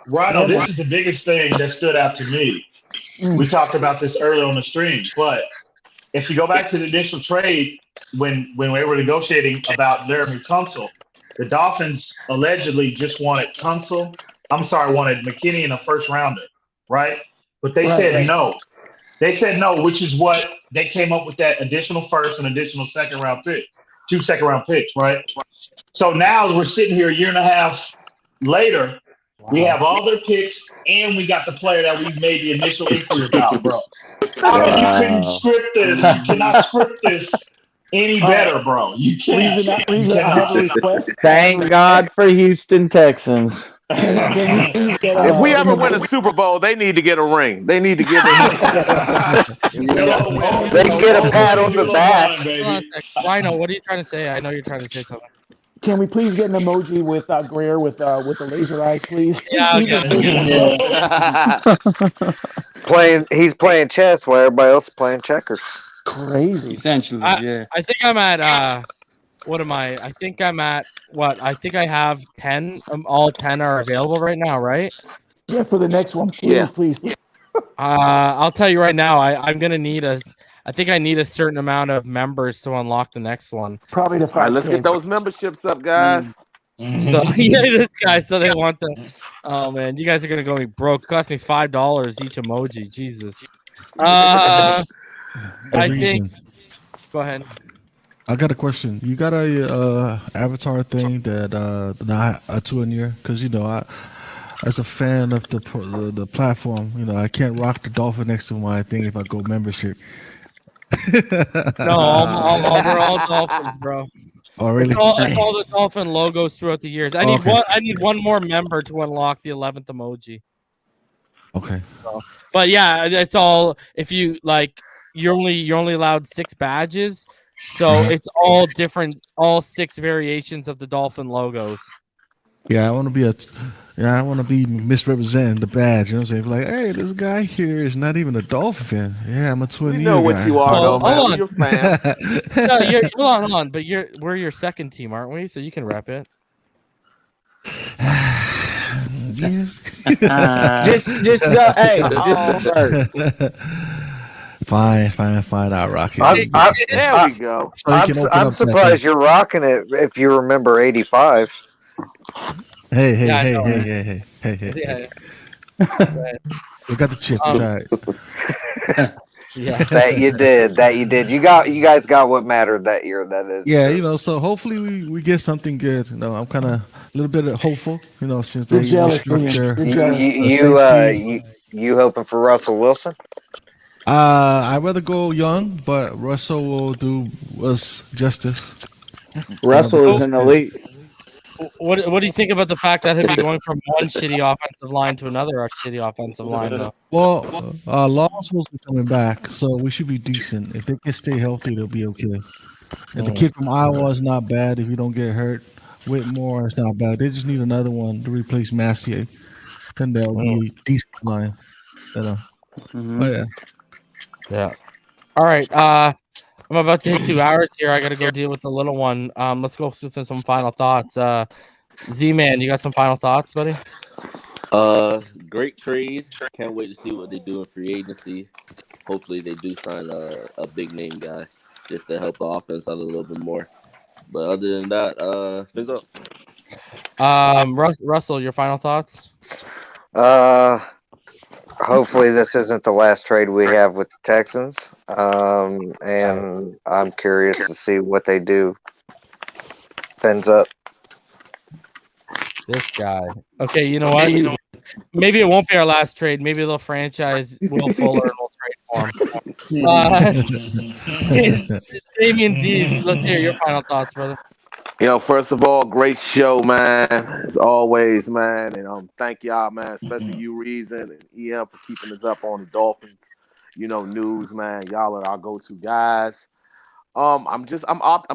Rhino, this is the biggest thing that stood out to me. We talked about this earlier on the stream, but if you go back to the initial trade when we were negotiating about Laramie Tunsil, the Dolphins allegedly just wanted wanted McKinney in a first rounder, right? But they said no. They said no, which is what they came up with that additional first and additional second round pick, 2 second round picks, right? So now we're sitting here a year and a half later. We have all their picks, and we got the player that we made the initial inquiry about, bro. I mean, you couldn't script this. You cannot script this any better, bro. You can't. Thank God for Houston Texans. If we ever win a Super Bowl, they need to get a ring. They need to get a They can get a pat on the back. Rhino, what are you trying to say? I know you're trying to say something. Can we please get an emoji with Greer with the laser eyes, please? Yeah, I'll get it. He's playing chess while everybody else is playing checkers. Crazy. Essentially, I think I'm at what am I? I think I'm at what? I think I have 10. All 10 are available right now, right? Yeah, for the next one, please, please. I'll tell you right now. I think I need a certain amount of members to unlock the next one. Probably the 5K. All right, let's get those memberships up, guys. So this guy, so they want the. Oh man, you guys are gonna go me broke. It cost me $5 each emoji. Jesus. I think. Go ahead. I got a question. You got a avatar thing that not a 2 in year? Because I, as a fan of the platform, I can't rock the dolphin next to my thing if I go membership. No, we're all Dolphins, bro. Oh, really? It's all the Dolphin logos throughout the years. I need one more member to unlock the 11th emoji. Okay. But yeah, it's all if you like. You're only allowed 6 badges, so it's all different, all 6 variations of the Dolphin logos. Yeah, I want to be misrepresenting the badge. You know what I'm saying? Like, hey, this guy here is not even a Dolphin fan. Yeah, I'm a twin. You know what guy. you are, though, man. Hold on. You're a fan. No, hold on. But we're your second team, aren't we? So you can rep it. Just go. Hey, just go first. Fine. I'll rock it. There we go. I'm surprised you're rocking it if you remember 85. Hey. We got the chip. It's all right. Yeah. That you did. You guys got what mattered that year. That is. Yeah, so hopefully we get something good. I'm kind of a little bit hopeful. Since they you hoping for Russell Wilson? I'd rather go young, but Russell will do us justice. Russell is an elite. What do you think about the fact that he'll be going from one shitty offensive line to another shitty offensive line, though? Well, Lawson's coming back, so we should be decent. If they can stay healthy, they'll be okay. And the kid from Iowa is not bad if you don't get hurt. Whitmore is not bad. They just need another one to replace Massier. Then they'll be a decent line. But yeah. Yeah. All right. I'm about to hit 2 hours here. I got to go deal with the little one. Let's go through some final thoughts. Z-Man, you got some final thoughts, buddy? Great trade. Can't wait to see what they do in free agency. Hopefully they do sign a big name guy just to help the offense out a little bit more. But other than that, fins up. Russell, your final thoughts? Hopefully this isn't the last trade we have with the Texans. And I'm curious to see what they do. Fins up. This guy. Okay, you know what? Maybe it won't be our last trade. Maybe they'll franchise Will Fuller and we'll trade for him. Damian Dees, let's hear your final thoughts, brother. First of all, great show, man. As always, man. And thank y'all, man, especially you, Reason, and EM for keeping us up on the Dolphins, news, man. Y'all are our go-to guys. I'm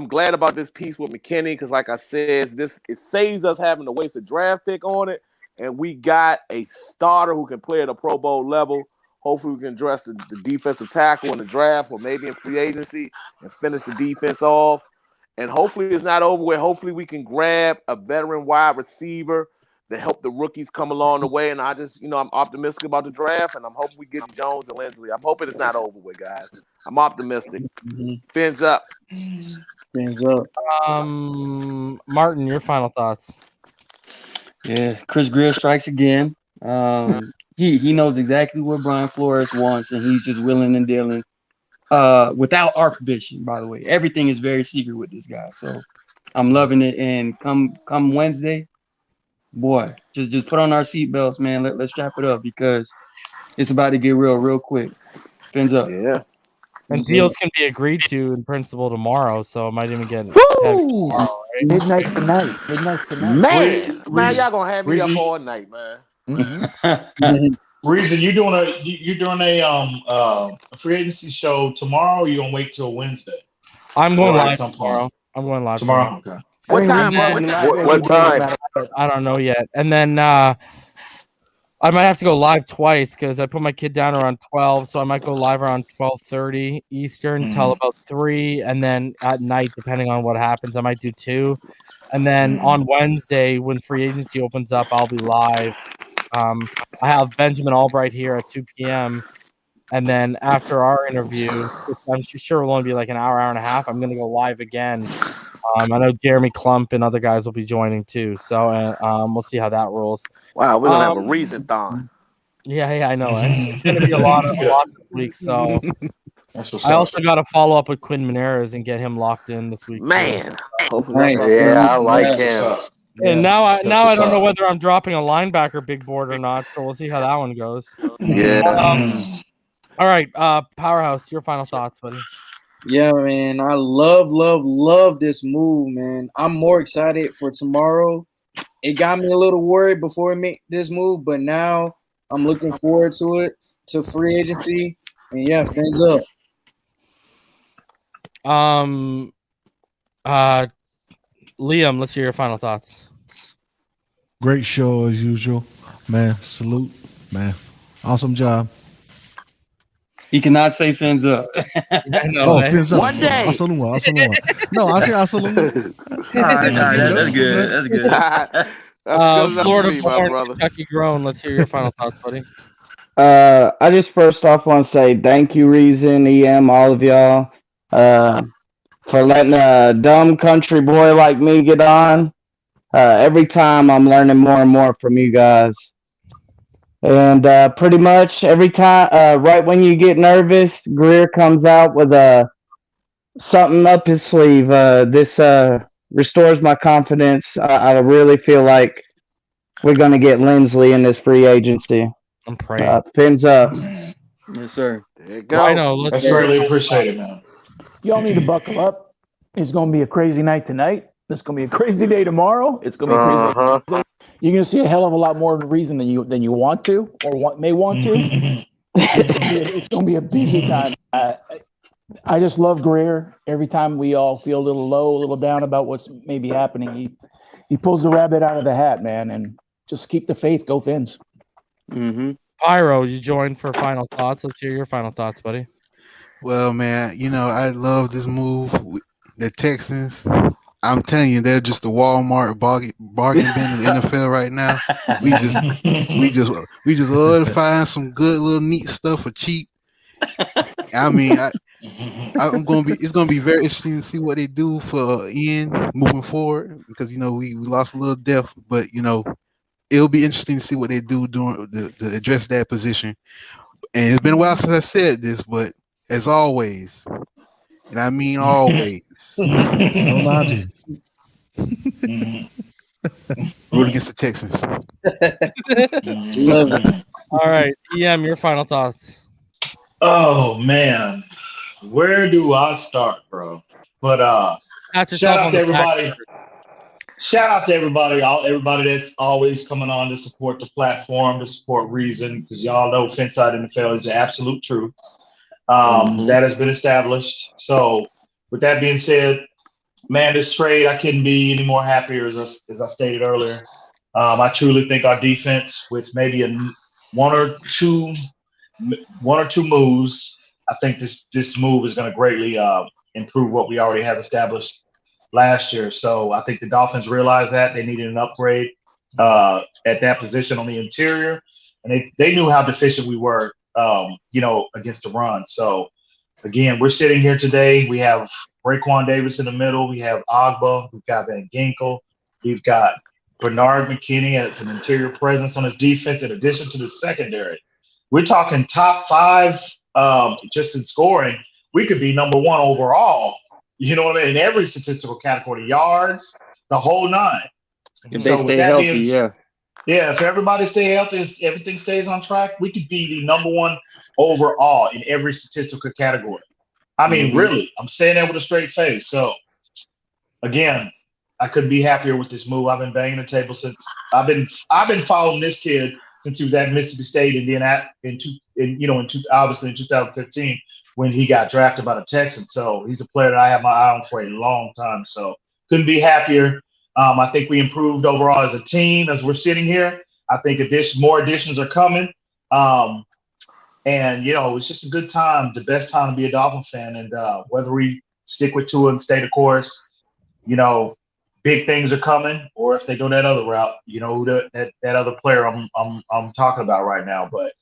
glad about this piece with McKinney because, like I said, it saves us having to waste a draft pick on it, and we got a starter who can play at a Pro Bowl level. Hopefully, we can address the defensive tackle in the draft or maybe in free agency and finish the defense off. And hopefully it's not over with. Hopefully we can grab a veteran wide receiver to help the rookies come along the way. And I just, I'm optimistic about the draft, and I'm hoping we get Jones and Lindsley. I'm hoping it's not over with, guys. I'm optimistic. Fins up. Fins up. Martin, your final thoughts. Yeah, Chris Greer strikes again. He knows exactly what Brian Flores wants, and he's just willing and dealing. Without our permission, by the way. Everything is very secret with this guy. So I'm loving it. And come Wednesday, boy, just put on our seatbelts, man. Let's strap it up because it's about to get real quick. Fins up. Yeah. And deals can be agreed to in principle tomorrow, so it might even get tomorrow, right? Midnight tonight. Man, y'all gonna have me up all night, man. Reason you're doing a free agency show tomorrow, or you gonna wait till Wednesday? I'm going live tomorrow. I'm going live tomorrow. Okay. What time? What time? I don't know yet. And then I might have to go live twice because I put my kid down around 12, so I might go live around 12:30 Eastern till about 3, and then at night, depending on what happens, I might do 2. And then on Wednesday, when free agency opens up, I'll be live. I have Benjamin Albright here at 2 p.m. And then after our interview, which I'm sure will only be like an hour and a half, I'm going to go live again. I know Jeremy Klump and other guys will be joining too. So we'll see how that rolls. Wow, we're going to have a reason-thon. Yeah, I know. It's going to be a lot this week. So I also got to follow up with Quinn Meneras and get him locked in this week. Man. Yeah, I like him. And now I don't know whether I'm dropping a linebacker big board or not, so we'll see how that one goes. Yeah. All right, Powerhouse, your final thoughts, buddy. Yeah, man, I love this move, man. I'm more excited for tomorrow. It got me a little worried before I made this move, but now I'm looking forward to it, to free agency. And yeah, fins up. Liam, let's hear your final thoughts. Great show as usual, man. Salute, man. Awesome job. He cannot say fins up. Fins up. One day. No, I say absolutely. All right, that's good. That's good. Florida born, Kentucky grown. Let's hear your final thoughts, buddy. I just first off want to say thank you, Reason, EM, all of y'all, for letting a dumb country boy like me get on. Every time I'm learning more and more from you guys. And pretty much every time, right when you get nervous, Greer comes out with something up his sleeve. This restores my confidence. I really feel like we're going to get Lindsley in this free agency. I'm praying. Fins up. Yes, sir. There you go. I know. That's greatly appreciated, man. Y'all need to buckle up. It's going to be a crazy night tonight. It's going to be a crazy day tomorrow. It's going to be a crazy day. You're going to see a hell of a lot more reason than you want to or may want to. It's going to be a busy time. I just love Greer. Every time we all feel a little low, a little down about what's maybe happening, he pulls the rabbit out of the hat, man, and just keep the faith. Go Fins. Pyro, you joined for final thoughts. Let's hear your final thoughts, buddy. Well, man, I love this move. The Texans, I'm telling you, they're just the Walmart bargain bin of the NFL right now. We just love to find some good little neat stuff for cheap. I mean, it's gonna be very interesting to see what they do for Ian moving forward because we lost a little depth, but it'll be interesting to see what they do during to address that position. And it's been a while since I said this, but as always, and I mean always, no Najee. Root against the Texans. Love it. All right, your final thoughts. Oh man, where do I start, bro? But shout out to everybody. Shout out to everybody that's always coming on to support the platform, to support Reason, because y'all know Phinside NFL is the absolute truth. That has been established. So, with that being said, man, this trade, I couldn't be any more happier, as I stated earlier. I truly think our defense, with maybe one or two moves, I think this move is going to greatly improve what we already have established last year. So I think the Dolphins realized that they needed an upgrade at that position on the interior, and they knew how deficient we were, against the run. So again, we're sitting here today. We have Raekwon Davis in the middle. We have Agba. We've got Van Ginkel. We've got Benardrick McKinney as an interior presence on his defense, in addition to the secondary. We're talking top 5 just in scoring. We could be number 1 overall. You know what I mean? In every statistical category, yards, the whole 9. If they stay healthy, yeah. Yeah, if everybody stays healthy, everything stays on track, we could be the number 1 overall in every statistical category. I mean, really, I'm saying that with a straight face. So, again, I couldn't be happier with this move. I've been banging the table since I've been following this kid since he was at Mississippi State, and then obviously in 2015 when he got drafted by the Texans. So he's a player that I have my eye on for a long time. So couldn't be happier. I think we improved overall as a team as we're sitting here. I think more additions are coming. And it's just a good time, the best time to be a Dolphin fan. And whether we stick with Tua and stay the course, big things are coming, or if they go that other route, that other player I'm talking about right now. But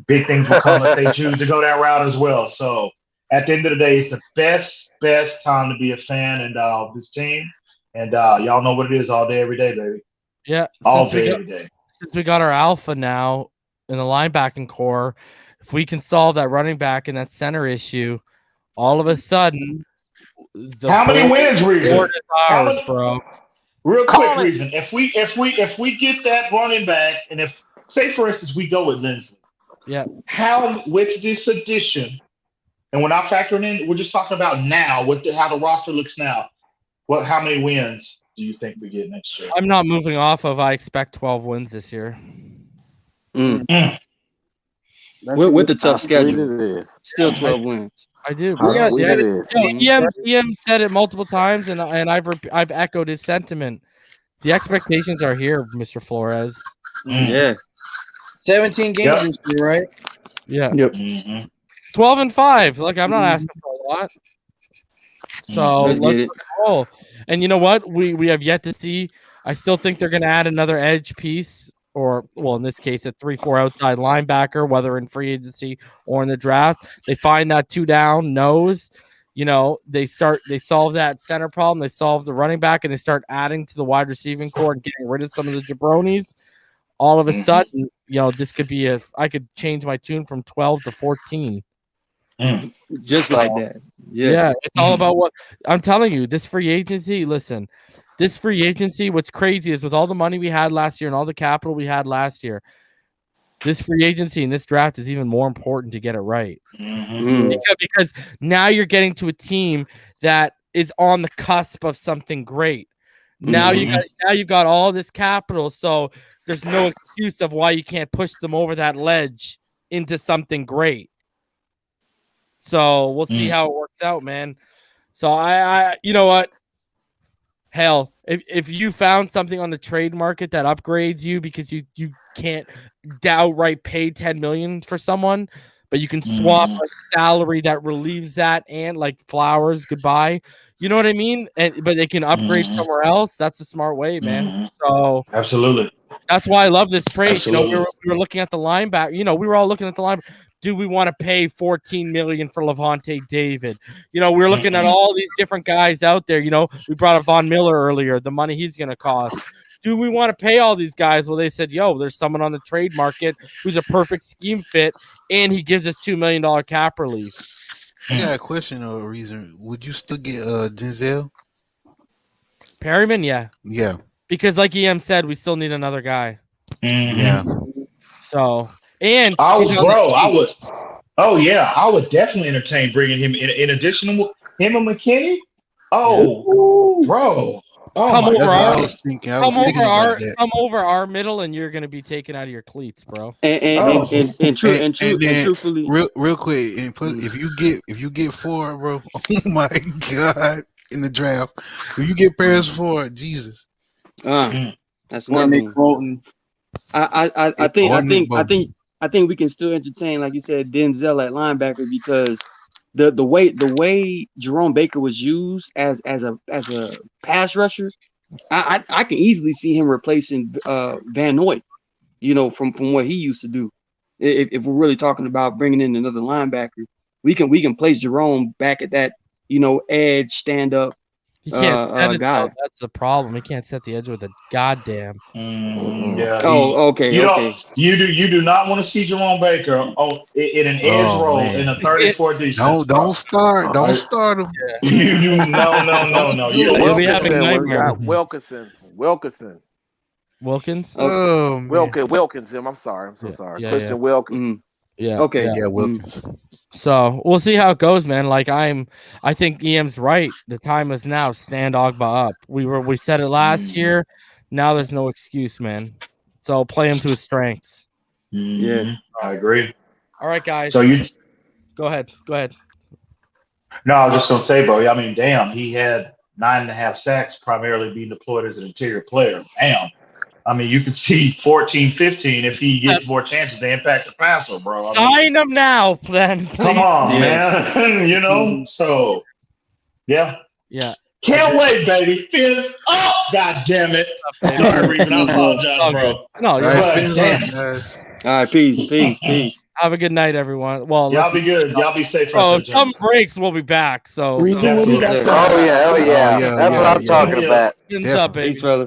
big things will come if they choose to go that route as well. So at the end of the day, it's the best time to be a fan and this team. And y'all know what it is all day, every day, baby. Yeah, every day. Since we got our alpha now in the linebacking core, if we can solve that running back and that center issue, all of a sudden, how many wins, Reason? Bro. Real quick, Reason. If we get that running back, and if, say for instance, we go with Lindsley, yeah. How with this addition, and we're not factoring in, we're just talking about now, how the roster looks now. How many wins do you think we get next year? I'm not moving off of. I expect 12 wins this year. With the tough schedule, still 12 wins. I do. EM said it multiple times, and I've echoed his sentiment. The expectations are here, Mr. Flores. Yeah. 17 games this year, right? Yeah. Yep. 12-5. Like, I'm not asking for a lot. So let's roll. And you know what? We have yet to see. I still think they're going to add another edge piece, or, well, in this case, a 3-4 outside linebacker, whether in free agency or in the draft. They find that 2-down nose. They solve that center problem. They solve the running back, and they start adding to the wide receiving core and getting rid of some of the jabronis. All of a sudden, this could be I could change my tune from 12 to 14. Just like that. Yeah, it's all about what I'm telling you. This free agency, listen, what's crazy is with all the money we had last year and all the capital we had last year, this free agency and this draft is even more important to get it right. Because now you're getting to a team that is on the cusp of something great. Now you've got all this capital, so there's no excuse of why you can't push them over that ledge into something great. So we'll see how it works out, man. So I you know what? Hell, if you found something on the trade market that upgrades you because you can't outright pay $10 million for someone, but you can swap a salary that relieves that and like Flowers goodbye. You know what I mean? But they can upgrade somewhere else. That's a smart way, man. So absolutely. That's why I love this trade. Absolutely. You know, we were looking at the linebacker. You know, we were all looking at the linebacker. Do we want to pay $14 million for Levante David? You know, we were looking at all these different guys out there. You know, we brought up Von Miller earlier, the money he's going to cost. Do we want to pay all these guys? Well, they said, yo, there's someone on the trade market who's a perfect scheme fit, and he gives us $2 million cap relief. I got a question or a reason. Would you still get Denzel? Perryman, yeah. Yeah. Because like EM said, we still need another guy. Yeah. So, and I would. Oh yeah, I would definitely entertain bringing him in addition to him and McKinney. Oh, bro. Oh, come my over God. come over our middle, and you're gonna be taken out of your cleats, bro. And truthfully, real quick, and if you get 4, bro, oh my God, in the draft, if you get Paris 4, Jesus, that's another one. I think we can still entertain, like you said, Denzel at linebacker, because the way Jerome Baker was used as a pass rusher, I can easily see him replacing Van Noy, you know, from what he used to do. If we're really talking about bringing in another linebacker, we can place Jerome back at that, you know, edge stand up. He can't set it, guy. though. That's the problem. He can't set the edge with a goddamn. Yeah. Okay. You do not want to see Jerome Baker in an edge role in a 34 defense. Don't start him. You do no. You'll be having nightmares. Wilkinson. Wilkins? Oh, Wilkins. I'm sorry. I'm so sorry. Christian Wilkins. Yeah. Okay. Yeah, Wilkins. So we'll see how it goes, man. Like I think EM's right. The time is now. Stand Ogba up. We said it last year. Now there's no excuse, man. So play him to his strengths. Yeah, I agree. All right, guys. So you go ahead. No, I was just gonna say, bro. I mean, damn, he had 9.5 sacks, primarily being deployed as an interior player. Damn. I mean, you can see 14, 15 if he gets more chances to impact the passer, bro. Sign him now, then. Please. Come on, man. You know, so yeah. Can't wait, baby. Fins up, God damn it. Sorry, Reason. I apologize, bro. No, you're all right, peace. Have a good night, everyone. Well, y'all be good. Y'all be safe. If some breaks, we'll be back. So. Oh yeah. That's what I'm talking about. Fins up, baby. Peace, fellas.